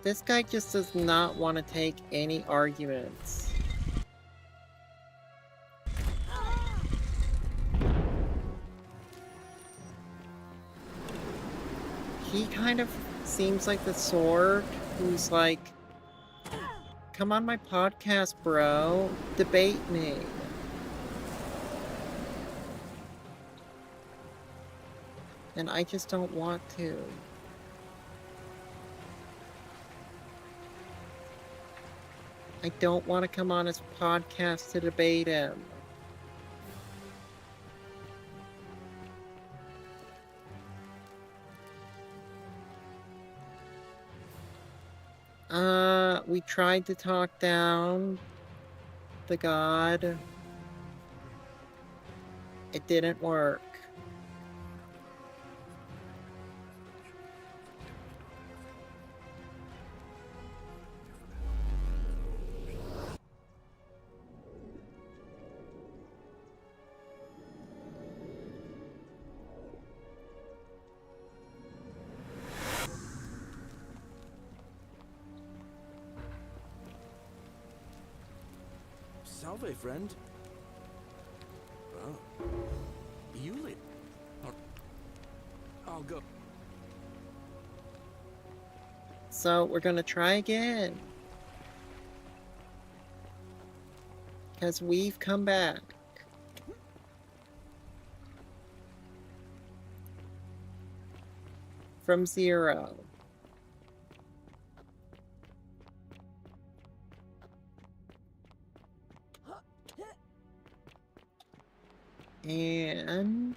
This guy just does not want to take any arguments. He kind of seems like the sort who's like, come on my podcast, bro. Debate me. And I just don't want to. I don't want to come on his podcast to debate him. We tried to talk down the god. It didn't work. Salve, friend. Well, you leave. I'll go. So we're gonna try again. Because we've come back. From 0. And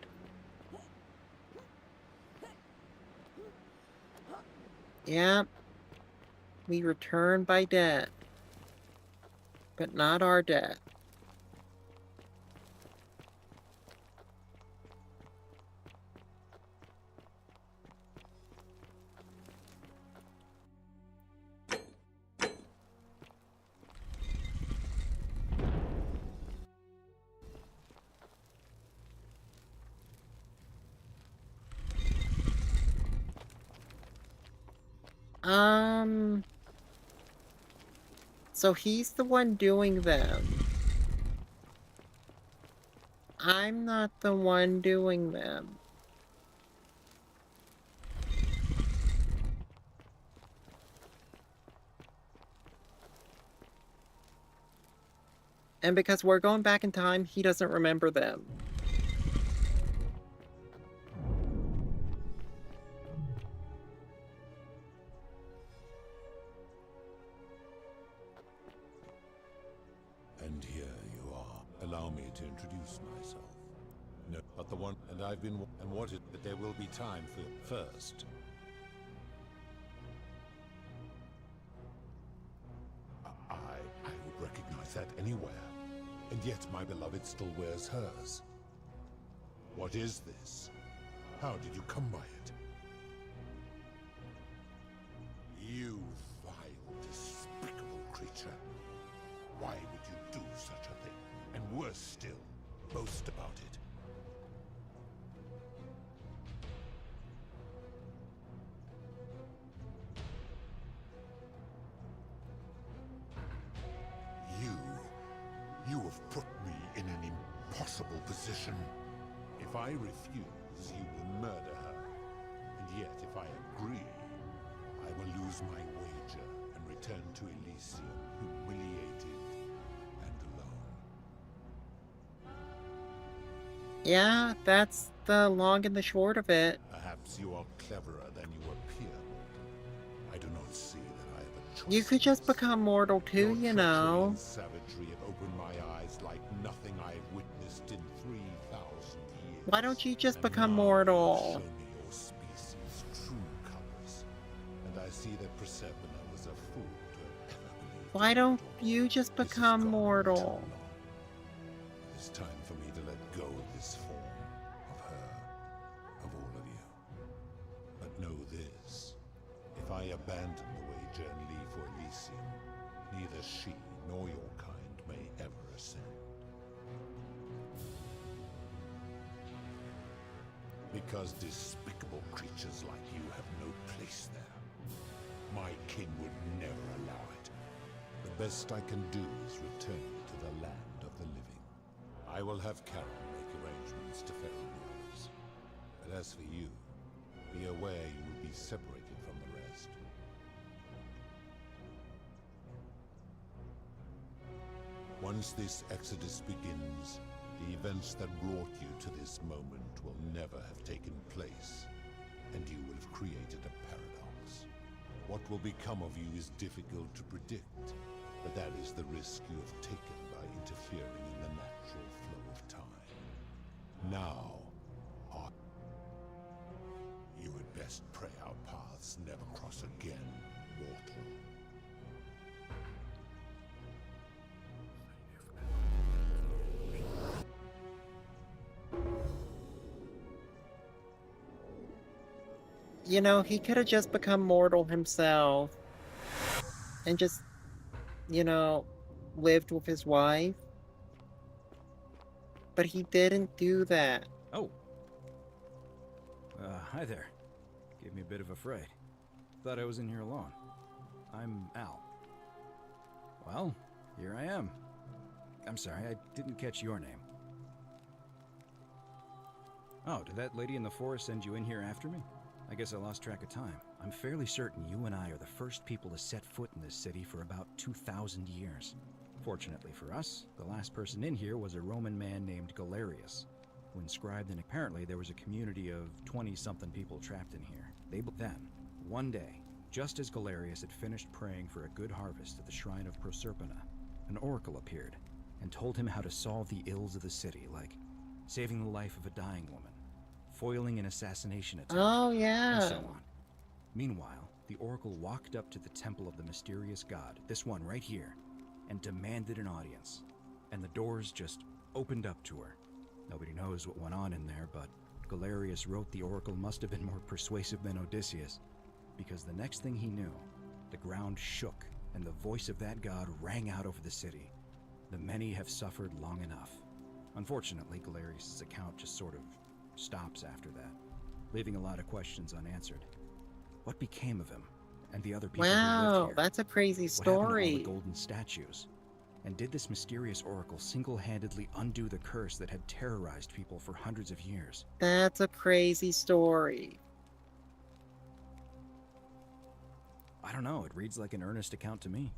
yeah, we return by debt, but not our debt. So he's the one doing them. I'm not the one doing them. And because we're going back in time, he doesn't remember them. And here you are. Allow me to introduce myself. No, but the one, and I've been, and what is that there will be time for first. I would recognize that anywhere. And yet my beloved still wears hers. What is this? How did you come by it? You vile, despicable creature. Why would you do such a thing? And worse still, boast about it. You have put me in an impossible position. If I refuse, you will murder her. And yet, if I agree, I will lose my wager and return to Elysium, humiliated and alone. Yeah, that's the long and the short of it. Perhaps you are cleverer than you appear, Mortal. I do not see that I have a choice. You could just become mortal too, you know. And savagery have opened my eyes like nothing I have witnessed in 3,000 years. Why don't you just become mortal? Show me your species' true colors, and I see that Persephone was a fool to have ever believed. Why don't you just become mortal? It is time for me to let go of this form, of her, of all of you. But know this, if I abandon the wager and leave for Elysium, neither she nor your kind may ever ascend. Because despicable creatures like you have no place there. My king would never allow it. The best I can do is return you to the land of the living. I will have Charon make arrangements to ferry the others. But as for you, be aware you will be separated from the rest. Once this exodus begins, The events that brought you to this moment will never have taken place, and you will have created a paradox. What will become of you is difficult to predict, but that is the risk you have taken by interfering in the natural flow of time. Now, you had best pray our paths never cross again, mortal. You know, he could have just become mortal himself and just, you know, lived with his wife. But he didn't do that. Oh. Hi there. Gave me a bit of a fright. Thought I was in here alone. I'm Al. Well, here I am. I'm sorry, I didn't catch your name. Oh, did that lady in the forest send you in here after me? I guess I lost track of time. I'm fairly certain you and I are the first people to set foot in this city for about 2,000 years. Fortunately for us, the last person in here was a Roman man named Galerius, who inscribed, and apparently there was a community of 20-something people trapped in here. Then, one day, just as Galerius had finished praying for a good harvest at the shrine of Proserpina, an oracle appeared and told him how to solve the ills of the city, like saving the life of a dying woman, foiling an assassination attempt, Oh, yeah. and so on. Meanwhile, the oracle walked up to the temple of the mysterious god, this one right here, and demanded an audience. And the doors just opened up to her. Nobody knows what went on in there, but Galerius wrote the oracle must have been more persuasive than Odysseus, because the next thing he knew, the ground shook, and the voice of that god rang out over the city. The many have suffered long enough. Unfortunately, Galerius' account just sort of stops after that, leaving a lot of questions unanswered. What became of him and the other people who lived Wow, here? that's a crazy What happened to all story. the golden statues? And did this mysterious oracle single-handedly undo the curse that had terrorized people for hundreds of years? That's a crazy story. I don't know, it reads like an earnest account to me.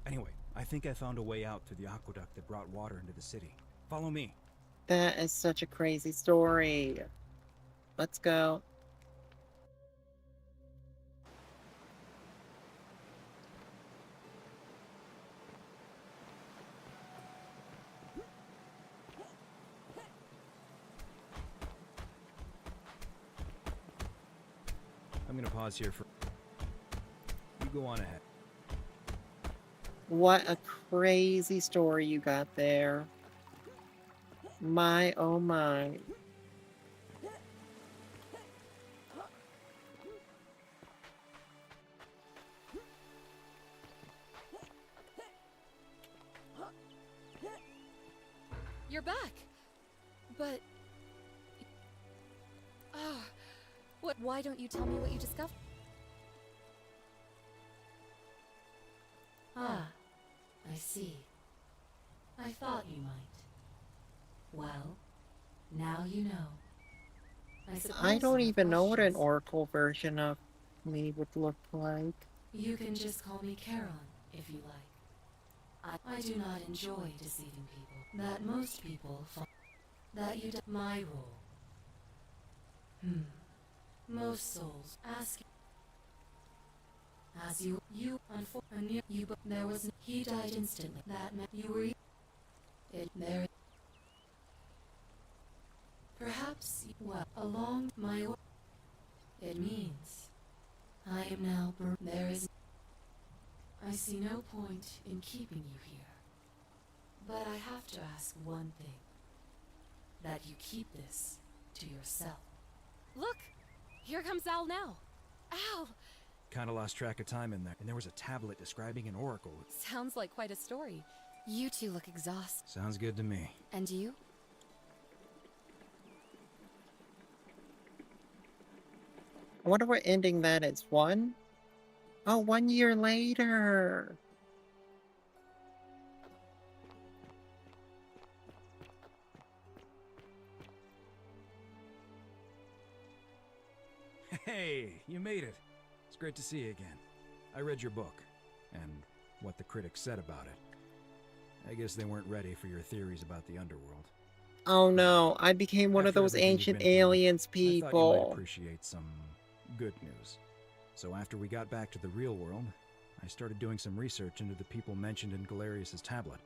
Anyway, I think I found a way out through the aqueduct that brought water into the city. Follow me. That is such a crazy story. Let's go. I'm gonna pause here for... You go on ahead. What a crazy story you got there. My, oh my. You're back. But... Ah, what? Why don't you tell me what you discovered? Ah, I see. I thought you might. Well, now you know. I don't you have even know what an questions. oracle version of me would look like. You can just call me Charon, if you like. I do not enjoy deceiving people. That most people find that you my role. Most souls ask as you unfortunately you but there was he died instantly. That meant you were it there. Perhaps well along my it means I am now there is I see no point in keeping you here. But I have to ask one thing. That you keep this to yourself. Look! Here comes Al now. Al! Kinda lost track of time in there, and there was a tablet describing an oracle. Sounds like quite a story. You two look exhausted. Sounds good to me. And you? I wonder what ending that is. 1? Oh, 1 year later. Hey, you made it. It's great to see you again. I read your book, and what the critics said about it. I guess they weren't ready for your theories about the underworld. Oh no, I became one of After those everything you've ancient been through, aliens I thought you might people. appreciate some good news. So after we got back to the real world, I started doing some research into the people mentioned in Galerius's tablet.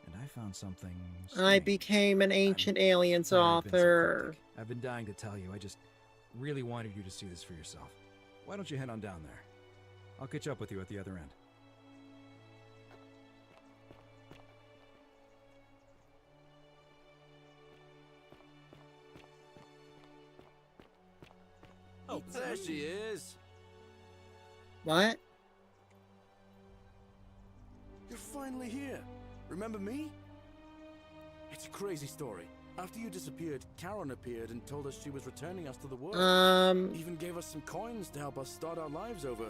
And I found something strange. I became an ancient aliens Sorry I've been so author. cryptic. I've been dying to tell you. I just really wanted you to see this for yourself. Why don't you head on down there? I'll catch up with you at the other end. Oh, there she is. What? You're finally here. Remember me? It's a crazy story. After you disappeared, Karen appeared and told us she was returning us to the world. Even gave us some coins to help us start our lives over.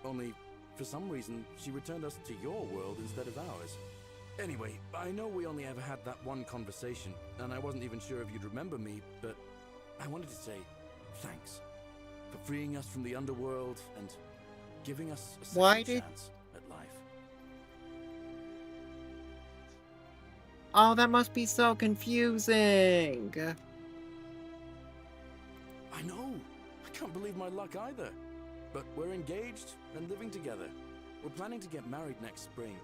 Only, for some reason, she returned us to your world instead of ours. Anyway, I know we only ever had that one conversation, and I wasn't even sure if you'd remember me, but I wanted to say thanks for freeing us from the underworld and giving us a second chance at life. Oh, that must be so confusing. I know. I can't believe my luck either. But we're engaged and living together. We're planning to get married next spring.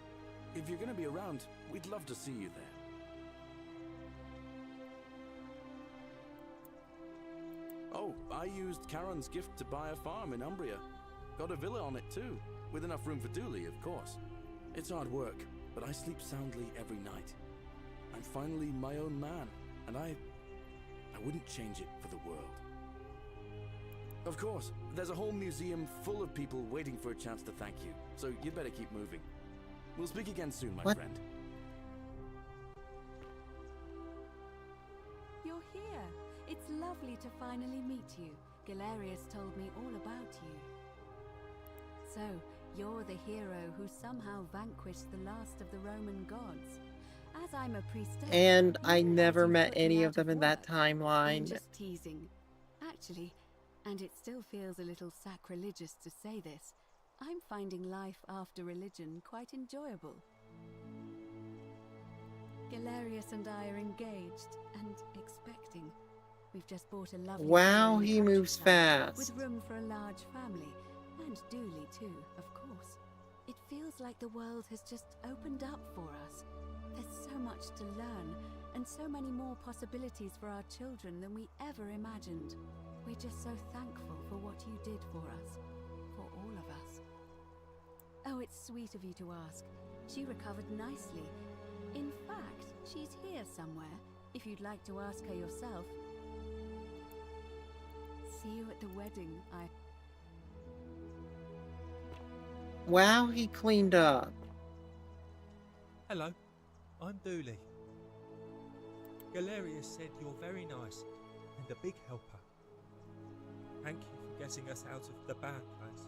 If you're going to be around, we'd love to see you there. Oh, I used Karen's gift to buy a farm in Umbria. Got a villa on it too, with enough room for Dooley, of course. It's hard work, but I sleep soundly every night. I'm finally my own man, and I wouldn't change it for the world. Of course, there's a whole museum full of people waiting for a chance to thank you, so you'd better keep moving. We'll speak again soon, my friend. You're here. It's lovely to finally meet you. Galerius told me all about you. So, you're the hero who somehow vanquished the last of the Roman gods. As I'm a priestess, And I never met any of them in that I'm timeline. just teasing. Actually, and it still feels a little sacrilegious to say this, I'm finding life after religion quite enjoyable. Galerius and I are engaged and expecting. We've just bought a lovely Wow, villa in he the moves countryside, fast. with room for a large family, and Dooley too, of course. It feels like the world has just opened up for us. There's so much to learn, and so many more possibilities for our children than we ever imagined. We're just so thankful for what you did for us, for all of us. Oh, it's sweet of you to ask. She recovered nicely. In fact, she's here somewhere, if you'd like to ask her yourself. See you at the wedding, Wow, he cleaned up. Hello, I'm Dooley. Galerius said you're very nice and a big helper. Thank you for getting us out of the bad place.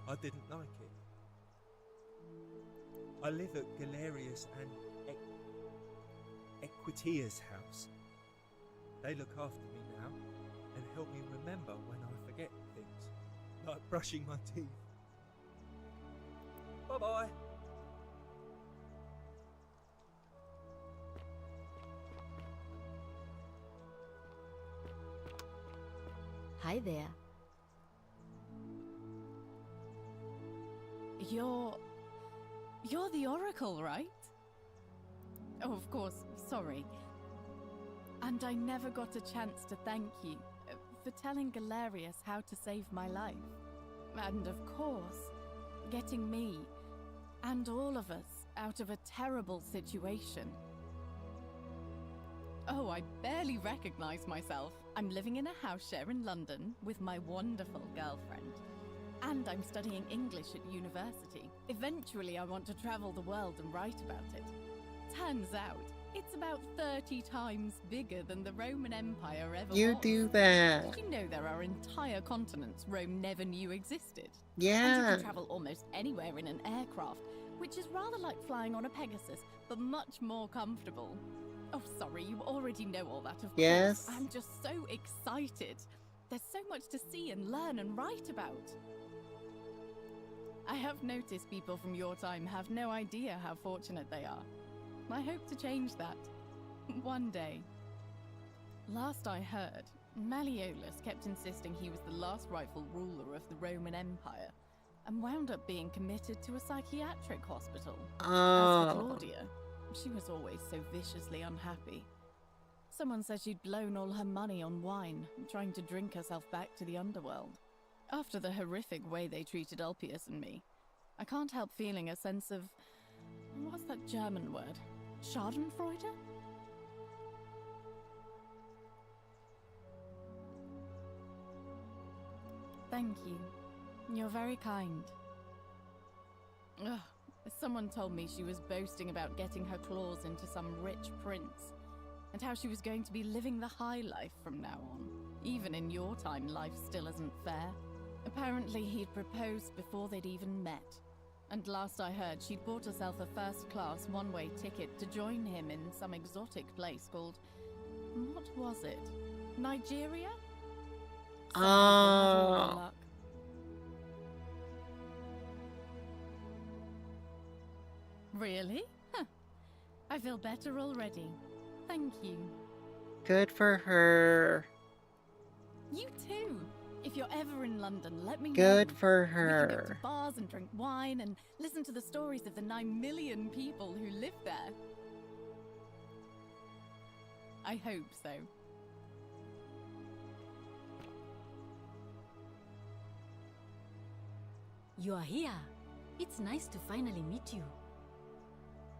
I didn't like it. I live at Galerius and Equitia's house. They look after me now and help me remember when I forget things, like brushing my teeth. Bye-bye. Hi there. You're the Oracle, right? Oh, of course, sorry. And I never got a chance to thank you for telling Galerius how to save my life. And of course, getting me and all of us out of a terrible situation. Oh, I barely recognize myself. I'm living in a house share in London with my wonderful girlfriend. And I'm studying English at university. Eventually, I want to travel the world and write about it. Turns out, it's about 30 times bigger than the Roman Empire ever was. You do that. Did you know there are entire continents Rome never knew existed? Yeah. And you can travel almost anywhere in an aircraft, which is rather like flying on a Pegasus, but much more comfortable. Oh, sorry, you already know all that, of Yes. course. I'm just so excited. There's so much to see and learn and write about. I have noticed people from your time have no idea how fortunate they are. I hope to change that. One day. Last I heard, Malleolus kept insisting he was the last rightful ruler of the Roman Empire, and wound up being committed to a psychiatric hospital. As for Claudia, she was always so viciously unhappy. Someone said she'd blown all her money on wine, trying to drink herself back to the underworld. After the horrific way they treated Ulpius and me, I can't help feeling a sense of... what's that German word? Schadenfreude? Thank you. You're very kind. Ugh, someone told me she was boasting about getting her claws into some rich prince, and how she was going to be living the high life from now on. Even in your time, life still isn't fair. Apparently he'd proposed before they'd even met. And last I heard, she'd bought herself a first-class one-way ticket to join him in some exotic place called... what was it? Nigeria? Oh. Really? Huh. I feel better already. Thank you. Good for her. You too. If you're ever in London, let me know. Good for We can go to her. bars and drink wine and listen to the stories of the 9 million people who live there. I hope so. You are here. It's nice to finally meet you.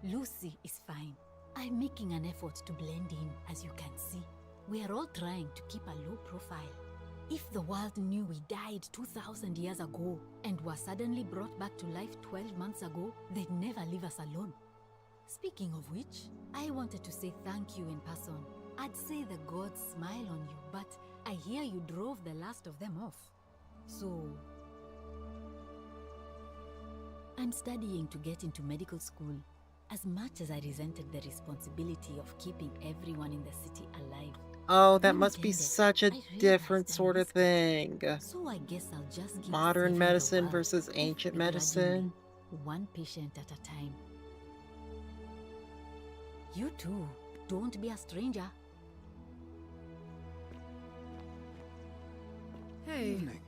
Lucy is fine. I'm making an effort to blend in, as you can see. We are all trying to keep a low profile. If the world knew we died 2,000 years ago and were suddenly brought back to life 12 months ago, they'd never leave us alone. Speaking of which, I wanted to say thank you in person. I'd say the gods smile on you, but I hear you drove the last of them off. So... I'm studying to get into medical school. As much as I resented the responsibility of keeping everyone in the city alive. Oh, that One must be attended, such a I realized different I sort of missed it. thing. So I guess I'll just keep Modern saving the medicine world, versus ancient medicine. one patient at a time. You too. Don't be a stranger. Hey. Evening.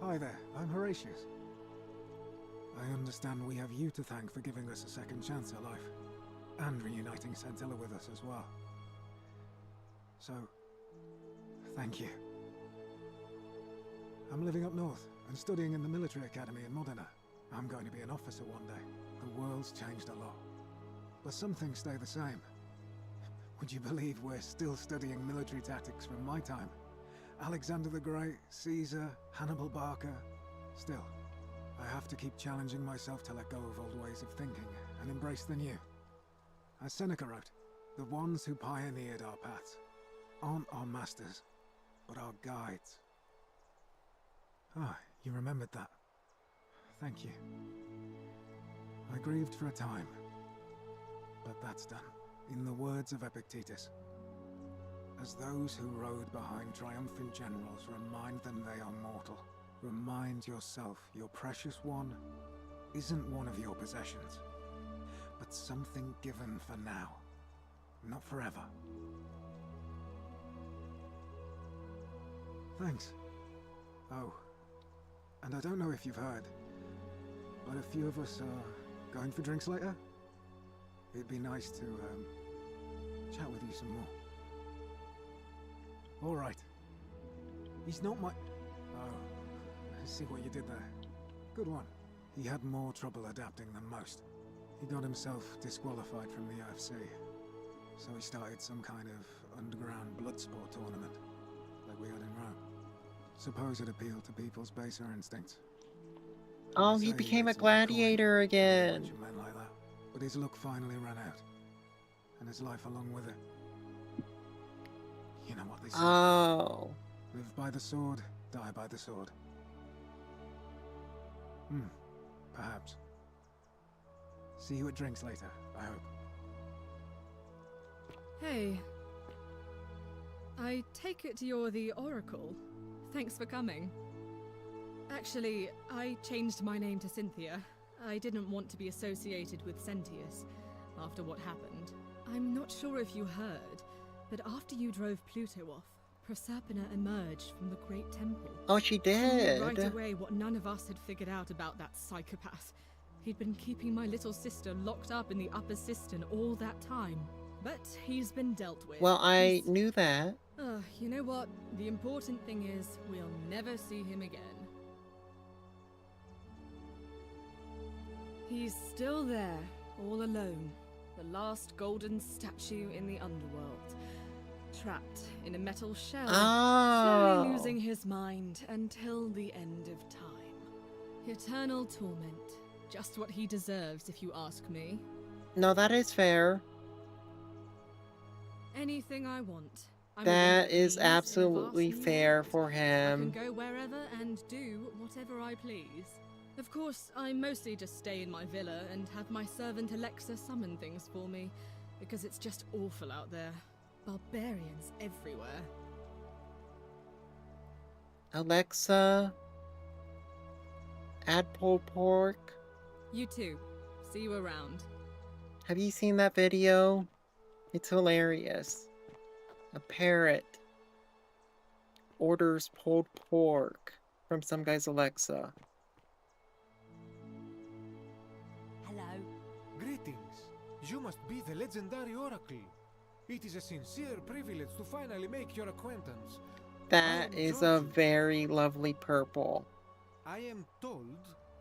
Hi there, I'm Horatius. I understand we have you to thank for giving us a second chance at life, and reuniting Centilla with us as well. So, thank you. I'm living up north and studying in the military academy in Modena. I'm going to be an officer one day. The world's changed a lot, but some things stay the same. Would you believe we're still studying military tactics from my time? Alexander the Great, Caesar, Hannibal Barca. Still, I have to keep challenging myself to let go of old ways of thinking and embrace the new. As Seneca wrote, the ones who pioneered our paths aren't our masters, but our guides. Ah, you remembered that. Thank you. I grieved for a time, but that's done. In the words of Epictetus, as those who rode behind triumphant generals remind them they are mortal, remind yourself your precious one isn't one of your possessions, but something given for now, not forever. Thanks. Oh, and I don't know if you've heard, but a few of us are going for drinks later. It'd be nice to chat with you some more. All right. He's not my... Oh, I see what you did there. Good one. He had more trouble adapting than most. He got himself disqualified from the UFC, so he started some kind of underground blood sport tournament, like we had in Rome. Suppose it appealed to people's baser instincts. Oh, he Say became a it's easy going gladiator with a again. bunch of men like that, but his luck finally ran out, and his life along with it. You know what they say. Oh. Live by the sword, die by the sword. Perhaps. See you at drinks later, I hope. Hey. I take it you're the Oracle. Thanks for coming. Actually, I changed my name to Cynthia. I didn't want to be associated with Sentius. after what happened. I'm not sure if you heard, but after you drove Pluto off, Proserpina emerged from the Great Temple. Oh, she She knew did. right away what none of us had figured out about that psychopath. He'd been keeping my little sister locked up in the upper cistern all that time. But he's been dealt with. Well, I knew that. You know what? The important thing is we'll never see him again. He's still there, all alone. The last golden statue in the underworld. Trapped in a metal shell, slowly losing his mind until the end of time. Eternal torment. Just what he deserves, if you ask me. No, that is fair. Anything I want. That is absolutely fair for I him. can go wherever and do whatever I please. Of course, I mostly just stay in my villa and have my servant Alexa summon things for me, because it's just awful out there. Barbarians everywhere. Alexa, add pulled pork. You too. See you around. Have you seen that video? It's hilarious. A parrot orders pulled pork from some guy's Alexa. Hello. Greetings. You must be the legendary oracle. It is a sincere privilege to finally make your acquaintance. That is a very lovely purple. I am told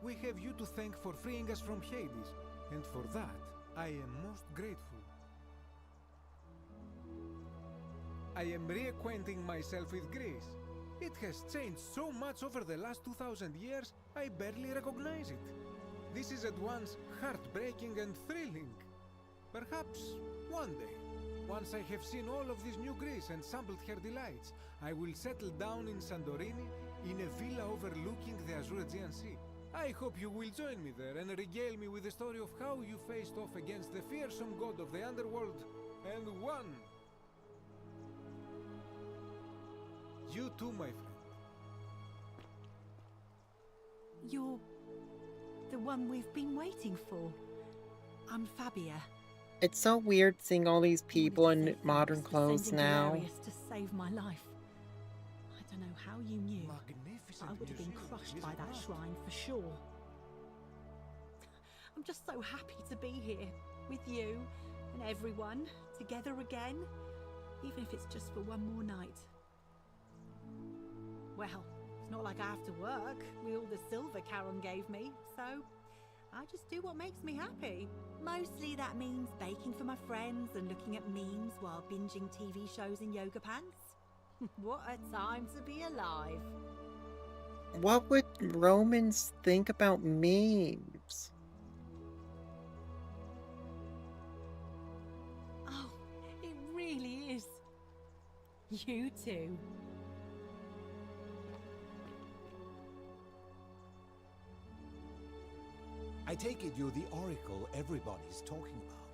we have you to thank for freeing us from Hades, and for that I am most grateful. I am reacquainting myself with Greece. It has changed so much over the last 2,000 years, I barely recognize it. This is at once heartbreaking and thrilling. Perhaps one day, once I have seen all of this new Greece and sampled her delights, I will settle down in Santorini in a villa overlooking the Azure-Aegean Sea. I hope you will join me there and regale me with the story of how you faced off against the fearsome god of the underworld and won. You too, my friend. You're the one we've been waiting for. I'm Fabia. It's so weird seeing all these people in modern clothes now. To save my life. I don't know how you knew. I would have been crushed by that shrine for sure. I'm just so happy to be here with you and everyone together again, even if it's just for one more night. Well, it's not like I have to work with all the silver Charon gave me, so I just do what makes me happy. Mostly that means baking for my friends and looking at memes while binging TV shows in yoga pants. What a time to be alive. What would Romans think about memes? Oh, it really is. You too. I take it you're the oracle everybody's talking about.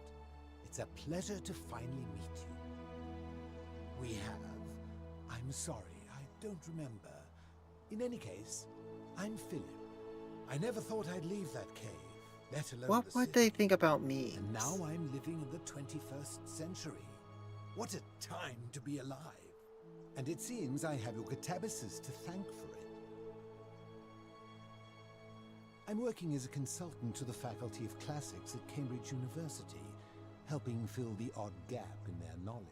It's a pleasure to finally meet you. We have. I'm sorry, I don't remember. In any case, I'm Philip. I never thought I'd leave that cave, let alone What the would city. they think about me? And now I'm living in the 21st century. What a time to be alive. And it seems I have your catabasis to thank for it. I'm working as a consultant to the Faculty of Classics at Cambridge University, helping fill the odd gap in their knowledge.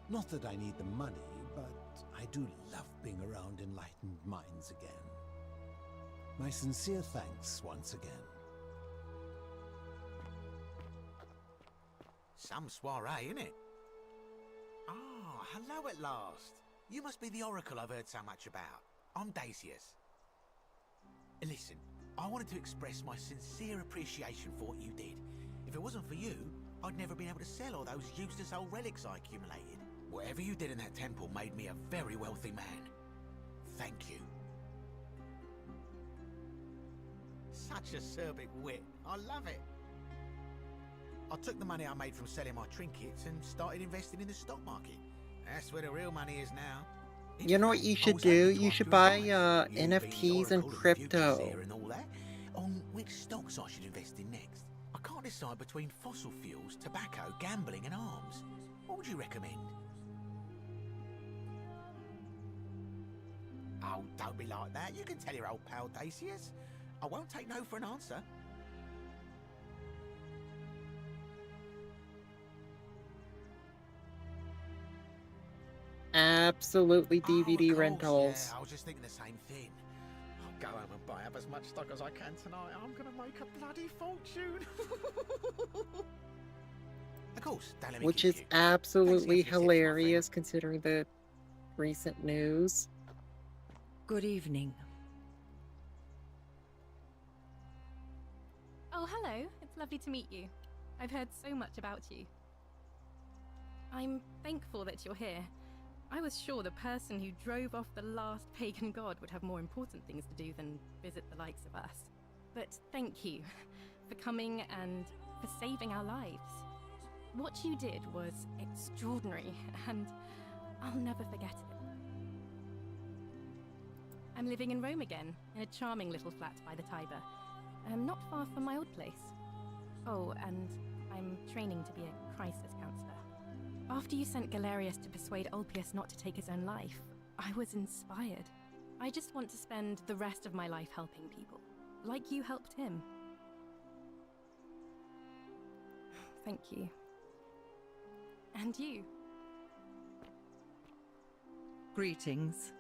Not that I need the money, but I do love being around enlightened minds again. My sincere thanks once again. Some soiree, innit? Ah, hello at last. You must be the oracle I've heard so much about. I'm Dacius. Listen, I wanted to express my sincere appreciation for what you did. If it wasn't for you, I'd never been able to sell all those useless old relics I accumulated. Whatever you did in that temple made me a very wealthy man. Thank you. Such acerbic wit. I love it. I took the money I made from selling my trinkets and started investing in the stock market. That's where the real money is now. You know what you should do? You should buy NFTs and crypto. And all that, on which stocks I should invest in next. I can't decide between fossil fuels, tobacco, gambling and arms. What would you recommend? Oh, don't be like that. You can tell your old pal Dacius. I won't take no for an answer. Absolutely DVD of course, rentals. Yeah, I was just thinking the same thing. I'll go home and buy up as much stock as I can tonight. I'm gonna make a bloody fortune. Of course, don't let me Which keep is you. absolutely Thanks again for your tips, my friend. hilarious considering the recent news. Good evening. Oh, hello. It's lovely to meet you. I've heard so much about you. I'm thankful that you're here. I was sure the person who drove off the last pagan god would have more important things to do than visit the likes of us. But thank you for coming and for saving our lives. What you did was extraordinary, and I'll never forget it. I'm living in Rome again, in a charming little flat by the Tiber. Not far from my old place. Oh, and I'm training to be a crisis counselor. After you sent Galerius to persuade Ulpius not to take his own life, I was inspired. I just want to spend the rest of my life helping people, like you helped him. Thank you. And you. Greetings.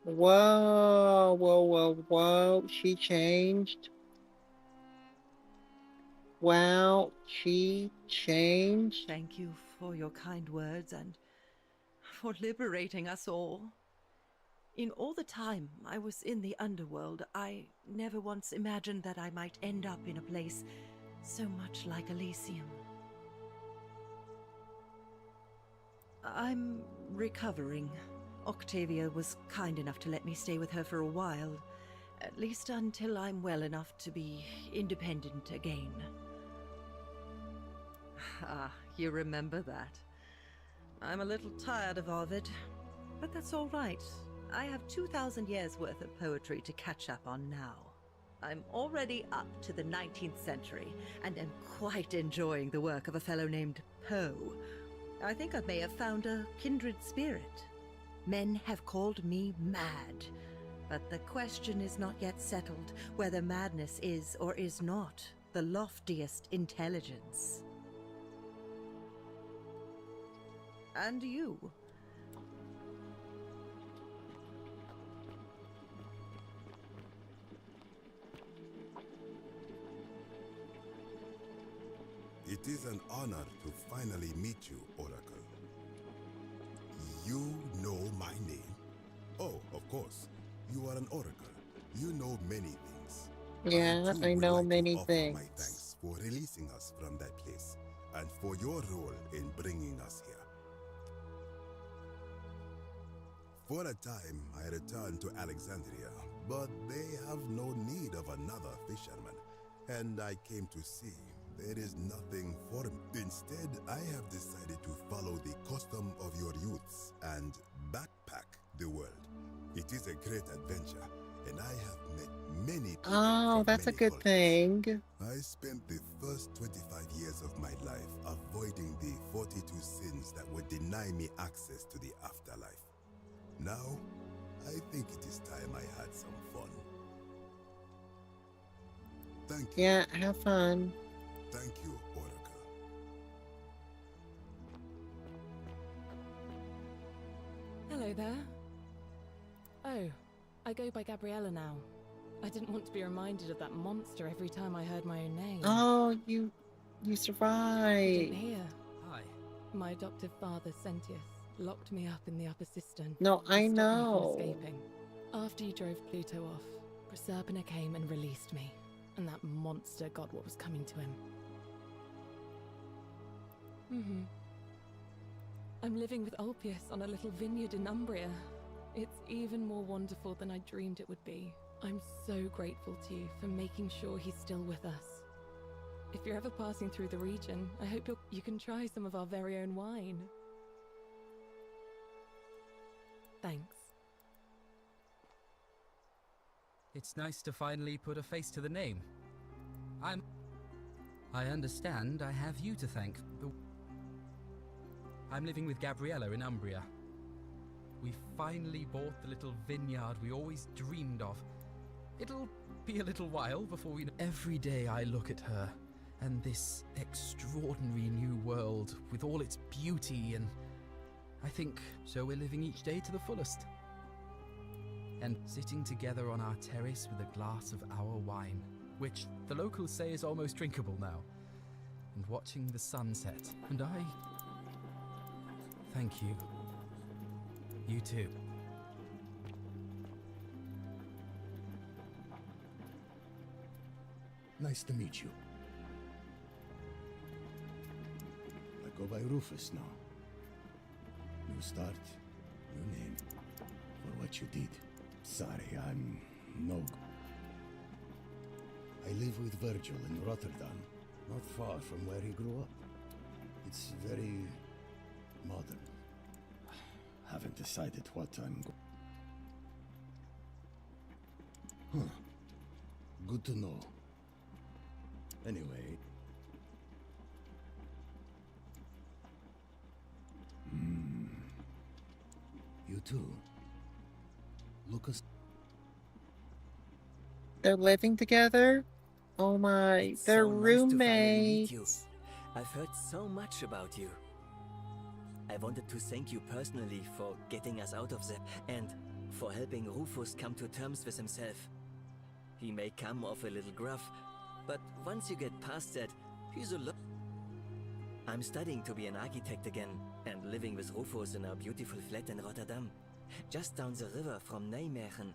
Whoa, whoa, whoa, whoa. She changed. Wow, she changed. Thank you for your kind words and for liberating us all. In all the time I was in the underworld, I never once imagined that I might end up in a place so much like Elysium. I'm recovering. Octavia was kind enough to let me stay with her for a while, at least until I'm well enough to be independent again. Ah, you remember that. I'm a little tired of Ovid, but that's all right. I have 2,000 years worth of poetry to catch up on now. I'm already up to the 19th century, and am quite enjoying the work of a fellow named Poe. I think I may have found a kindred spirit. Men have called me mad, but the question is not yet settled whether madness is or is not the loftiest intelligence. And you? It is an honor to finally meet you, Oracle. You know my name? Oh, of course. You are an oracle. You know many things. Yeah, I would know like many to offer things. my thanks for releasing us from that place, and for your role in bringing us here. For a time, I returned to Alexandria, but they have no need of another fisherman, and I came to see there is nothing for me. Instead, I have decided to follow the custom of your youths and backpack the world. It is a great adventure, and I have met many people. Oh, from that's a many good cultures. thing. I spent the first 25 years of my life avoiding the 42 sins that would deny me access to the afterlife. Now, I think it is time I had some fun. Thank you. Yeah, have fun. Thank you, Oracle. Hello there. Oh, I go by Gabriella now. I didn't want to be reminded of that monster every time I heard my own name. Oh, you You survived. didn't hear. Hi. My adoptive father, Sentius, locked me up in the upper cistern. No, to I stop me from know. escaping. After you drove Pluto off, Proserpina came and released me, and that monster got what was coming to him. I'm living with Ulpius on a little vineyard in Umbria. It's even more wonderful than I dreamed it would be. I'm so grateful to you for making sure he's still with us. If you're ever passing through the region, I hope you can try some of our very own wine. Thanks. It's nice to finally put a face to the name. I'm... I understand I have you to thank. I'm living with Gabriella in Umbria. We finally bought the little vineyard we always dreamed of. It'll be a little while before we know. Every day I look at her and this extraordinary new world with all its beauty, and I think, so we're living each day to the fullest. And sitting together on our terrace with a glass of our wine, which the locals say is almost drinkable now, and watching the sunset. And I thank you. You too. Nice to meet you. I go by Rufus now. New start, new name. For what you did. Sorry, I'm no... I live with Virgil in Rotterdam, not far from where he grew up. It's very modern. Haven't decided what I'm Good to know. Anyway... You too. Lucas... They're living together? Oh my, they're so nice to finally meet you. roommates. I've heard so much about you. I wanted to thank you personally for getting us out of there and for helping Rufus come to terms with himself. He may come off a little gruff, but once you get past that, he's a I'm studying to be an architect again and living with Rufus in our beautiful flat in Rotterdam, just down the river from Nijmegen,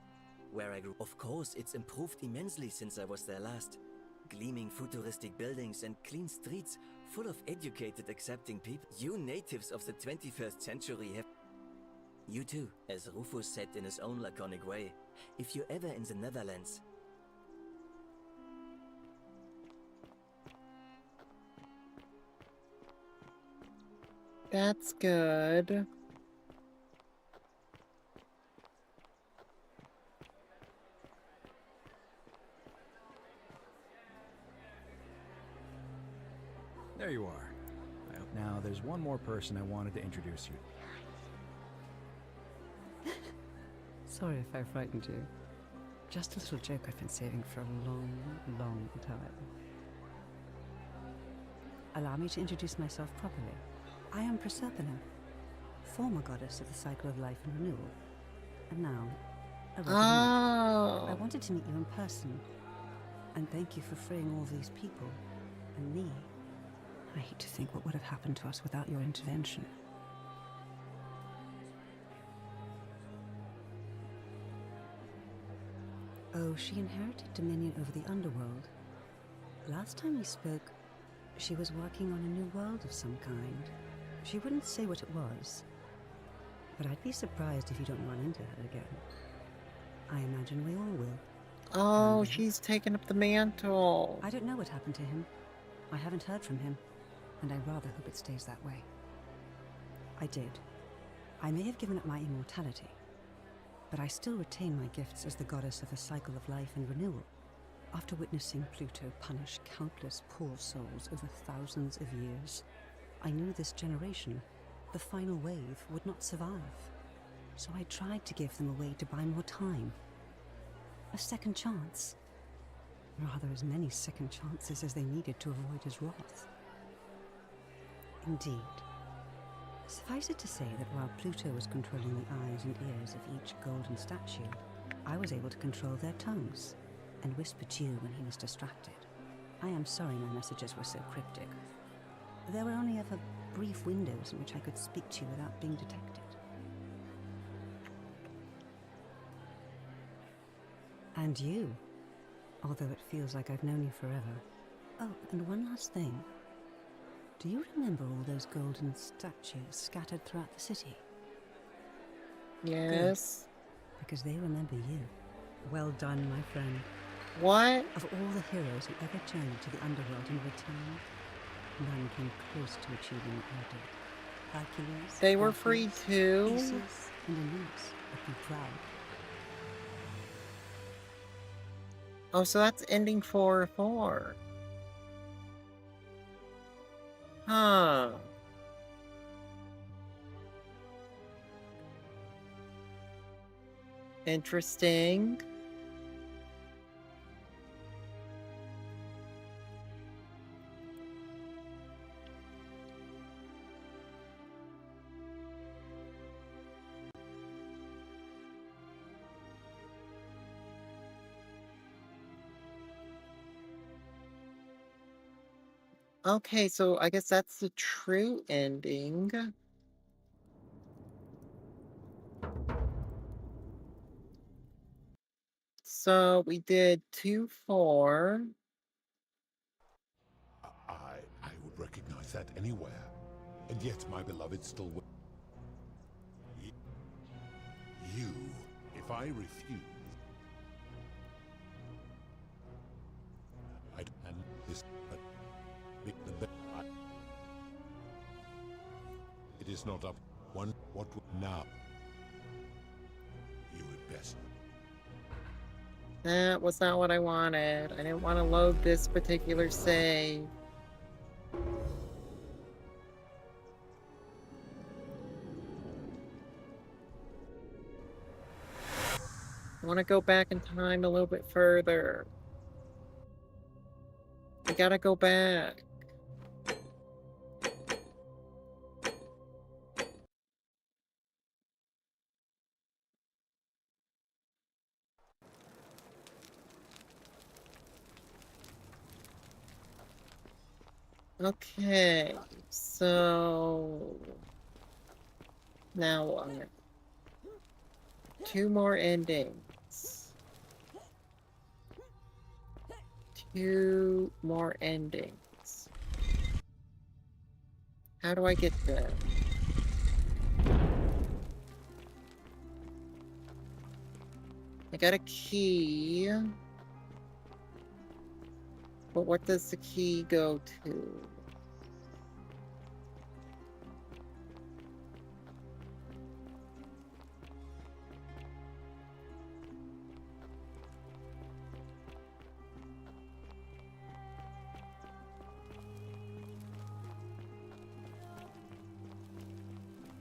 where I grew. Of course, it's improved immensely since I was there last. Gleaming futuristic buildings and clean streets full of educated, accepting people. You natives of the 21st century have... You too, as Rufus said in his own laconic way. If you're ever in the Netherlands... That's good. There you are. Now, there's one more person I wanted to introduce you. Sorry if I frightened you. Just a little joke I've been saving for a long, long time. Allow me to introduce myself properly. I am Proserpina, former goddess of the cycle of life and renewal. And now, a regular Oh. I wanted to meet you in person. And thank you for freeing all these people. And me. I hate to think what would have happened to us without your intervention. Oh, she inherited dominion over the underworld. Last time we spoke, she was working on a new world of some kind. She wouldn't say what it was, but I'd be surprised if you don't run into her again. I imagine we all will. Oh, she's taken up the mantle. I don't know what happened to him. I haven't heard from him, and I rather hope it stays that way. I did. I may have given up my immortality, but I still retain my gifts as the goddess of the cycle of life and renewal. After witnessing Pluto punish countless poor souls over thousands of years, I knew this generation, the final wave, would not survive. So I tried to give them a way to buy more time. A second chance. Rather, as many second chances as they needed to avoid his wrath. Indeed. Suffice it to say that while Pluto was controlling the eyes and ears of each golden statue, I was able to control their tongues and whisper to you when he was distracted. I am sorry my messages were so cryptic. There were only ever brief windows in which I could speak to you without being detected. And you, although it feels like I've known you forever. Oh, and one last thing. Do you remember all those golden statues scattered throughout the city? Yes. Good, because they remember you. Well done, my friend. What? Of all the heroes who ever journeyed to the underworld and returned, none came close to achieving what I did. Hercules, They were free Hercules, too? Theseus, and Aeneas would be proud. Oh, so that's ending 4-4. Huh. Interesting. Okay, so I guess that's the true ending. So we did 2, 4. I would recognize that anywhere. And yet my beloved still you, if I refuse, and this, it is not up. What now? You had best. That was not what I wanted. I didn't want to load this particular save. I want to go back in time a little bit further. We gotta go back. Okay, so now what? 2 more endings. 2 more endings. How do I get them? I got a key. But what does the key go to?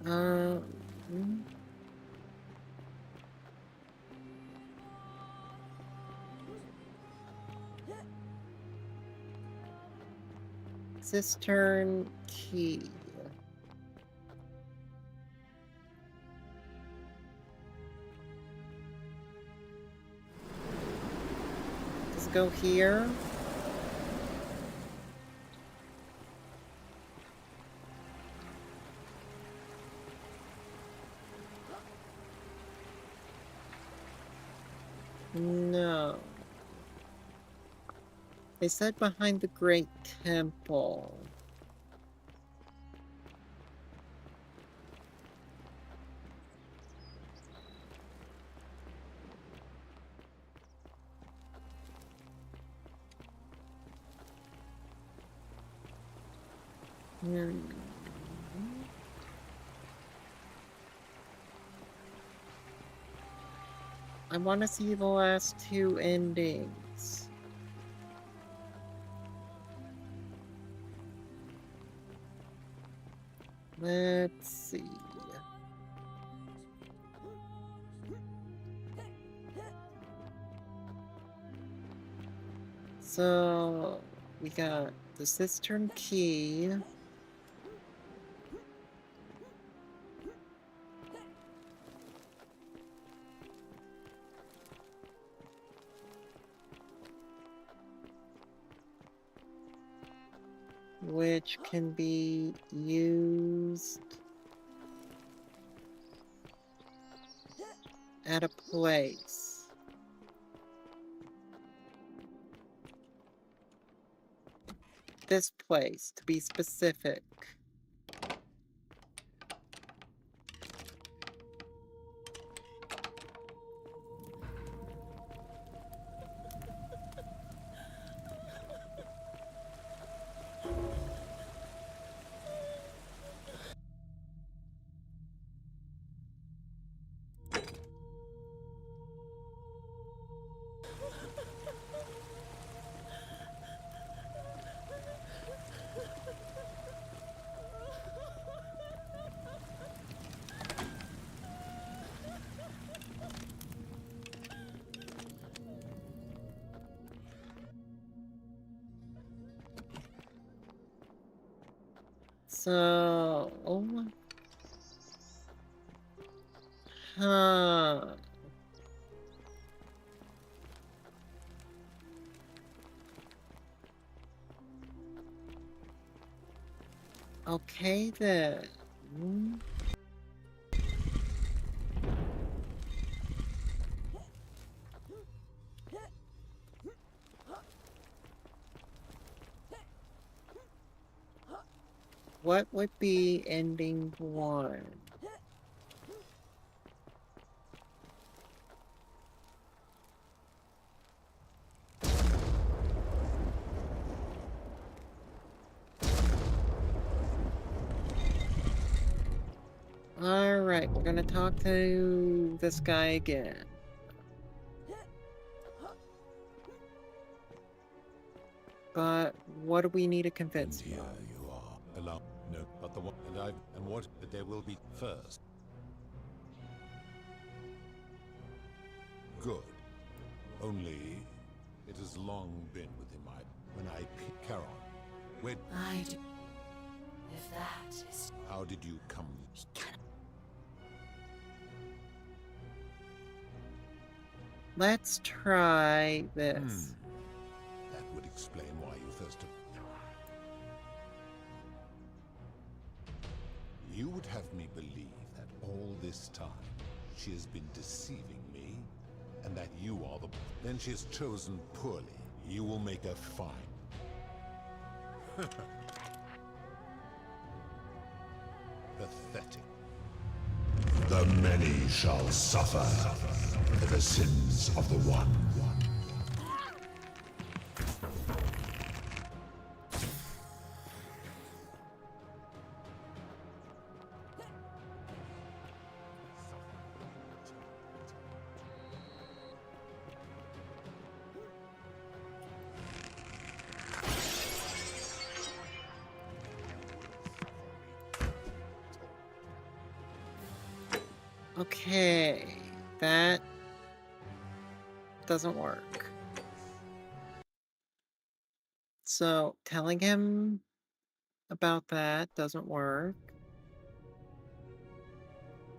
Hmm. Cistern key. Let's go here. No. They said behind the Great Temple. I want to see the last 2 endings. Let's see. So we got the cistern key. Which can be used at a place. This place, to be specific. So... Huh... Okay then. What would be ending 1? Alright, we're gonna talk to this guy again. But what do we need to convince him? Here you are. Allow no, but the one and what there will be first. Good. Only it has long been within my when I Charon. Where If that is... how did you come? Let's try this. That would explain why you first took. You would have me believe that all this time she has been deceiving me, and that you are the... Then she has chosen poorly. You will make her fine. Pathetic. The many shall suffer for the sins of the one. Okay, that doesn't work. So telling him about that doesn't work.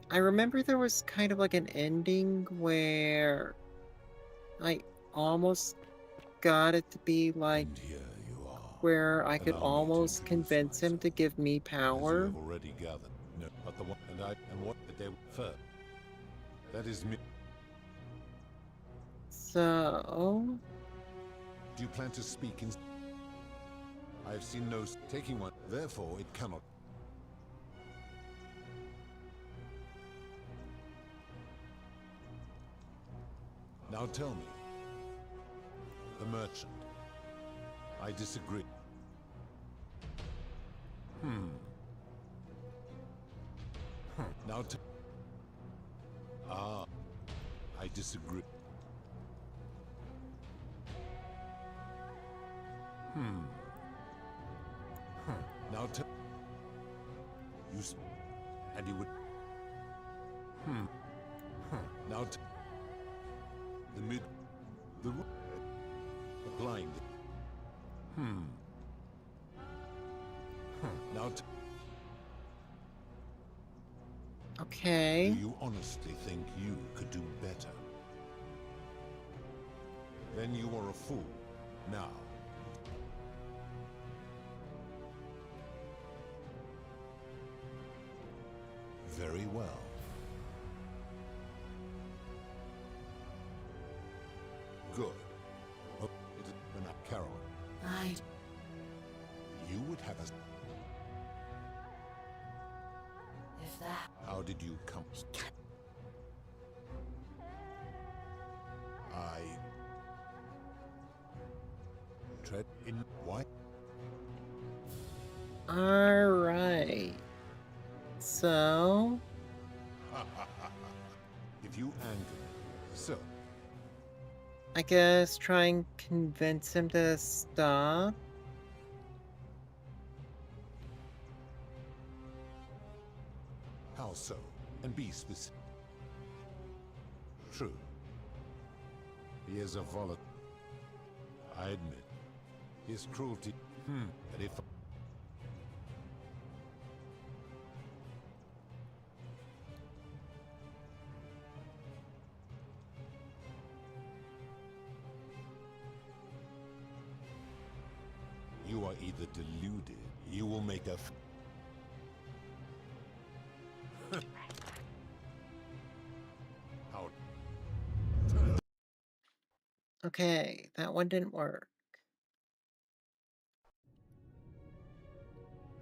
I remember there was kind of like an ending where I almost got it to be like where I could almost convince him to give me power. Already gathered. No, but the one and what the day first. That is me. So Do you plan to speak in? I have seen no taking one. Therefore, it cannot. Now tell me, the merchant. I disagree. Now I disagree. Now you and you would. Now the mid, the blind. Now okay. Do you honestly think you could do better? Then you are a fool. Now. Very well. Good. Oh, it is not Carol. You would have us. If that... How did you come? I tread in what? All right. So if you anger me, so I guess try and convince him to stop. How so? And be specific. True. He is a volatile. I admit. His cruelty. But if You are either deluded, you will make a How? Okay, that one didn't work.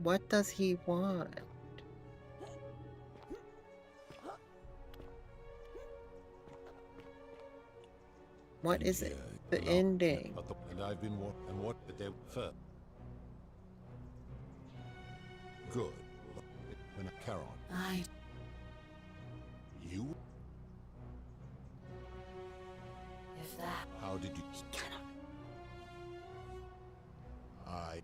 What does he want? What is it? The ending. And I've been and what did they first? Good. When Charon. You? If that... How did you... I...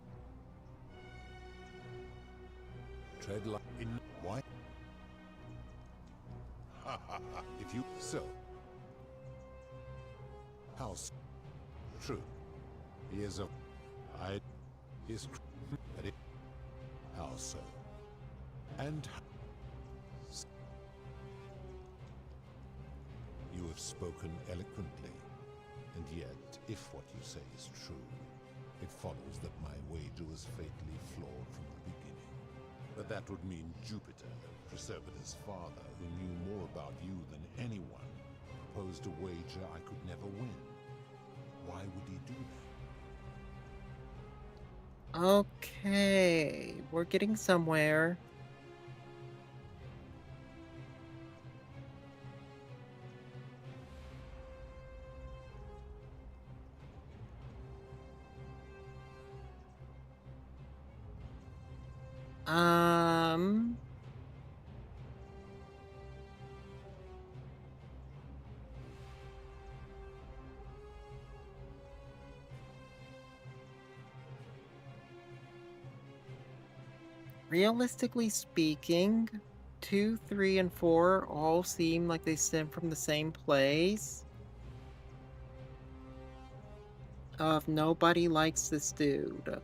Tread like in... Why? Ha ha ha. If you... So... House. True. He is a... I... Is... But it... How so? And... You have spoken eloquently, and yet, if what you say is true, it follows that my wager was fatally flawed from the beginning. But that would mean Jupiter, Preservator's father, who knew more about you than anyone, proposed a wager I could never win. Why would he do that? Okay, we're getting somewhere. Realistically speaking, 2, 3, and 4 all seem like they stem from the same place. Of nobody likes this dude.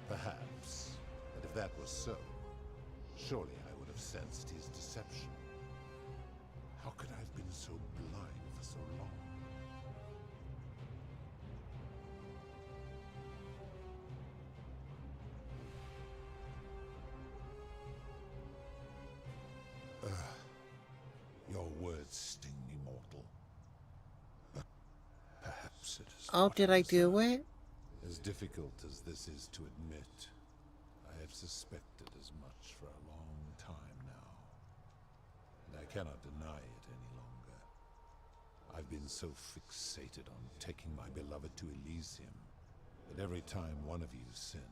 Perhaps. But if that was so, surely I would have sensed his deception. How could I have been so blind for so long? Your words sting me, mortal. But perhaps it is. Oh, did I do it? As difficult as this is to admit, I have suspected as much for a long time now. And I cannot deny it any longer. I've been so fixated on taking my beloved to Elysium that every time one of you sinned,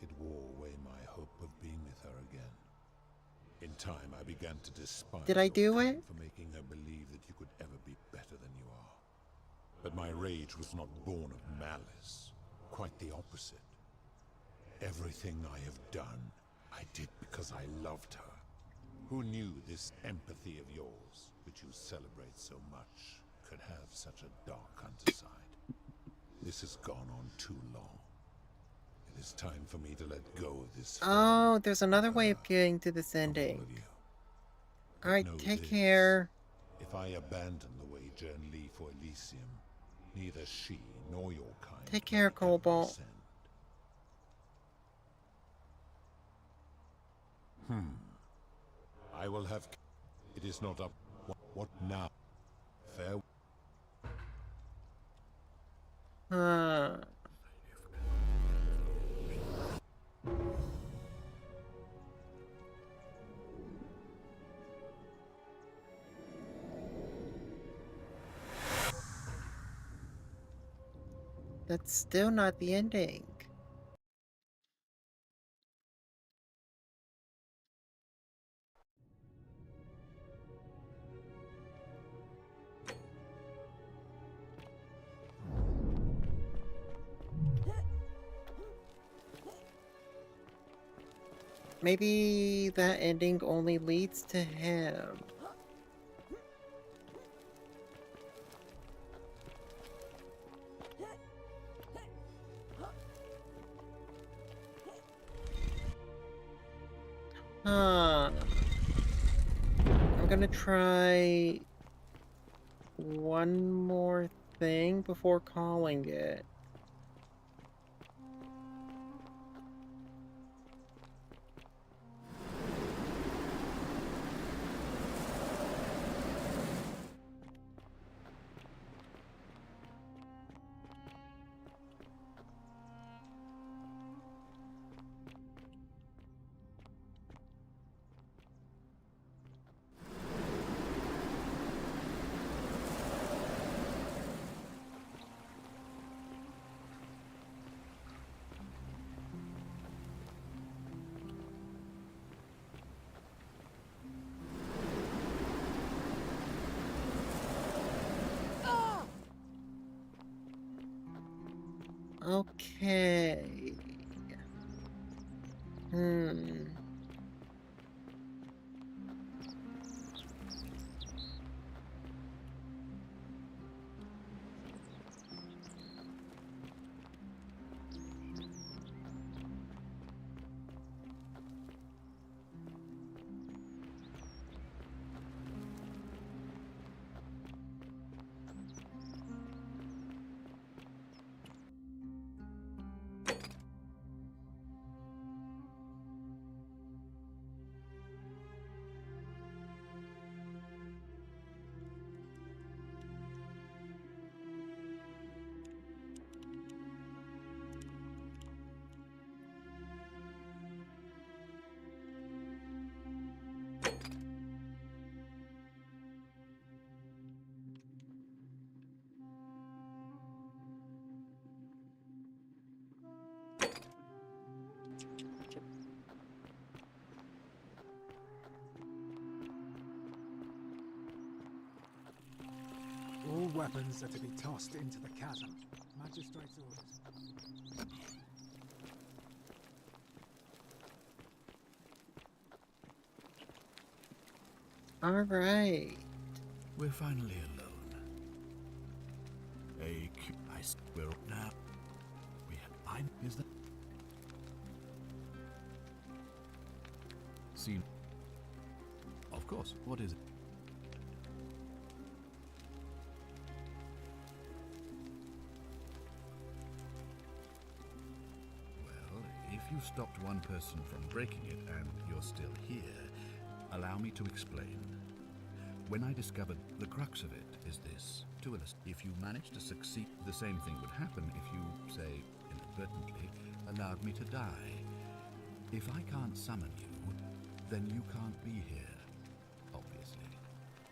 it wore away my hope of being with her again. In time, I began to despise Did I do your it? kind for making her believe that you could ever be better than you are. But my rage was not born of malice. Quite the opposite. Everything I have done, I did because I loved her. Who knew this empathy of yours, which you celebrate so much, could have such a dark underside? This has gone on too long. It is time for me to let go of this. Oh, there's another way of getting to this ending. Alright, take care. If I abandon the wager and leave for Elysium, neither she nor your kind. Take care, Cobalt. I will have. It is not up. What now? Fair. That's still not the ending. Maybe that ending only leads to him. Huh. I'm gonna try one more thing before calling it. Okay. All weapons are to be tossed into the chasm. Magistrate's orders. All right. We're finally alone. We're now. Is that? See. Of course. What is it? Well, if you stopped one person from breaking it and you're still here, allow me to explain. When I discovered the crux of it is this. If you manage to succeed, the same thing would happen if you, say, inadvertently, allowed me to die. If I can't summon you, then you can't be here, obviously.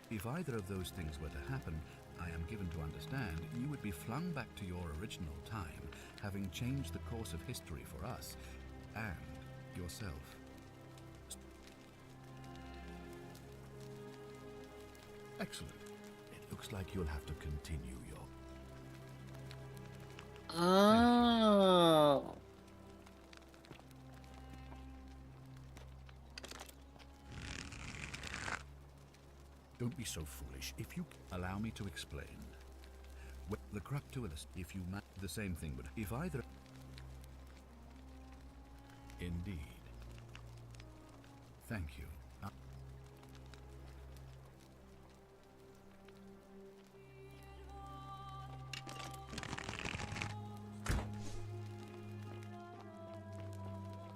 If either of those things were to happen, I am given to understand you would be flung back to your original time, having changed the course of history for us and yourself. Excellent. It looks like you'll have to continue your... Oh. Don't be so foolish. If you allow me to explain. The crux to it, if you the same thing would... If either... Indeed. Thank you.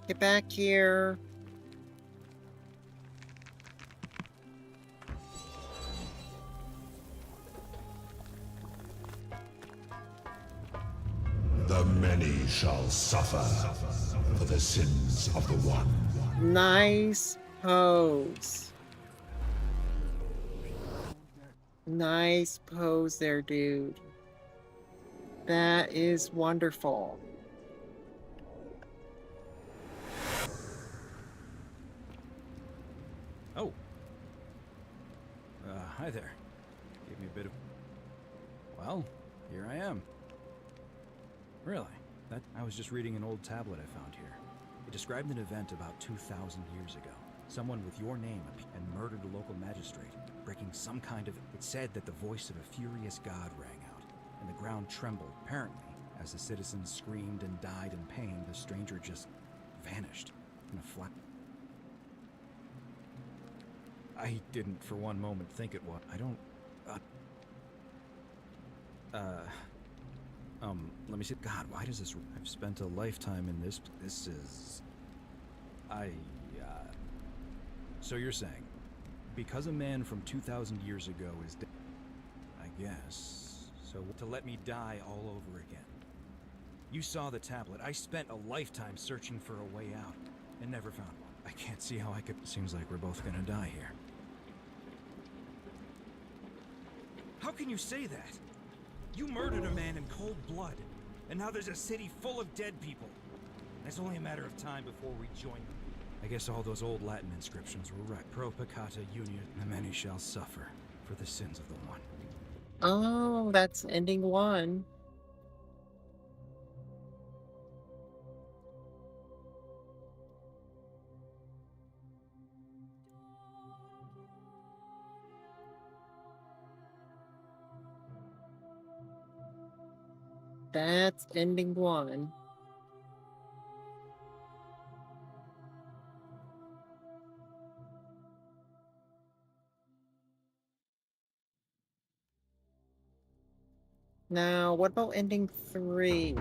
Get back here. The many shall suffer for the sins of the one. Nice pose. Nice pose there, dude. That is wonderful. Oh. Hi there. Gave me a bit of... Well, here I am. Really? I was just reading an old tablet I found here. It described an event about 2,000 years ago. Someone with your name and murdered a local magistrate, breaking some kind of... It said that the voice of a furious god rang out, and the ground trembled. Apparently, as the citizens screamed and died in pain, the stranger just vanished in a flash. I didn't for one moment think it was. I don't... let me see. God, why does this... I've spent a lifetime in this... This is... So you're saying, because a man from 2,000 years ago is dead, I guess, so to let me die all over again. You saw the tablet. I spent a lifetime searching for a way out, and never found one. I can't see how I could... Seems like we're both gonna die here. How can you say that? You murdered a man in cold blood, and now there's a city full of dead people. And it's only a matter of time before we join them. I guess all those old Latin inscriptions were right. Pro peccata unior, the many shall suffer for the sins of the one. Oh, that's ending one. That's ending one. Now, what about ending 3?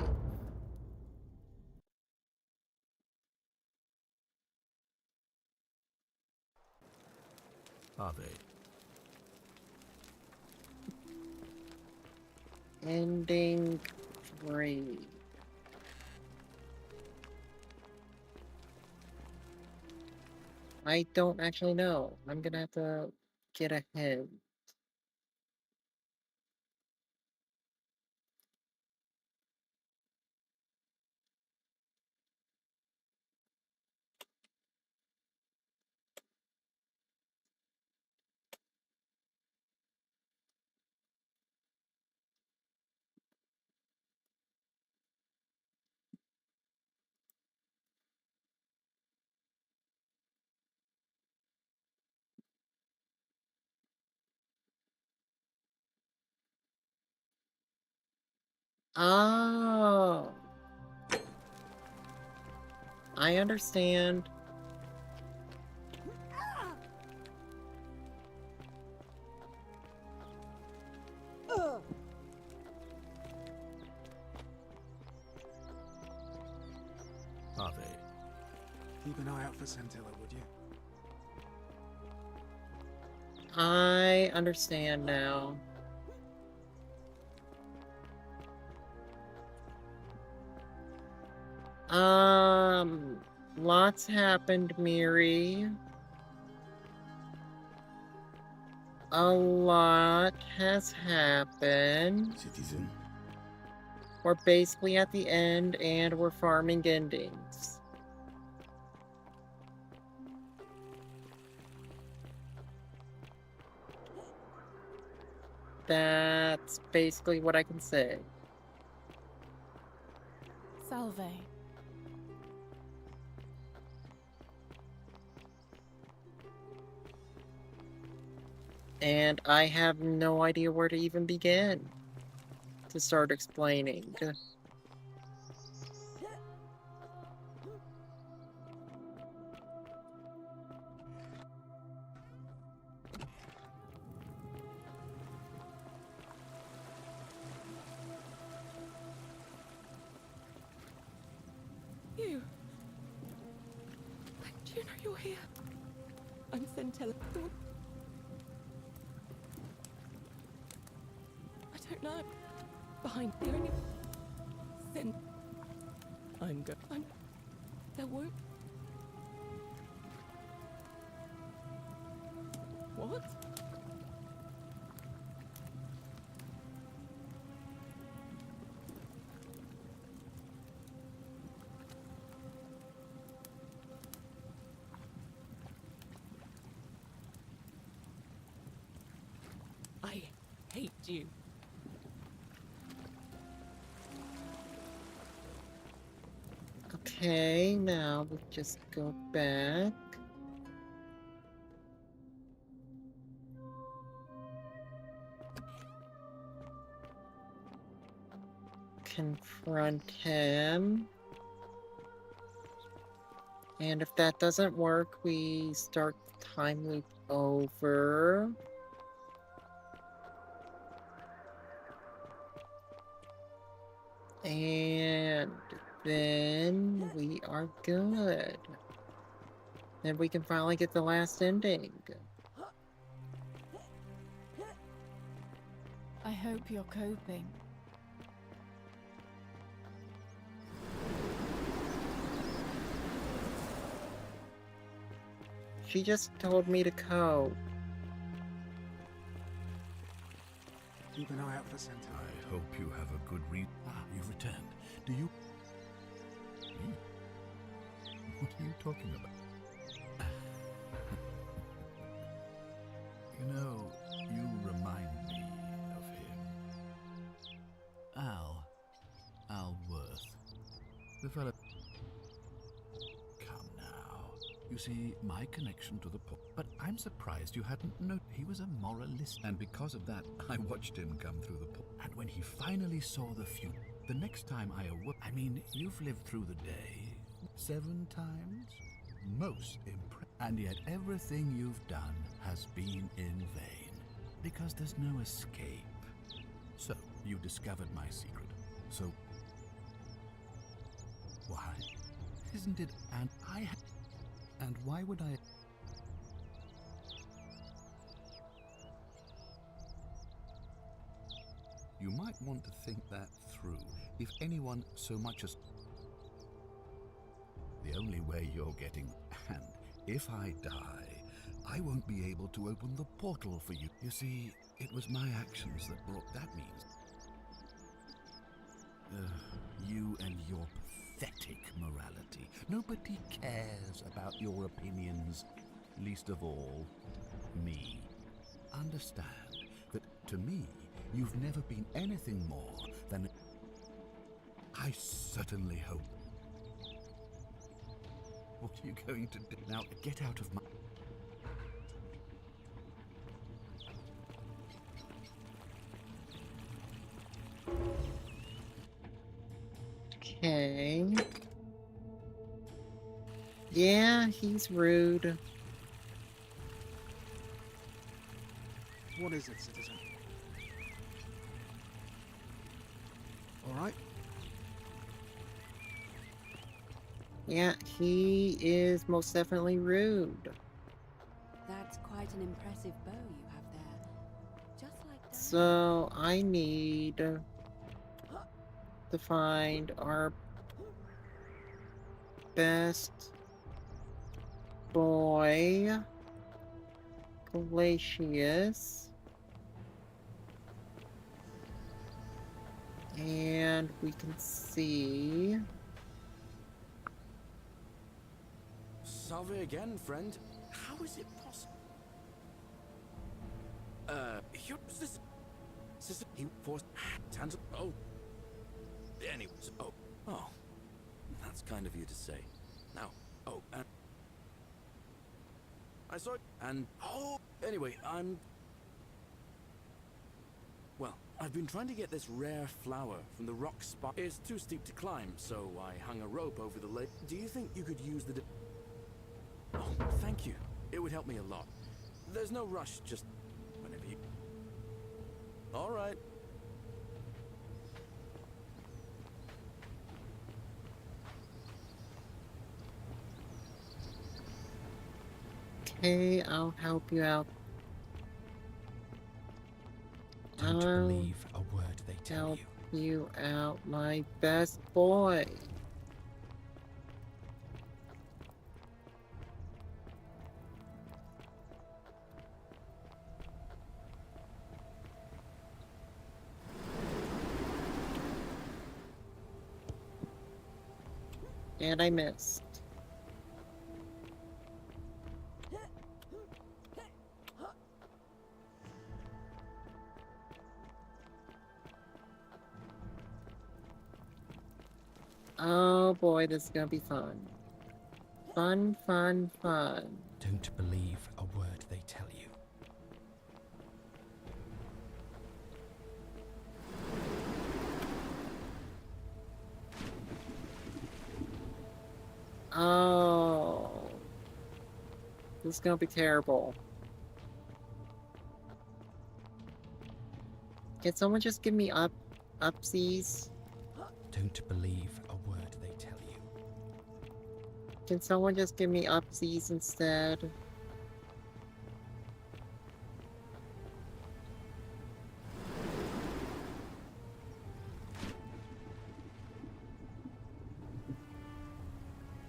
Are they? Ending 3. I don't actually know. I'm gonna have to get ahead. Oh. I understand. Are they? Keep an eye out for Scintilla, would you? I understand now. Lots happened, Miri. A lot has happened. Citizen. We're basically at the end, and we're farming endings. That's basically what I can say. Salve. And I have no idea where to even begin to start explaining. You. Do you know you're here? I'm Scintilla. I don't know. Behind the only... I'm good. There won't... What? I hate you. Okay, now we just go back. Confront him. And if that doesn't work, we start the time loop over. And then we are good. Then we can finally get the last ending. I hope you're coping. She just told me to cope. Keep an eye out for Centaur. I hope you have a good read. Ah, you've returned. Do you... Me? What are you talking about? You know, you remind me of him. Al Worth. The fellow... Come now. You see, my connection to the poor... But I'm surprised you hadn't known he was a moralist. And because of that, I watched him come through the poor. And when he finally saw the future, the next time I awoke... I mean, you've lived through the day 7 times? Most impressive. And yet everything you've done has been in vain. Because there's no escape. So, you discovered my secret. So... Why? Isn't it... And I... And why would I... You might want to think that through. If anyone so much as... The only way you're getting... And if I die, I won't be able to open the portal for you. You see, it was my actions that brought... That means... You and your pathetic morality. Nobody cares about your opinions, least of all, me. Understand that, to me, you've never been anything more than... I certainly hope. What are you going to do? Now, get out of my... Okay. Yeah, he's rude. What is it, citizen? All right? Yeah, he is most definitely rude. That's quite an impressive bow you have there. Just like that. So I need to find our best boy, Glacius. And we can see... Salve again, friend. How is it possible? Here's this... Sister, he forced... Tans... Oh. Anyways, oh. That's kind of you to say. Now, and... I saw it, and... Oh, anyway, Well, I've been trying to get this rare flower from the rock spot. It's too steep to climb, so I hung a rope over the lake. Do you think you could use the... Oh, thank you. It would help me a lot. There's no rush, just whenever you... All right. Okay, I'll help you out. Don't believe a word they tell help you. You out, my best boy. And I missed. Oh boy, this is gonna be fun. Fun, fun, fun. Don't believe a word they tell you. Oh. This is gonna be terrible. Can someone just give me upsies? Don't believe a word they tell you. Can someone just give me upsies instead?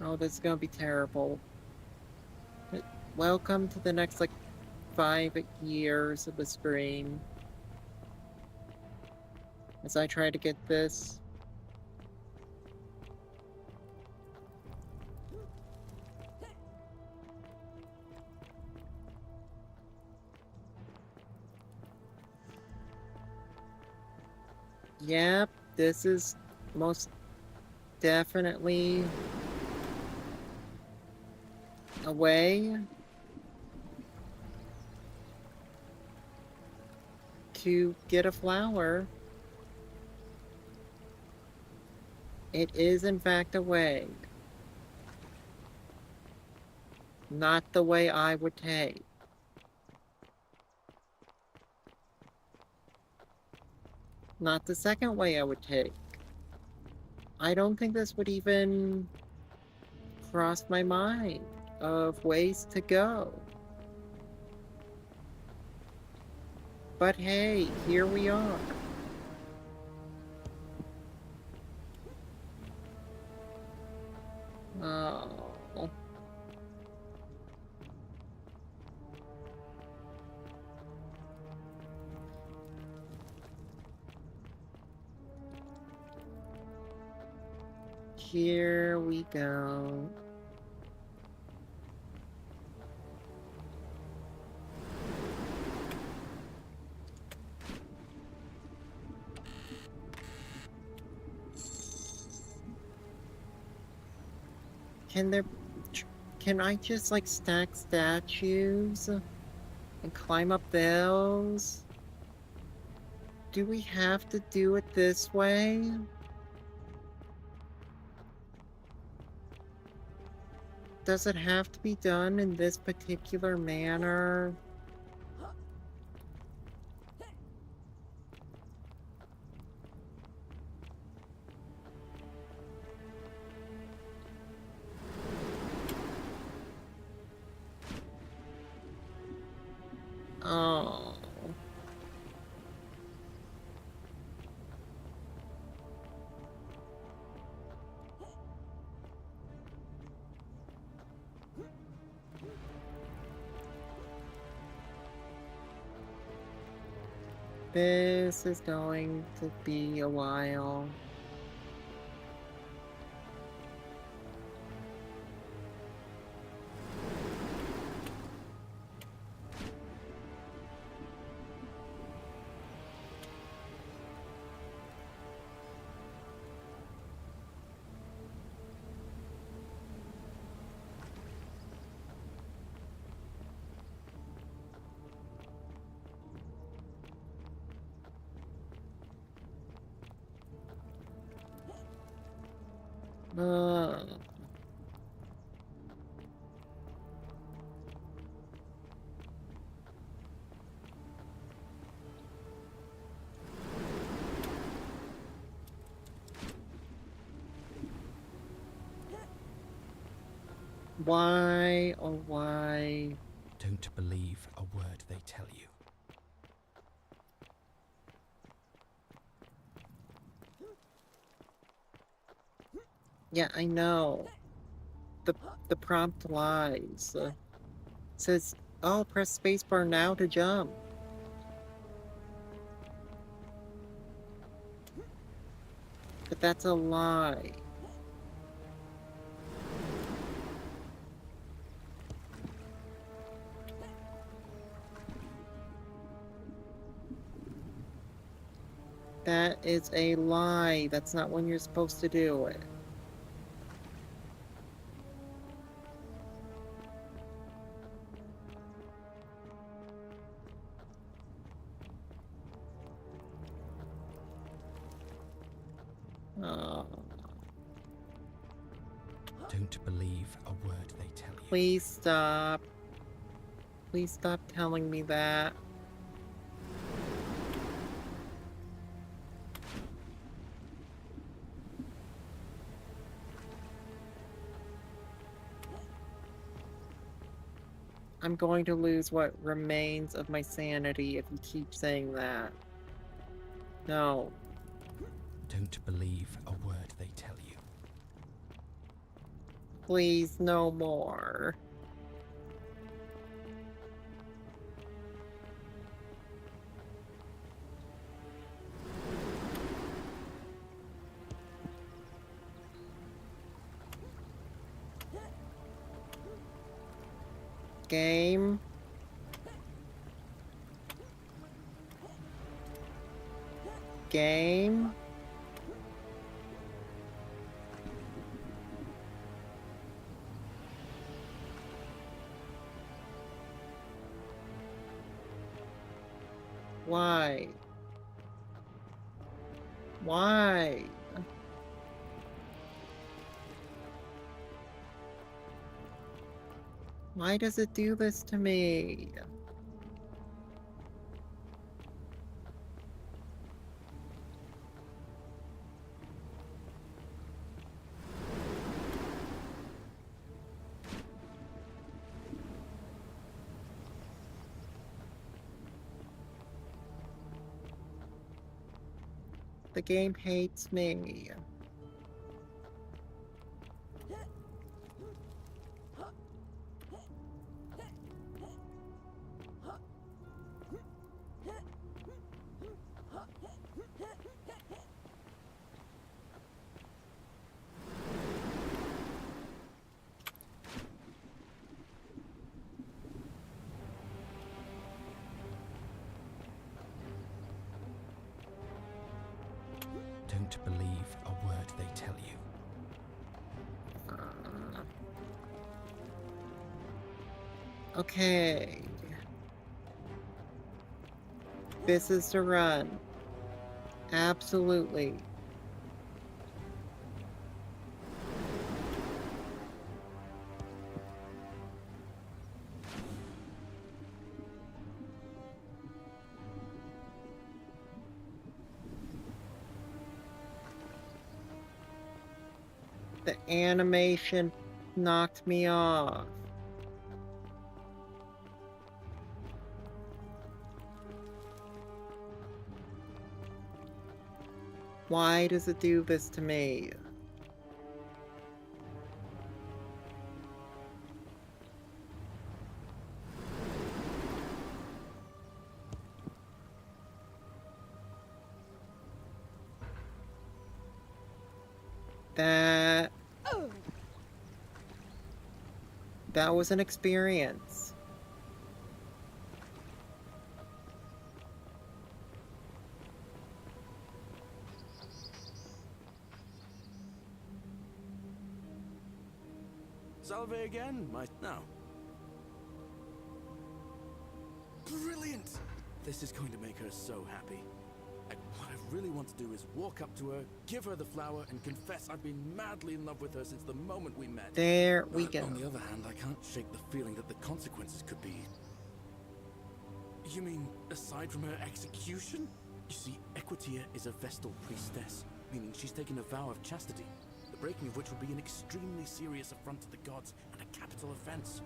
Oh, this is gonna be terrible. Welcome to the next, like, 5 years of the stream. As I try to get this. Yep, this is most definitely a way to get a flower. It is, in fact, a way. Not the way I would take. Not the second way I would take. I don't think this would even cross my mind of ways to go. But hey, here we are. Oh. Here we go. Can I just, like, stack statues and climb up those? Do we have to do it this way? Does it have to be done in this particular manner? Oh. This is going to be a while. Uh, why, oh why? Don't believe a word they tell you. Yeah, I know. The prompt lies. Says, oh, press spacebar now to jump. But that's a lie. That is a lie. That's not when you're supposed to do it. Don't believe a word they tell you. Please stop. Please stop telling me that. I'm going to lose what remains of my sanity if you keep saying that. No. Don't believe a word they tell you. Please, no more. Game. Game. Why? Why? Why does it do this to me? The game hates me. Don't believe a word they tell you. Okay. This is to run. Absolutely. The animation knocked me off. Why does it do this to me? That was an experience. Salve again, now. Brilliant! This is going to make her so happy. What I really want to do is walk up to her, give her the flower, and confess I've been madly in love with her since the moment we met. There we But go. on the other hand, I can't shake the feeling that the consequences could be... You mean, aside from her execution? You see, Equitia is a Vestal priestess, meaning she's taken a vow of chastity, the breaking of which would be an extremely serious affront to the gods and a capital offense.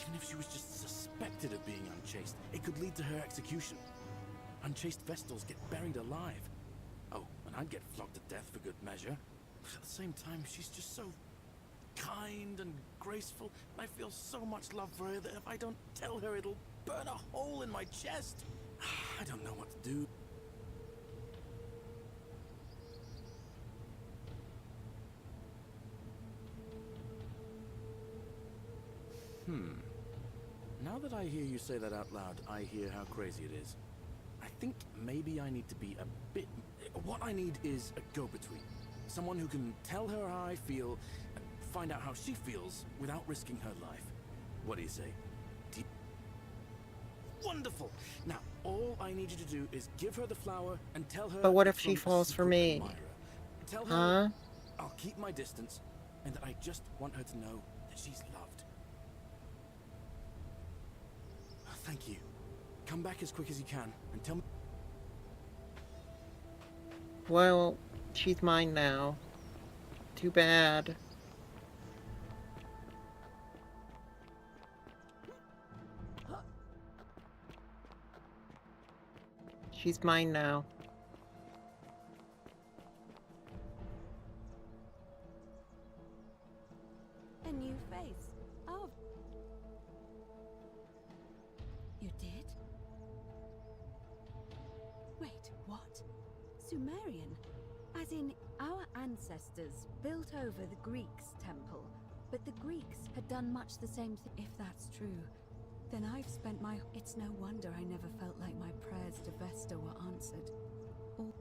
Even if she was just suspected of being unchaste, it could lead to her execution. Unchaste Vestals get buried alive. Oh, and I'd get flogged to death for good measure. But at the same time, she's just so kind and graceful, and I feel so much love for her that if I don't tell her, it'll burn a hole in my chest. I don't know what to do. Now that I hear you say that out loud, I hear how crazy it is. I think maybe I need to be a bit... What I need is a go-between. Someone who can tell her how I feel and find out how she feels without risking her life. What do you say? Wonderful! Now, all I need you to do is give her the flower and tell her... But what if she falls for me? Tell her Huh? I'll keep my distance, and that I just want her to know that she's loved. Thank you. Come back as quick as you can and tell me. Well, she's mine now. Too bad. She's mine now. A new face. Oh. You did? Wait, what? Sumerian? As in, our ancestors built over the Greeks' temple, but the Greeks had done much the same thing. If that's true, then I've spent my... It's no wonder I never felt like my prayers to Vesta were answered. Or...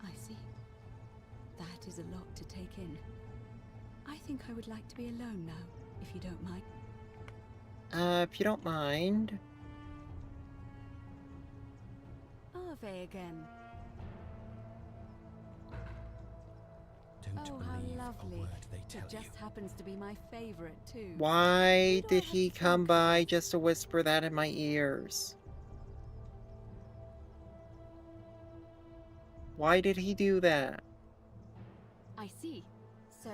I see. That is a lot to take in. I think I would like to be alone now, if you don't mind. If you don't mind. Ave again. Don't Oh, believe how lovely. a word they tell It just happens to be my favorite, too. Why did he come by just to whisper that in my ears? Why did he do that? I see. So,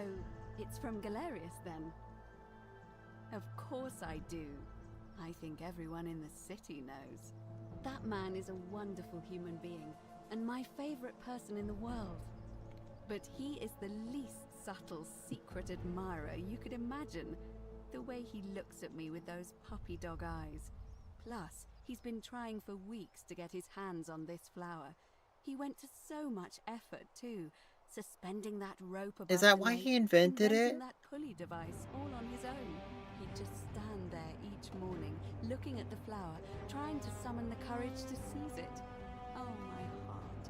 it's from Galerius, then? Of course I do. I think everyone in the city knows. That man is a wonderful human being, and my favorite person in the world. But he is the least subtle secret admirer you could imagine. The way he looks at me with those puppy dog eyes. Plus, he's been trying for weeks to get his hands on this flower. He went to so much effort, too. Suspending that rope above Is that the why lake, he invented inventing it? that pulley device all on his own. He'd just stand there each morning, looking at the flower, trying to summon the courage to seize it. Oh, my heart.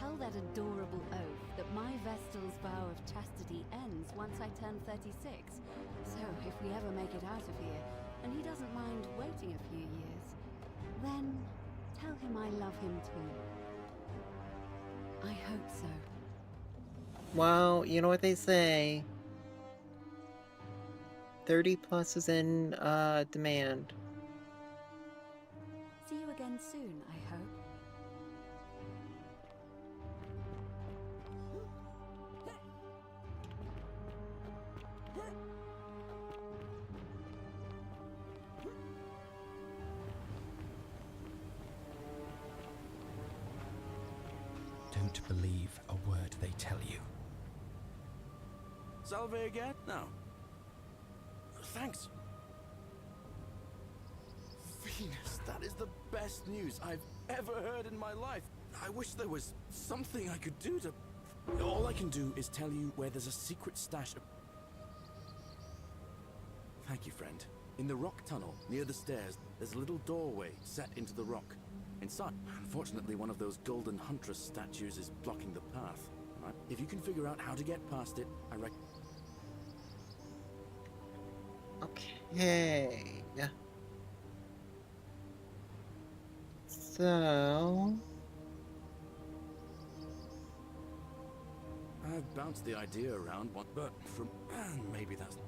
Tell that adorable oaf that my Vestal's vow of chastity ends once I turn 36. So, if we ever make it out of here, and he doesn't mind waiting a few years, then tell him I love him too. I hope so. Well, you know what they say. 30 plus is in demand. See you again soon, I hope. Don't believe a word they tell you. Salve again? No. Thanks. Venus, that is the best news I've ever heard in my life. I wish there was something I could do to... All I can do is tell you where there's a secret stash of... Thank you, friend. In the rock tunnel, near the stairs, there's a little doorway set into the rock. Inside, unfortunately, one of those golden huntress statues is blocking the path. If you can figure out how to get past it, I reckon... Okay. So... I've bounced the idea around one, but from... maybe that's...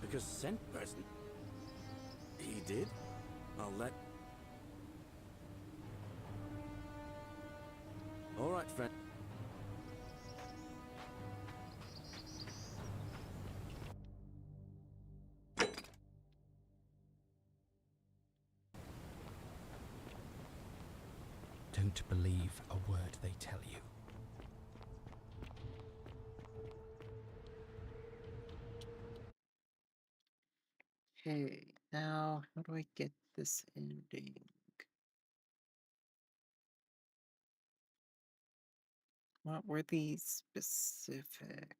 Because sent person... He did? I'll let... Alright, friend. Don't believe a word they tell you. Okay, now how do I get this ending? What were these specifics?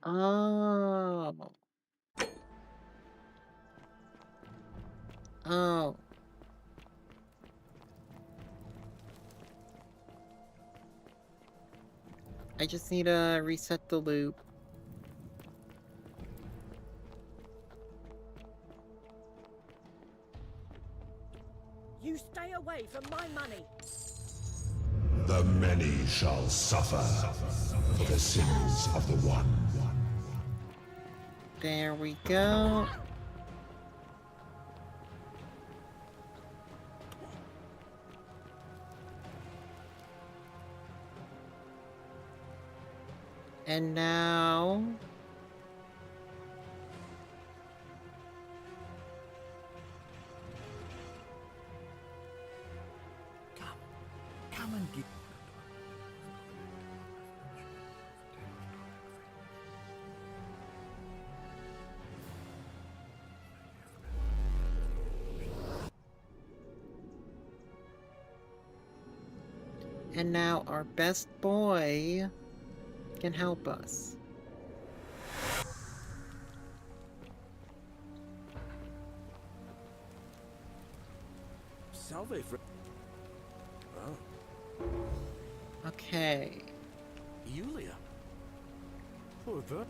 Oh. Oh. I just need to reset the loop. You stay away from my money. The many shall suffer for the sins of the one. There we go. And now... Come and get... And now our best boy can help us. Salve for... Oh. Okay. Yulia. Poor the...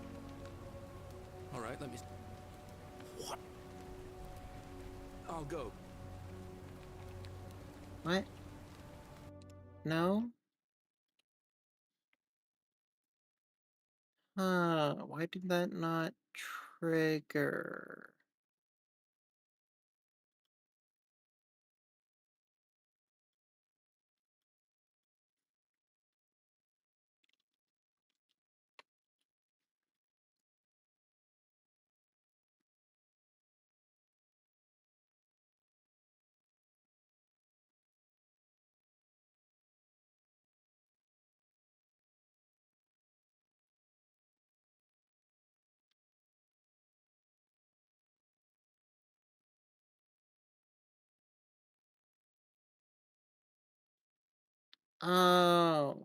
Alright, let me... What? I'll go. What? No? Why did that not trigger? Oh.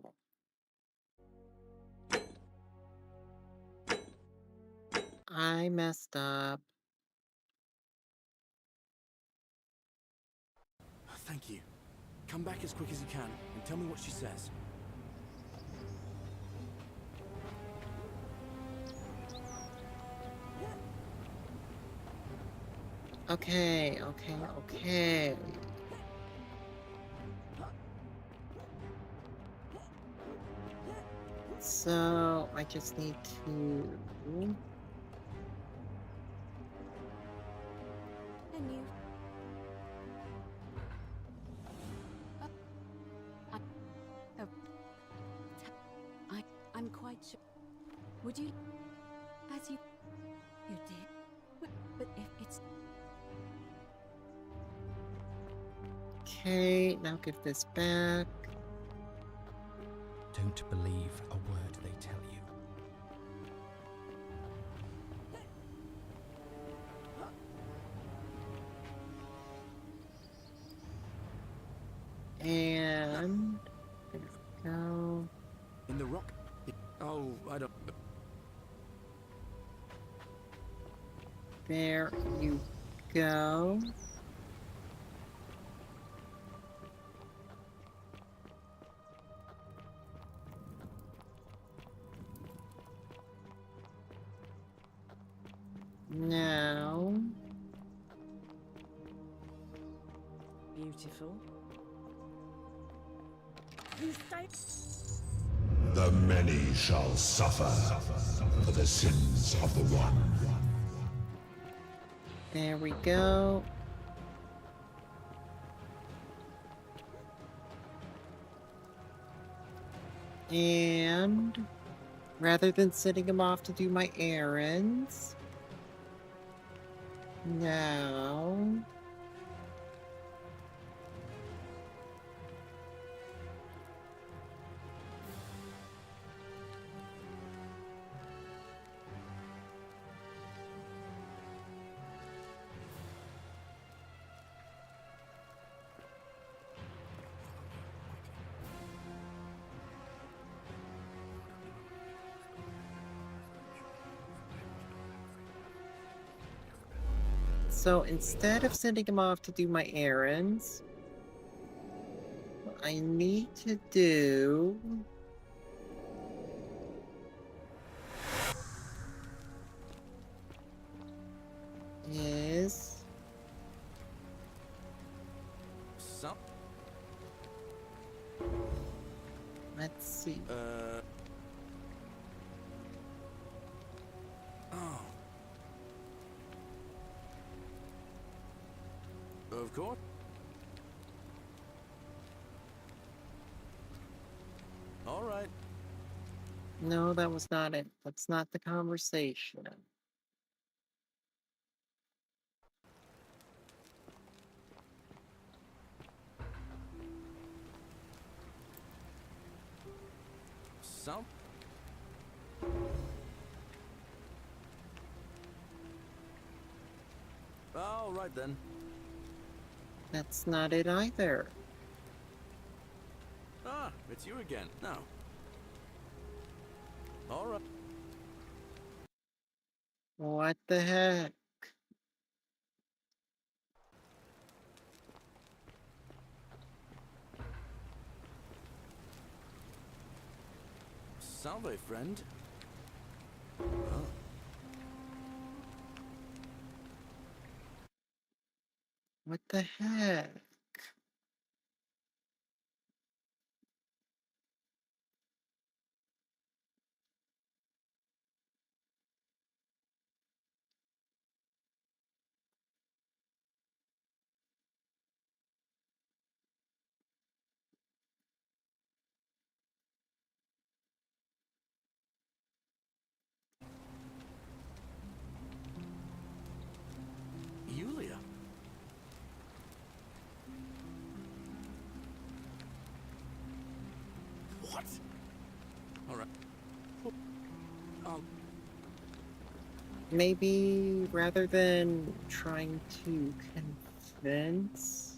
I messed up. Thank you. Come back as quick as you can and tell me what she says. Okay, okay, okay. So, I just need to... And you. I'm quite sure. Would you, as you did, but if it's... Okay, now give this back. Don't believe a word they tell you. And... there we go. In the rock? Oh, I don't... There you go. Now... Beautiful. You stay... The many shall suffer for the sins of the one. There we go. And rather than sending him off to do my errands, now So instead of sending him off to do my errands, what I need to do is let's see. Oh. Of course. All right. No, that was not it. That's not the conversation. Some. All right then. That's not it either. Ah, it's you again. No. All right. What the heck? Salve, friend. Oh. What the heck? Yulia. What? All right. I'll... Maybe rather than trying to convince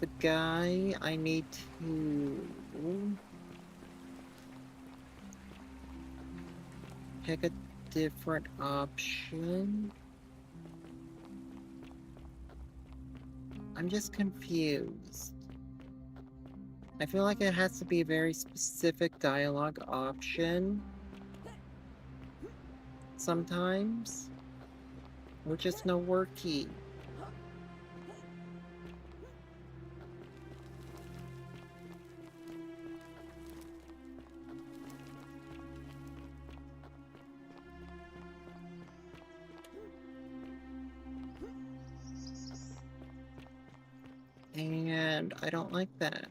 the guy, I need to pick a different option. I'm just confused. I feel like it has to be a very specific dialogue option. Sometimes. Or just no worky. And I don't like that.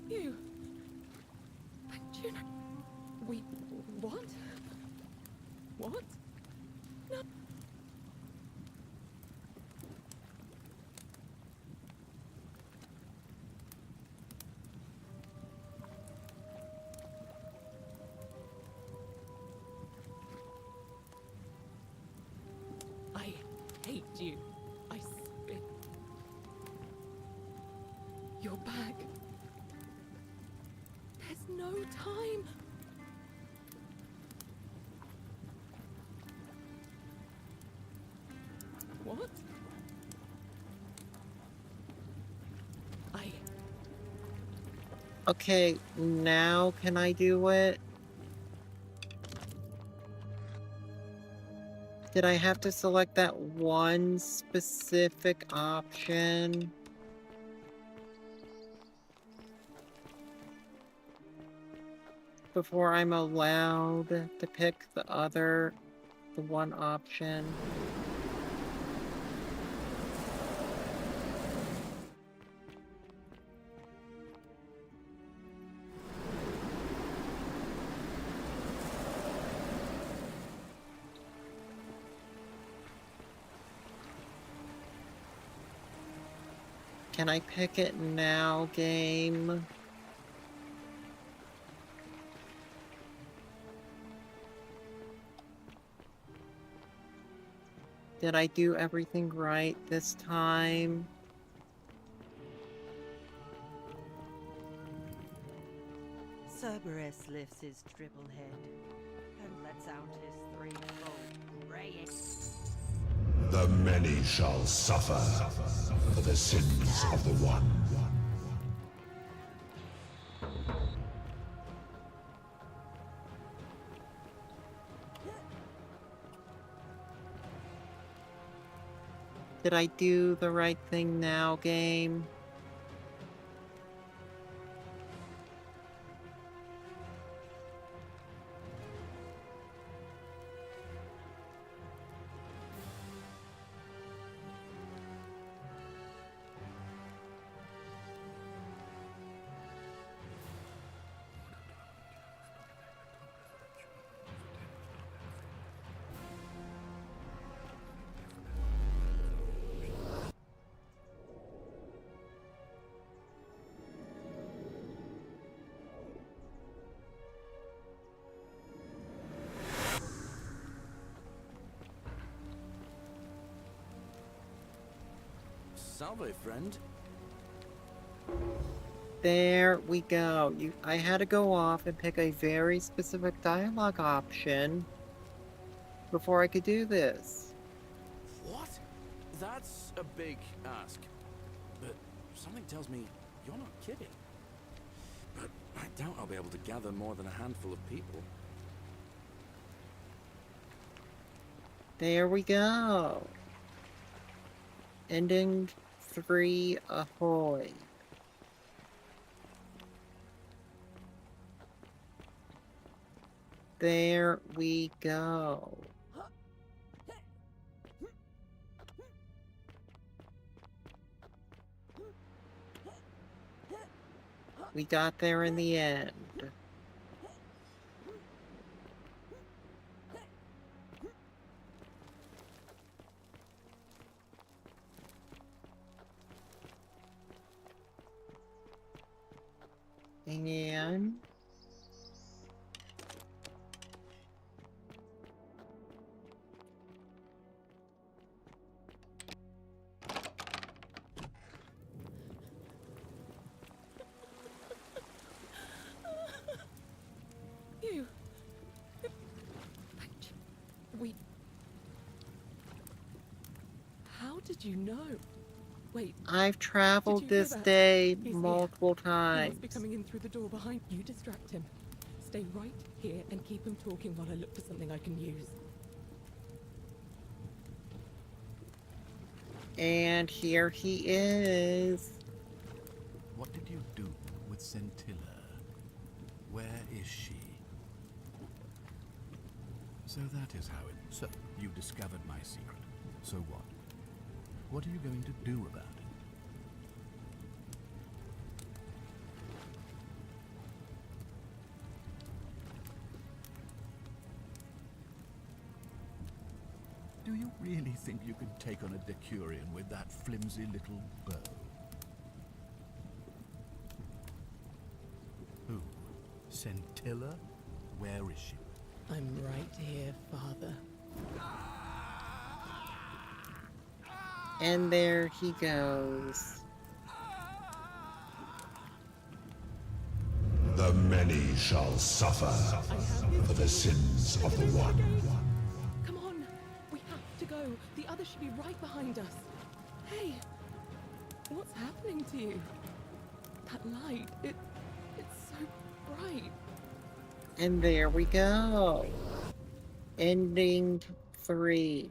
You. Juno. We. What? What? No. I hate you. I spit. You're back. There's no time. What? Okay, now can I do it? Did I have to select that one specific option? Before I'm allowed to pick the one option? Can I pick it now, game? Did I do everything right this time? Cerberus lifts his triple head and lets out his threefold braying. The many shall suffer for the sins of the one. Did I do the right thing now, game? Salve, friend. There we go. I had to go off and pick a very specific dialogue option before I could do this. What? That's a big ask. But something tells me you're not kidding. But I doubt I'll be able to gather more than a handful of people. There we go. Ending 3 ahoy. There we go. We got there in the end. And You. We. How did you know? Wait. I've traveled Did you hear this that? day He's here. multiple He times. must be coming in through the door behind you. Distract him. Stay right here and keep him talking while I look for something I can use. And here he is. What did you do with Scintilla? Where is she? So that is how it... So, you discovered my secret. So what? What are you going to do about it? Do you really think you can take on a Decurion with that flimsy little bow? Who? Scintilla? Where is she? I'm right here, Father. And there he goes. The many shall suffer for the sins of the one. Come on, we have to go. The others should be right behind us. Hey, what's happening to you? That light, it's so bright. And there we go. Ending 3.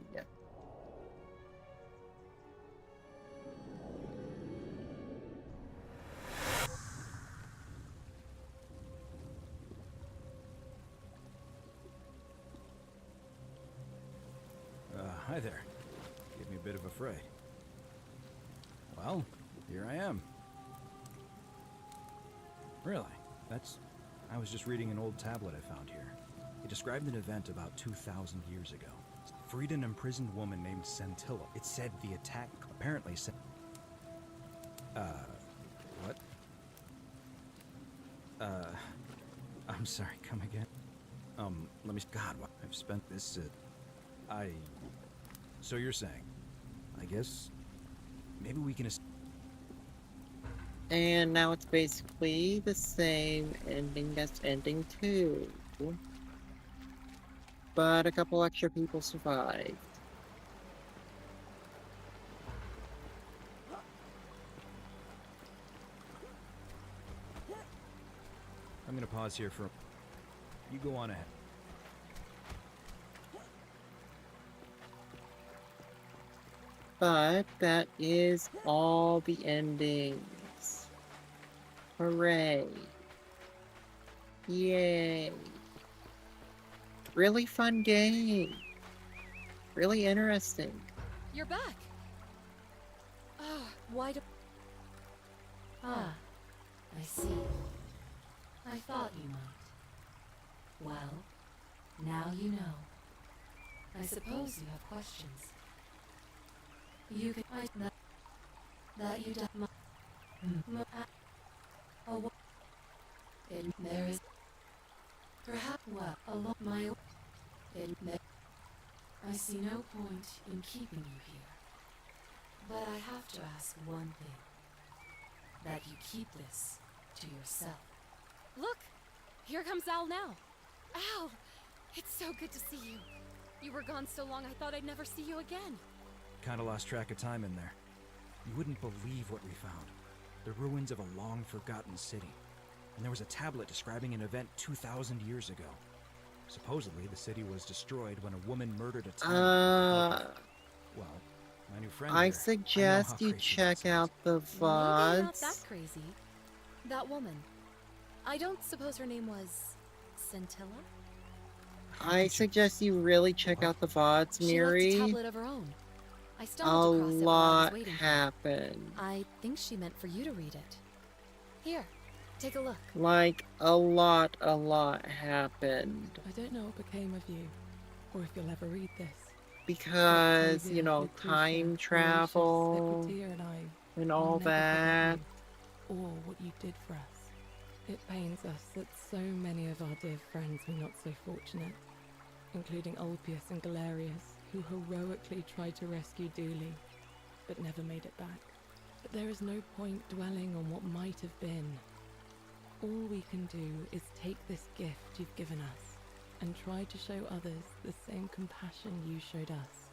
Hi there. Give me a bit of a fright. Well, here I am. Really? I was just reading an old tablet I found here. It described an event about 2,000 years ago. Freed an imprisoned woman named Scintilla. It said the attack apparently said... what? I'm sorry, come again? Let me... God, I've spent this, So you're saying, I guess, maybe we can... And now it's basically the same ending as ending 2. But a couple extra people survived. I'm gonna pause here for... You go on ahead. But that is all the endings. Hooray. Yay. Really fun game. Really interesting. You're back. Ah, why do... Ah, I see. I thought you might. Well, now you know. I suppose you have questions. You can find that you don't. Oh, there is perhaps along my. I see no point in keeping you here, but I have to ask one thing: that you keep this to yourself. Look, here comes Al now. Al, it's so good to see you. You were gone so long, I thought I'd never see you again. Kinda lost track of time in there. You wouldn't believe what we found. The ruins of a long-forgotten city. And there was a tablet describing an event 2,000 years ago. Supposedly, the city was destroyed when a woman murdered a tyrant. Well, my new friend I here, suggest you check out the Maybe not VODs. that crazy. That woman. I don't suppose her name was... Scintilla? I suggest you really check out the VODs, She left a Miri. tablet of her own. I A stumbled across it while I was lot waiting. happened. I think she meant for you to read it. Here, take a look. Like, a lot happened. I don't know what became of you, or if you'll ever read this. Because, Octavia, you know, Lucretia, time Horatius, travel Equitia, and I and will all never forget that. you, or what you did for us. It pains us that so many of our dear friends were not so fortunate, including Ulpius and Galerius, who heroically tried to rescue Dooley, but never made it back. But there is no point dwelling on what might have been. All we can do is take this gift you've given us, and try to show others the same compassion you showed us.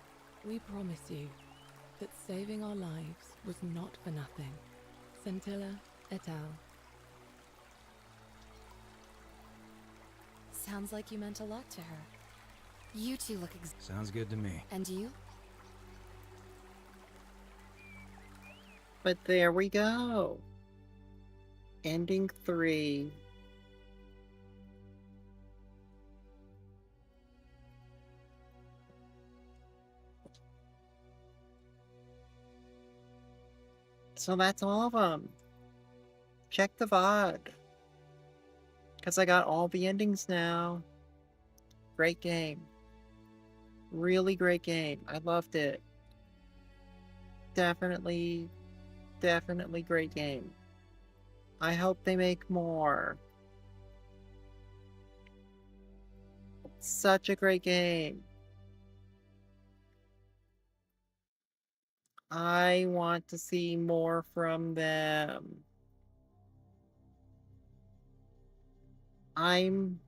We promise you that saving our lives was not for nothing. Scintilla et al. Sounds like you meant a lot to her. You two look Sounds good to me. And you? But there we go. Ending 3. So that's all of them. Check the VOD. Because I got all the endings now. Great game. Really great game. I loved it. Definitely great game. I hope they make more. Such a great game. I want to see more from them. I'm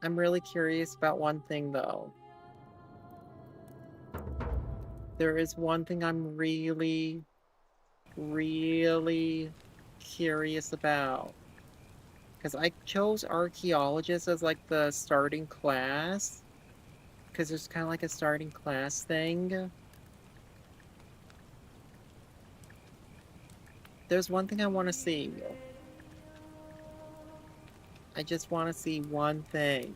really curious about one thing, though. There is one thing I'm really curious about. Because I chose archaeologist as like the starting class. Because there's kind of like a starting class thing. There's one thing I want to see. I just want to see one thing.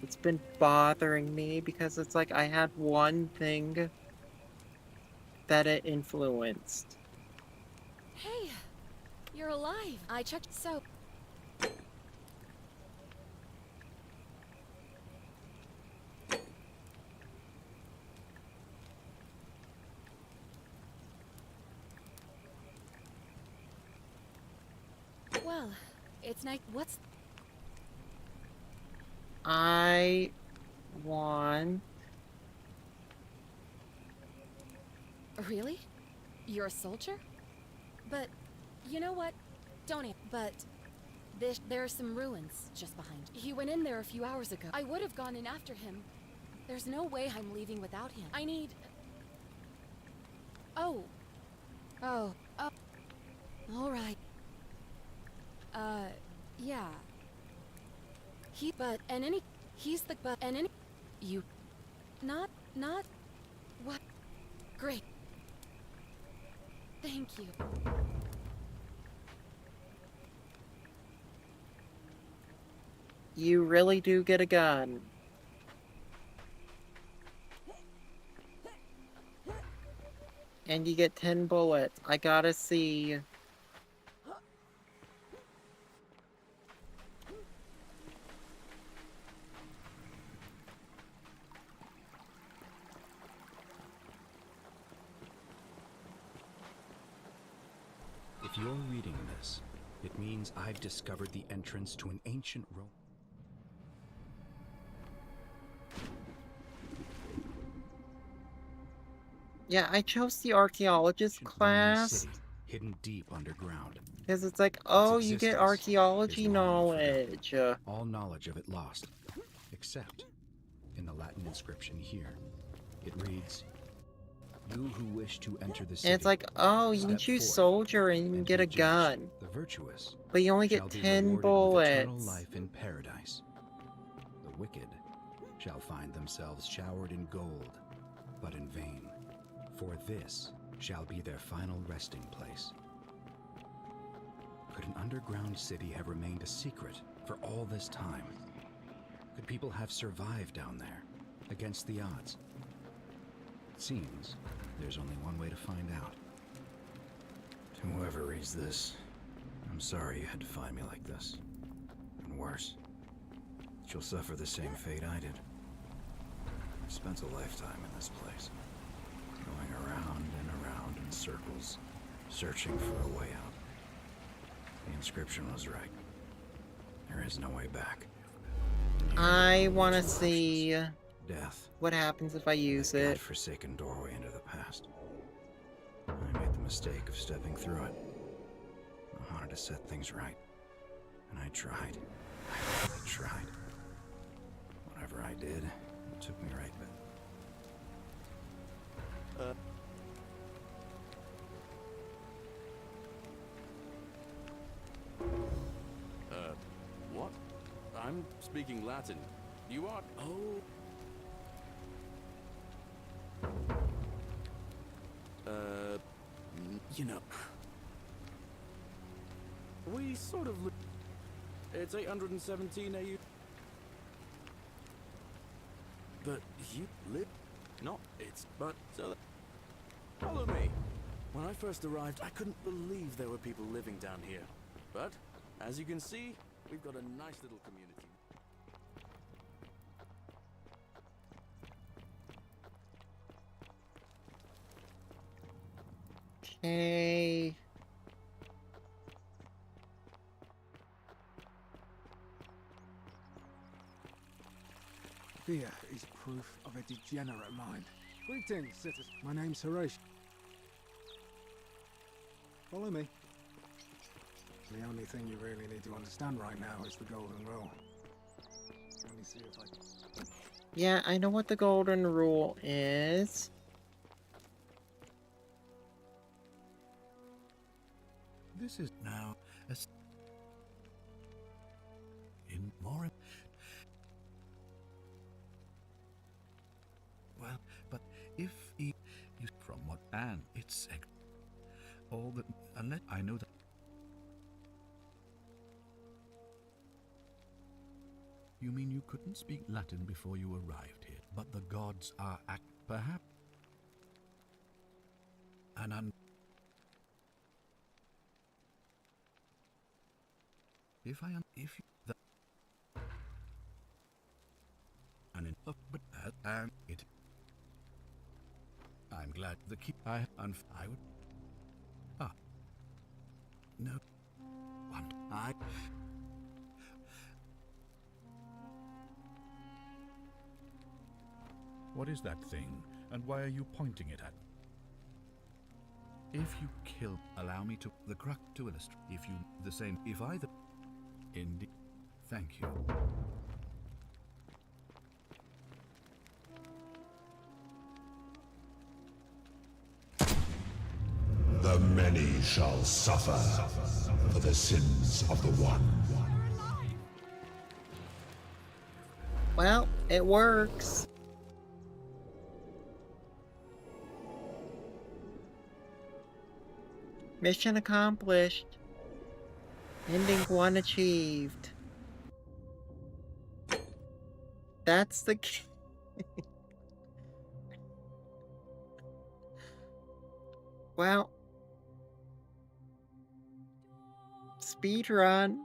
It's been bothering me because it's like I had one thing that it influenced. Hey, you're alive. I checked so. Well, it's nice. What's... I want Really? You're a soldier? But, you know what? But, there are some ruins just behind. He went in there a few hours ago. I would have gone in after him. There's no way I'm leaving without him. I need... Oh. Alright. Yeah. You... Not... What? Great. Thank you. You really do get a gun. And you get 10 bullets. I gotta see. If you're reading this, it means I've discovered the entrance to an ancient Rome. Yeah, I chose the archaeologist class. City, hidden deep underground. Because it's like, oh, Its you get existence archaeology is long knowledge. All knowledge of it lost, except in the Latin inscription here. It reads, "You who wish to enter the city." And it's like, oh, you can step choose forth soldier and you can and get be a gun. judged. The virtuous But you only shall get be 10 rewarded with eternal bullets. life in paradise. The wicked shall find themselves showered in gold, but in vain. For this shall be their final resting place. Could an underground city have remained a secret for all this time? Could people have survived down there, against the odds? It seems there's only one way to find out. To whoever reads this, I'm sorry you had to find me like this. And worse, you'll suffer the same fate I did. I spent a lifetime in this place, going around and around in circles, searching for a way out. The inscription was right. There is no way back. I want to see Death. what happens if I use That it. godforsaken doorway into the past. I made the mistake of stepping through it. I wanted to set things right. And I tried. I tried. Whatever I did, it took me right back. What? I'm speaking Latin. You are... Oh... You know... We sort of... It's 817 AU. But you live... No, it's... But... follow me. When I first arrived, I couldn't believe there were people living down here. But, as you can see, we've got a nice little community. Okay. Fear is proof of a degenerate mind. Greetings, citizen. My name's Harish. Follow me. The only thing you really need to understand right now is the golden rule. Let me see if I... Yeah, I know what the golden rule is. This is now in more. Well, but if he is from what and it's all that unless I know that you mean you couldn't speak Latin before you arrived here, but the gods are perhaps and if I am if you that and in but and it I'm glad the keep I would no one What is that thing, and why are you pointing it at? If you kill, allow me to the crux to illustrate. If you the same, if either, indeed. Thank you. The many shall suffer for the sins of the one. Well, it works. Mission accomplished. Ending 1 achieved. That's the well, speed run.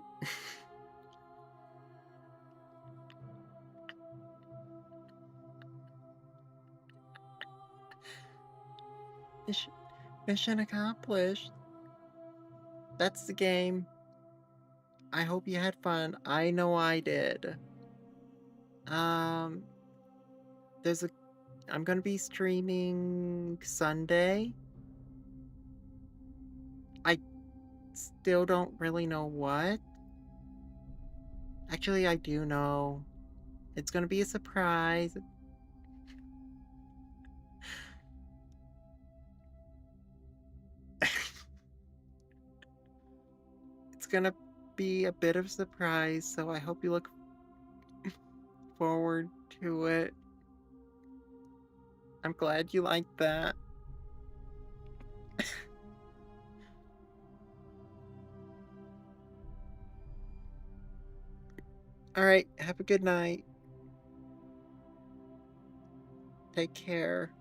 Mission accomplished. That's the game. I hope you had fun. I know I did. There's a I'm gonna be streaming Sunday. I still don't really know what. Actually, I do know. It's gonna be a surprise. It's gonna be a bit of a surprise, so I hope you look forward to it. I'm glad you liked that. Alright, have a good night. Take care.